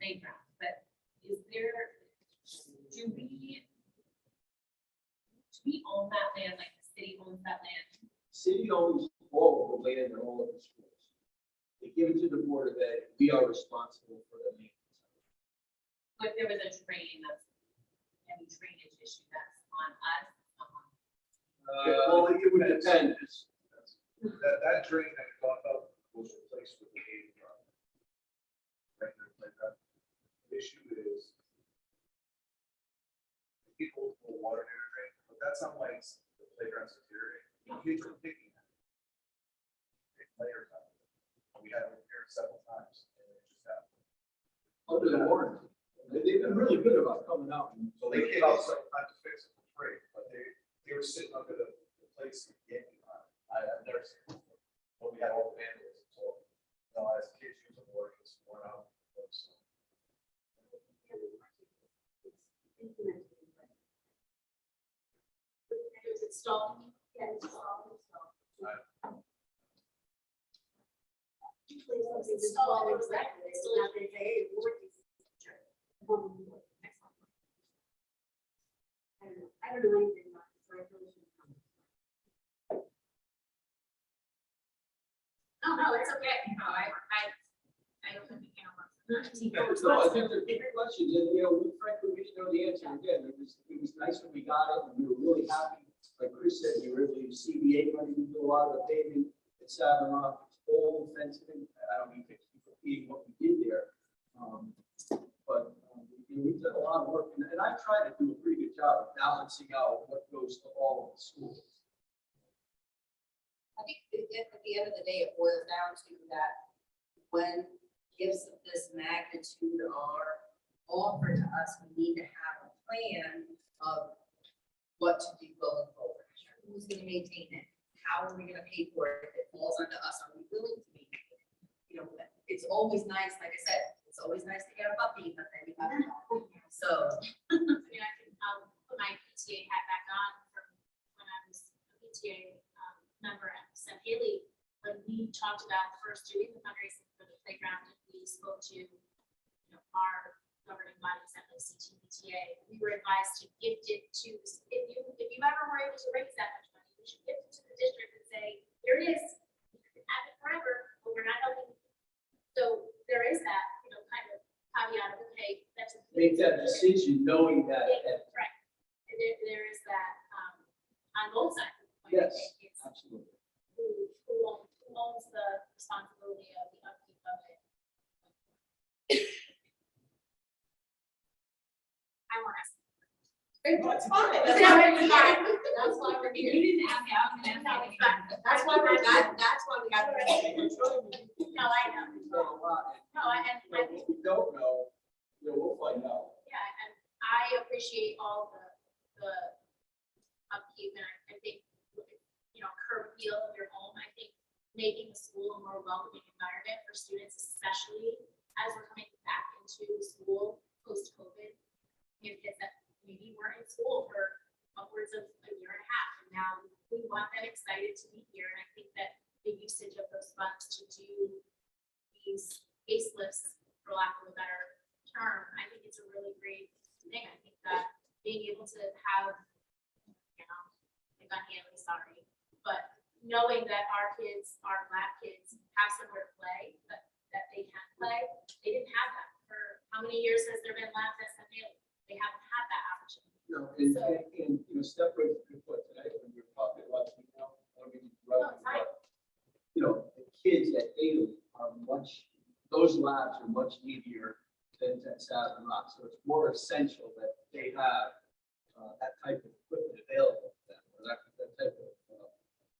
[SPEAKER 1] playground, but do do we own that land, like the city owns that land?
[SPEAKER 3] City owns all of the land and all of the schools. They give it to the Board of Ed, we are responsible for the maintenance.
[SPEAKER 1] But there was a drain, that's, any drainage issue that's on us.
[SPEAKER 3] Well, it would depend.
[SPEAKER 19] That drain that got up was replaced with the paving drop. Right there, like that. The issue is people will water near the drain, but that's not like the playground's deteriorating. Kids are picking that. Big layers out of it. We had it repaired several times and it just happened.
[SPEAKER 3] Under the warranty. They've been really good about coming out.
[SPEAKER 19] So they came out several times to fix it for free, but they were sitting under the place yanking on it. I've never seen it before. But we had all the vandalism, so, you know, as kids use the board, it's worn out. So,
[SPEAKER 9] It was installed. Yeah, installed. Installed, it was that, now they say, hey, what is this? I don't know anything about this, so I really shouldn't comment.
[SPEAKER 1] No, it's okay. No, I don't think we can.
[SPEAKER 3] No, I think they're good questions, and, you know, frankly, we didn't know the answer again. It was nice when we got it, and we were really happy. Like Chris said, we were able to use CBA money to do a lot of the paving at Savin Rock. It's old fencing. I don't mean to keep repeating what we did there. But you know, we've done a lot of work, and I try to do a pretty good job of balancing out what goes to all of the schools.
[SPEAKER 18] I think at the end of the day, it boils down to that when gifts of this magnitude are offered to us, we need to have a plan of what to do going forward. Who's gonna maintain it? How are we gonna pay for it? If it falls onto us, are we willing to maintain it? You know, it's always nice, like I said, it's always nice to get a puppy, but then you have a dog. So.
[SPEAKER 9] I mean, I can put my PTA hat back on from when I was a PTA member at St. Haley. When we talked about first doing the fundraising for the playground, and we spoke to, you know, our governing bodies at the CTPTA, we were advised to gift it to, if you ever were able to raise that much money, you should gift it to the district and say, here it is, you can have it forever, but we're not helping. So there is that, you know, kind of caveat of, okay, that's a.
[SPEAKER 3] Make that decision knowing that.
[SPEAKER 9] Right. And there is that, on both sides. of the coin.
[SPEAKER 3] Yes,
[SPEAKER 9] It's
[SPEAKER 3] absolutely.
[SPEAKER 9] who owns the responsibility of the upkeep of it. I want to.
[SPEAKER 18] It's fine.
[SPEAKER 9] That's why we're here. You didn't ask me, I was gonna ask you.
[SPEAKER 18] That's why we got.
[SPEAKER 9] No, I know. No, and
[SPEAKER 3] What we don't know, you know, we'll find out.
[SPEAKER 9] yeah, and I appreciate all the upkeep, and I think, you know, curb appeal of your home, I think making the school a more welcoming environment for students, especially as we're coming back into school post-COVID. We have kids that maybe weren't in school for upwards of a year and a half, and now we want them excited to be here, and I think that the usage of those funds to do these facelifts, for lack of a better term, I think it's a really great thing. I think that being able to have, you know, like I'm really sorry, but knowing that our kids, our lab kids have somewhere to play, that they can play, they didn't have that for, how many years has there been labs at St. Haley? They haven't had that opportunity.
[SPEAKER 3] No, and, you know, step with what today, when we were talking about, you know, when we interrupt, but, you know, the kids at Haley are those labs are much needier than at Savin Rock, so it's more essential that they have that type of equipment available to them, or that type of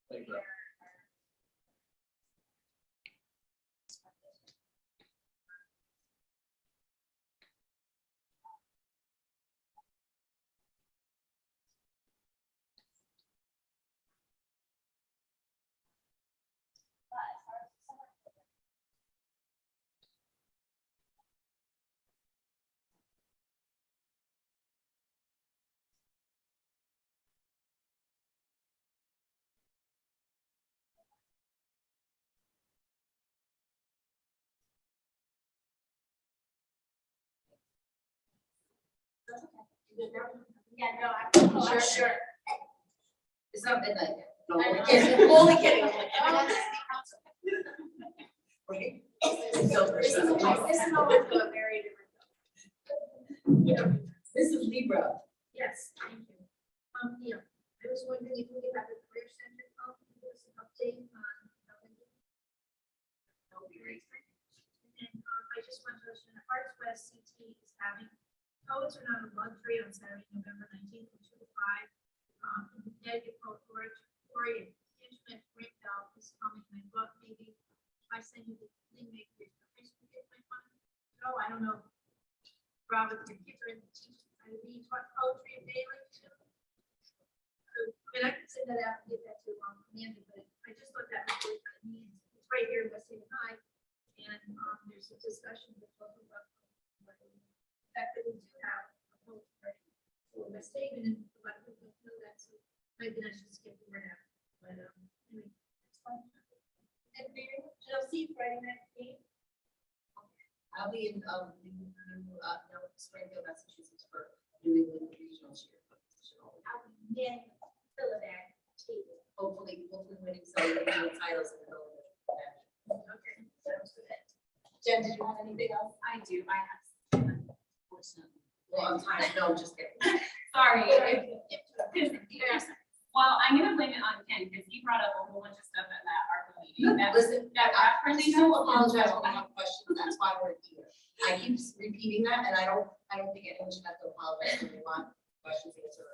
[SPEAKER 3] playground.
[SPEAKER 9] Yeah, no, I'm
[SPEAKER 18] Sure. It's not midnight yet. No,
[SPEAKER 9] I
[SPEAKER 18] we're
[SPEAKER 9] know.
[SPEAKER 18] kidding, only kidding. Right?
[SPEAKER 9] This is always a very different.
[SPEAKER 18] Yeah. This is Libra.
[SPEAKER 9] Yes, thank you. Yeah, I was wondering if we could have the career center come and give us an update on. That would be great. And I just want to mention, Arts West CT is having, codes are not a luxury on Saturday, November 19th from 2 to 5. In the Connecticut Poetry Instrument Breakdown is coming, and I thought maybe if I send you the thing, maybe your high school kids might want to go. I don't know. Robert, your kids are in the teaching, I mean, taught poetry in Bailey too. So, I mean, I can send that out and get that to Amanda, but I just thought that was really kind of neat. It's right here in West Haven High, and there's a discussion with both of us. The fact that we do have a poetry for West Haven, and a lot of people don't know that, so maybe I should skip the word out. But anyway, it's fun. And Mary, I'll see you Friday night game.
[SPEAKER 18] I'll be in, Springfield, Massachusetts for New England Regional Cheer.
[SPEAKER 9] I'll be in Philadelphia table.
[SPEAKER 18] Hopefully winning some of the titles in the middle of it.
[SPEAKER 9] Okay, sounds good.
[SPEAKER 18] Jen, did you have anything else?
[SPEAKER 1] I do, I have, unfortunately.
[SPEAKER 18] Well, I'm tired, no, I'm just kidding.
[SPEAKER 1] Sorry. Well, I'm gonna blame it on Ken, because he brought up a whole bunch of stuff at that ARPA meeting.
[SPEAKER 18] Listen,
[SPEAKER 1] That
[SPEAKER 18] I
[SPEAKER 1] referencing.
[SPEAKER 18] do apologize when I have questions, that's why we're here. I keep repeating that, and I don't think anyone should have to apologize when they want questions answered.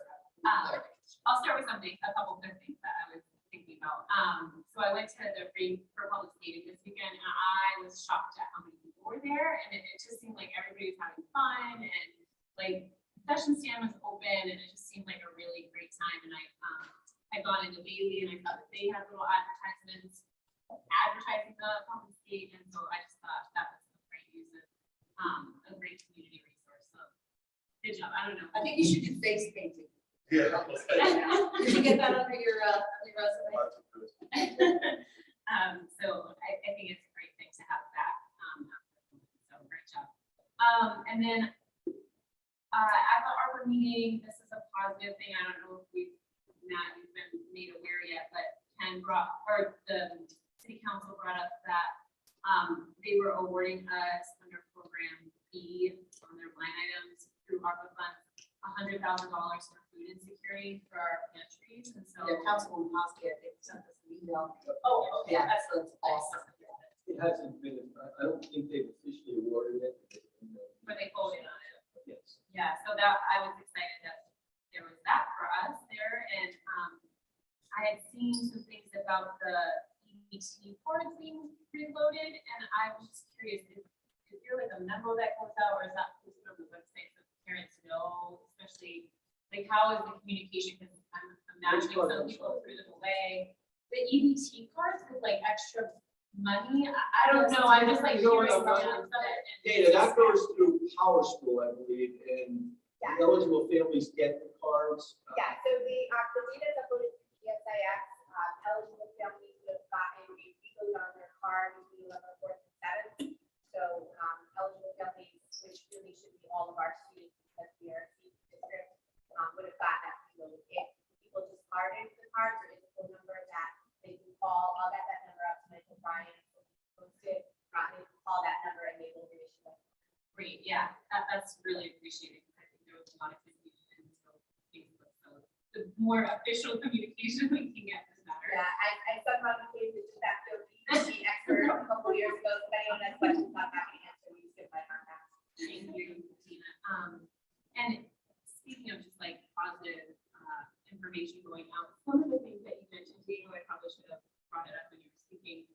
[SPEAKER 1] I'll start with something, a couple quick things that I was thinking about. So I went to the Free for Public Skating this weekend, and I was shocked at how many people were there, and it just seemed like everybody was having fun, and like, concession stand was open, and it just seemed like a really great time, and I'd gone into Bailey, and I thought that they had little advertisements advertising the public skate, and so I just thought that was a great use of a great community resource, so good job. I don't know.
[SPEAKER 18] I think you should do face painting.
[SPEAKER 21] Yeah.
[SPEAKER 18] Did you get that under your resume?
[SPEAKER 1] So I think it's a great thing to have that. So great job. And then at the ARPA meeting, this is a positive thing. I don't know if you've been made aware yet, but Ken brought, or the city council brought up that they were awarding us under program B on their line items through ARPA funds, $100,000 for food insecurity for our pantries, and so.
[SPEAKER 18] Yeah, Councilwoman Hosky, I think, sent us an email.
[SPEAKER 1] Oh, okay,
[SPEAKER 18] Yeah,
[SPEAKER 1] that's
[SPEAKER 18] that's awesome.
[SPEAKER 3] It hasn't been, I don't think they've officially awarded it.
[SPEAKER 1] where they voted on it.
[SPEAKER 3] Yes.
[SPEAKER 1] Yeah, so that, I was excited that there was that for us there, and I had seen some things about the EBT cards being reloaded, and I was just curious, is there like a memo that goes out, or is that posted on the website so parents know, especially, like, how is the communication, because I'm imagining some people threw them away. The EBT cards with like extra money, I don't know, I'm just like curious about it.
[SPEAKER 3] Dana, that goes through Power School, I believe, and eligible families get the cards.
[SPEAKER 22] Yeah, so the data that goes to PSIX, eligible families who have gotten a refund on their card between 11, 4th, and 7th. So eligible families, which really should be all of our students, because we are a student district, would have gotten that refund. If people just carded the cards, or is a phone number that they can call, I'll get that number up to Michael Bryan. They can call that number and they will reach them.
[SPEAKER 1] Great, yeah, that's really appreciated, because I think there was a lot of confusion, so Facebook, so the more official communication we can get, the better.
[SPEAKER 22] Yeah, I somehow became the de facto EBT expert a couple years ago. If anyone has questions on that, I can answer. You can my contact.
[SPEAKER 1] Thank you, Tina. And speaking of just like positive information going out, some of the things that you mentioned, Diego, I probably should have brought it up when you were speaking.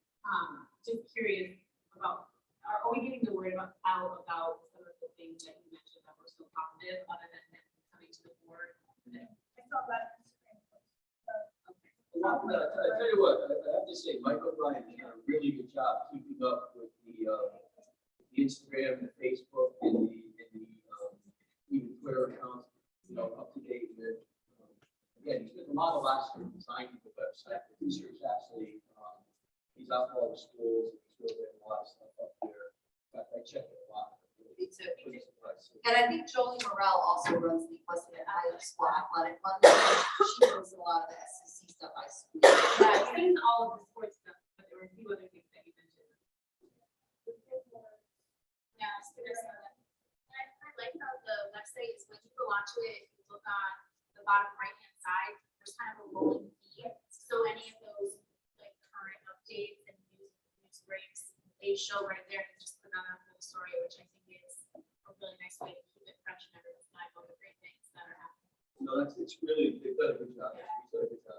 [SPEAKER 1] Just curious about, are we getting the word out about some of the things that you mentioned that were so positive, other than them coming to the board?
[SPEAKER 22] I saw that.
[SPEAKER 3] I tell you what, I have to say, Mike O'Brien did a really good job keeping up with the Instagram, the Facebook, and the even Twitter accounts, up to date with. Again, he spent a lot of last year designing the website, but this year's actually, he's out to all the schools, and he's really doing a lot of stuff up there. In fact, I checked it a lot.
[SPEAKER 18] Me too.
[SPEAKER 3] Pretty surprised.
[SPEAKER 1] And I think Jolie Morel also runs the Weston Iowa School Athletic Fund. She knows a lot of the SEC stuff I speak.
[SPEAKER 9] Yeah, I've seen all of the sports stuff, but there were a few other things that you mentioned.
[SPEAKER 11] Yeah, so there's some of that. And I like how the website is when you go onto it, if you look on the bottom right-hand side, there's kind of a rolling feed. So any of those like current updates and news breaks, they show right there and just put on a full story, which I think is a really nice way to keep it fresh and everyone's mind on the great things that are happening.
[SPEAKER 3] No, it's really, they've done a good job. They've done a good job.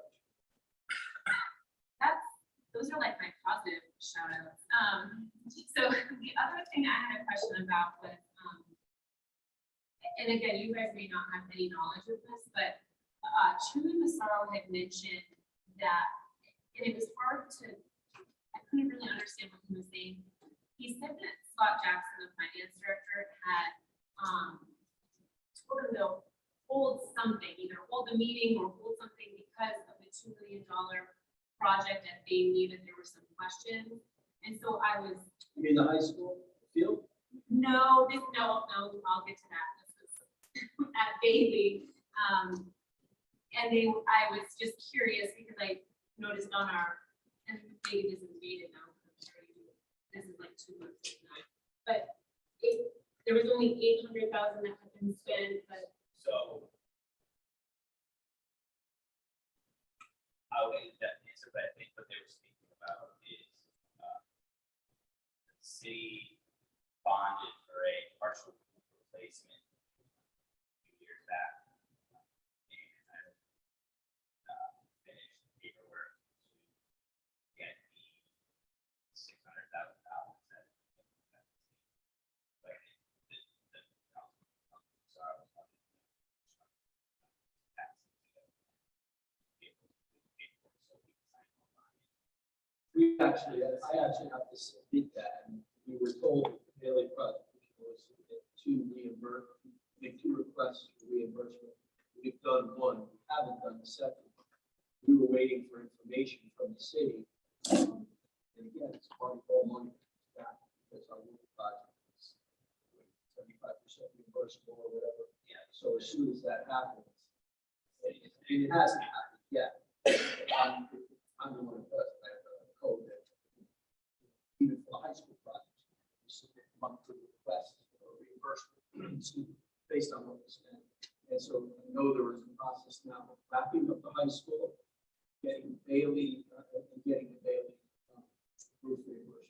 [SPEAKER 1] Those are like my positive shout outs. So the other thing I had a question about was, and again, you guys may not have any knowledge of this, but Truman Massaro had mentioned that, and it was hard to, I couldn't really understand what he was saying. He said that Scott Jackson, the finance director, had told him to hold something, either hold the meeting or hold something because of the $2 million project at Bailey, that there were some questions. And so I was.
[SPEAKER 3] You mean the high school field?
[SPEAKER 1] No, I'll get to that. This was at Bailey. And I was just curious because I noticed on our, and maybe this is dated now, I'm sure you do. This is like 2 months now. But there was only 800,000 that had been spent, but.
[SPEAKER 6] So. I'll get into that answer, but I think what they were speaking about is, the city bonded for a partial roof replacement a few years back. And I finished the paperwork to get the $600,000 that. But the council, sorry,
[SPEAKER 3] I actually have to submit that, and we were told that the Bailey project was to get make two requests for reimbursement. We've done one, we haven't done the second. We were waiting for information from the city. And again, it's part of all money back because our roof project is 75% reimbursable or whatever. Yeah. So as soon as that happens, and it hasn't happened yet, I'm the one who does that. Code that even for the high school projects, we submit monthly requests for reimbursement based on what we spend. And so I know there is a process now of wrapping up the high school, getting Bailey, and getting the Bailey roof reimbursement.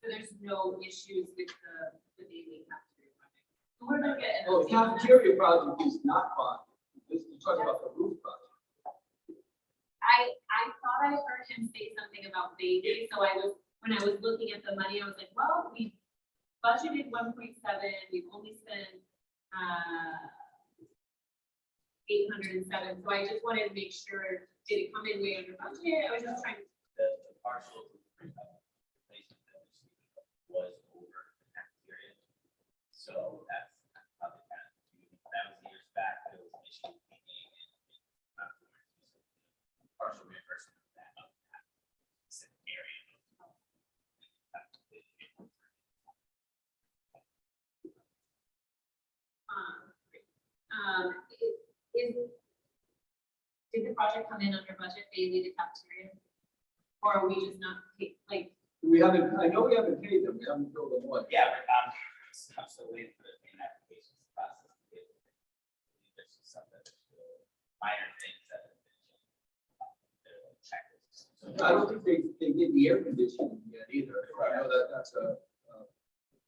[SPEAKER 1] So there's no issues with the Bailey cafeteria project. We're gonna get.
[SPEAKER 3] Oh, the cafeteria project is not bonded. You're talking about the roof project.
[SPEAKER 1] I thought I heard him say something about Bailey, so when I was looking at the money, I was like, well, we budgeted 1.7, we've only spent 807, so I just wanted to make sure, did it come in way under budget? I was just trying to.
[SPEAKER 6] The partial replacement that was over the cafeteria. So that's probably kind of, that was years back, there was an issue thinking and partial reimbursement of that specific area.
[SPEAKER 1] Did the project come in under budget, Bailey, the cafeteria? Or are we just not, like,
[SPEAKER 3] We haven't, I know we haven't paid them, we haven't filled them one.
[SPEAKER 6] Yeah, but I'm still waiting for the payment applications process. There's some that are still minor things that have been checklists.
[SPEAKER 3] I don't think they did the air conditioning yet either. I know that's a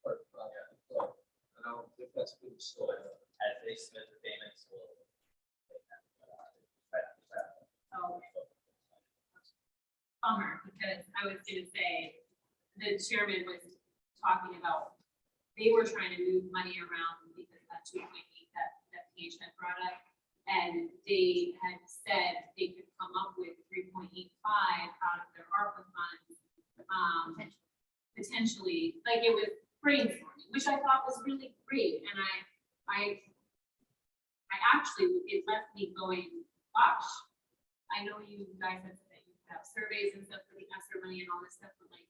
[SPEAKER 3] part of the project. So I don't think that's been installed.
[SPEAKER 6] As they submit the payments, we'll.
[SPEAKER 1] bummer, because I was gonna say, the chairman was talking about, they were trying to move money around because that 2.8 that PH had brought up. And they had said they could come up with 3.85 out of their ARPA funds. Potentially, like it was brainstorming, which I thought was really great. And I actually, it left me going, gosh, I know you guys have said that you have surveys and stuff for the ESSER money and all this stuff, but like,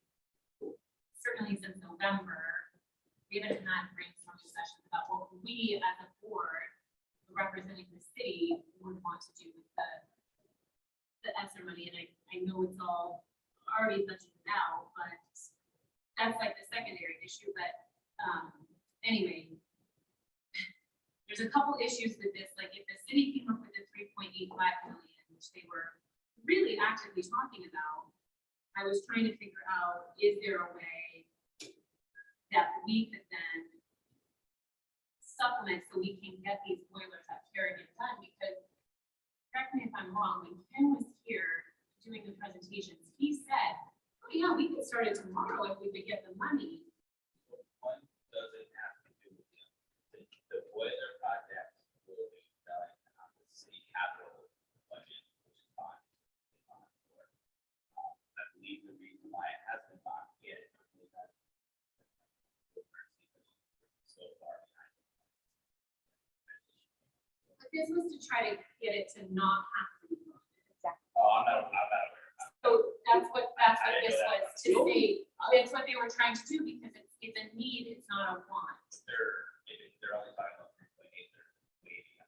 [SPEAKER 1] certainly since November, we haven't had brainstorming sessions about what we as a board representing the city would want to do with the ESSER money, and I know it's all already budgeted out, but that's like the secondary issue, but, anyway. There's a couple issues with this, like if the city came up with the 3.85 million, which they were really actively talking about, I was trying to figure out, is there a way that we could then supplement so we can get these boilers at Kerrigan done? Because, correct me if I'm wrong, when Ken was here doing the presentations, he said, oh yeah, we could start it tomorrow if we could get the money.
[SPEAKER 6] One doesn't have to do with the boiler project will be done on the city capital budget, which is fine. I believe the reason why it has been bought yet is that so far behind.
[SPEAKER 1] But this was to try to get it to not have to be funded.
[SPEAKER 6] Oh, I'm not aware.
[SPEAKER 1] So that's what this was to say, that's what they were trying to do, because it's a need, it's not a want.
[SPEAKER 6] They're only talking about 3.8,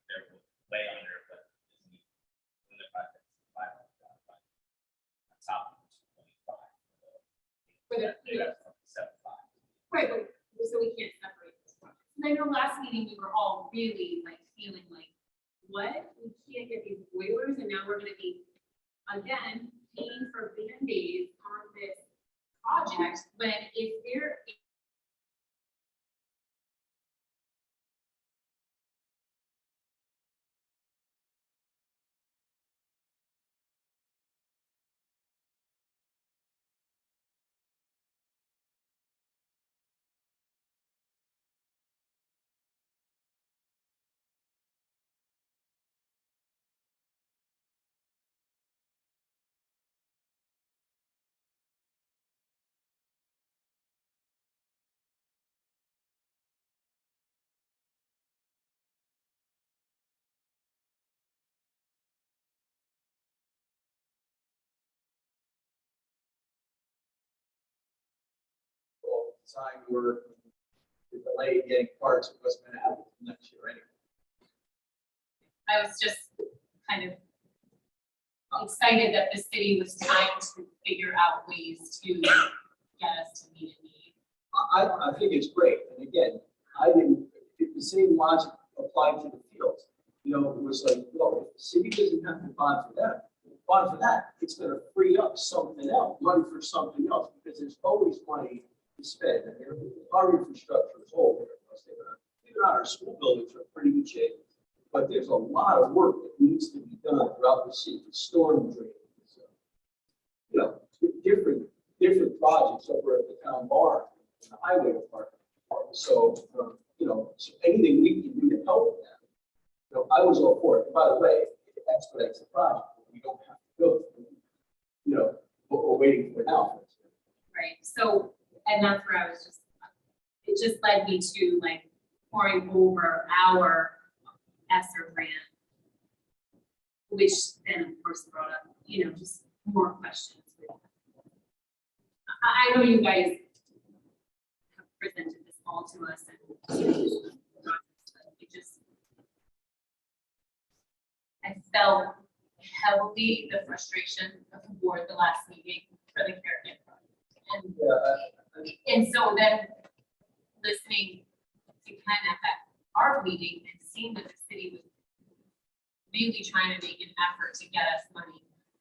[SPEAKER 6] they're way under, but when the project's 5 on top of 2.5.
[SPEAKER 1] For the,
[SPEAKER 6] They got 7.5.
[SPEAKER 1] right, but, so we can't separate this one. And I know last meeting, we were all really like feeling like, what? We can't get these boilers, and now we're gonna be, again, paying for Band-Aids on this project, when if there
[SPEAKER 3] Design work, the delay getting parts, what's going to happen next year anyway.
[SPEAKER 1] I was just kind of excited that the city was trying to figure out ways to get us to meet a need.
[SPEAKER 3] I think it's great, and again, if the same logic applied to the fields. You know, it was like, well, if the city doesn't have to bond for that, it's gonna free up something else, money for something else, because there's always money to spend, and our infrastructure is old. Even our school buildings are in pretty good shape, but there's a lot of work that needs to be done throughout the city, storm drain. You know, different projects over at the town barn, and the highway department. So, you know, so anything we can do to help with that. You know, I was all for it. And by the way, it expedites the project. We don't have to go through, you know, what we're waiting for now.
[SPEAKER 1] Right, so, and that's where I was just, it just led me to like pouring over our ESSER grant, which then of course brought up, you know, just more questions. I know you guys have presented this all to us, and it just, I felt heavily the frustration of the board the last meeting for the Kerrigan project. And so then listening to Ken at our meeting and seeing that the city was really trying to make an effort to get us money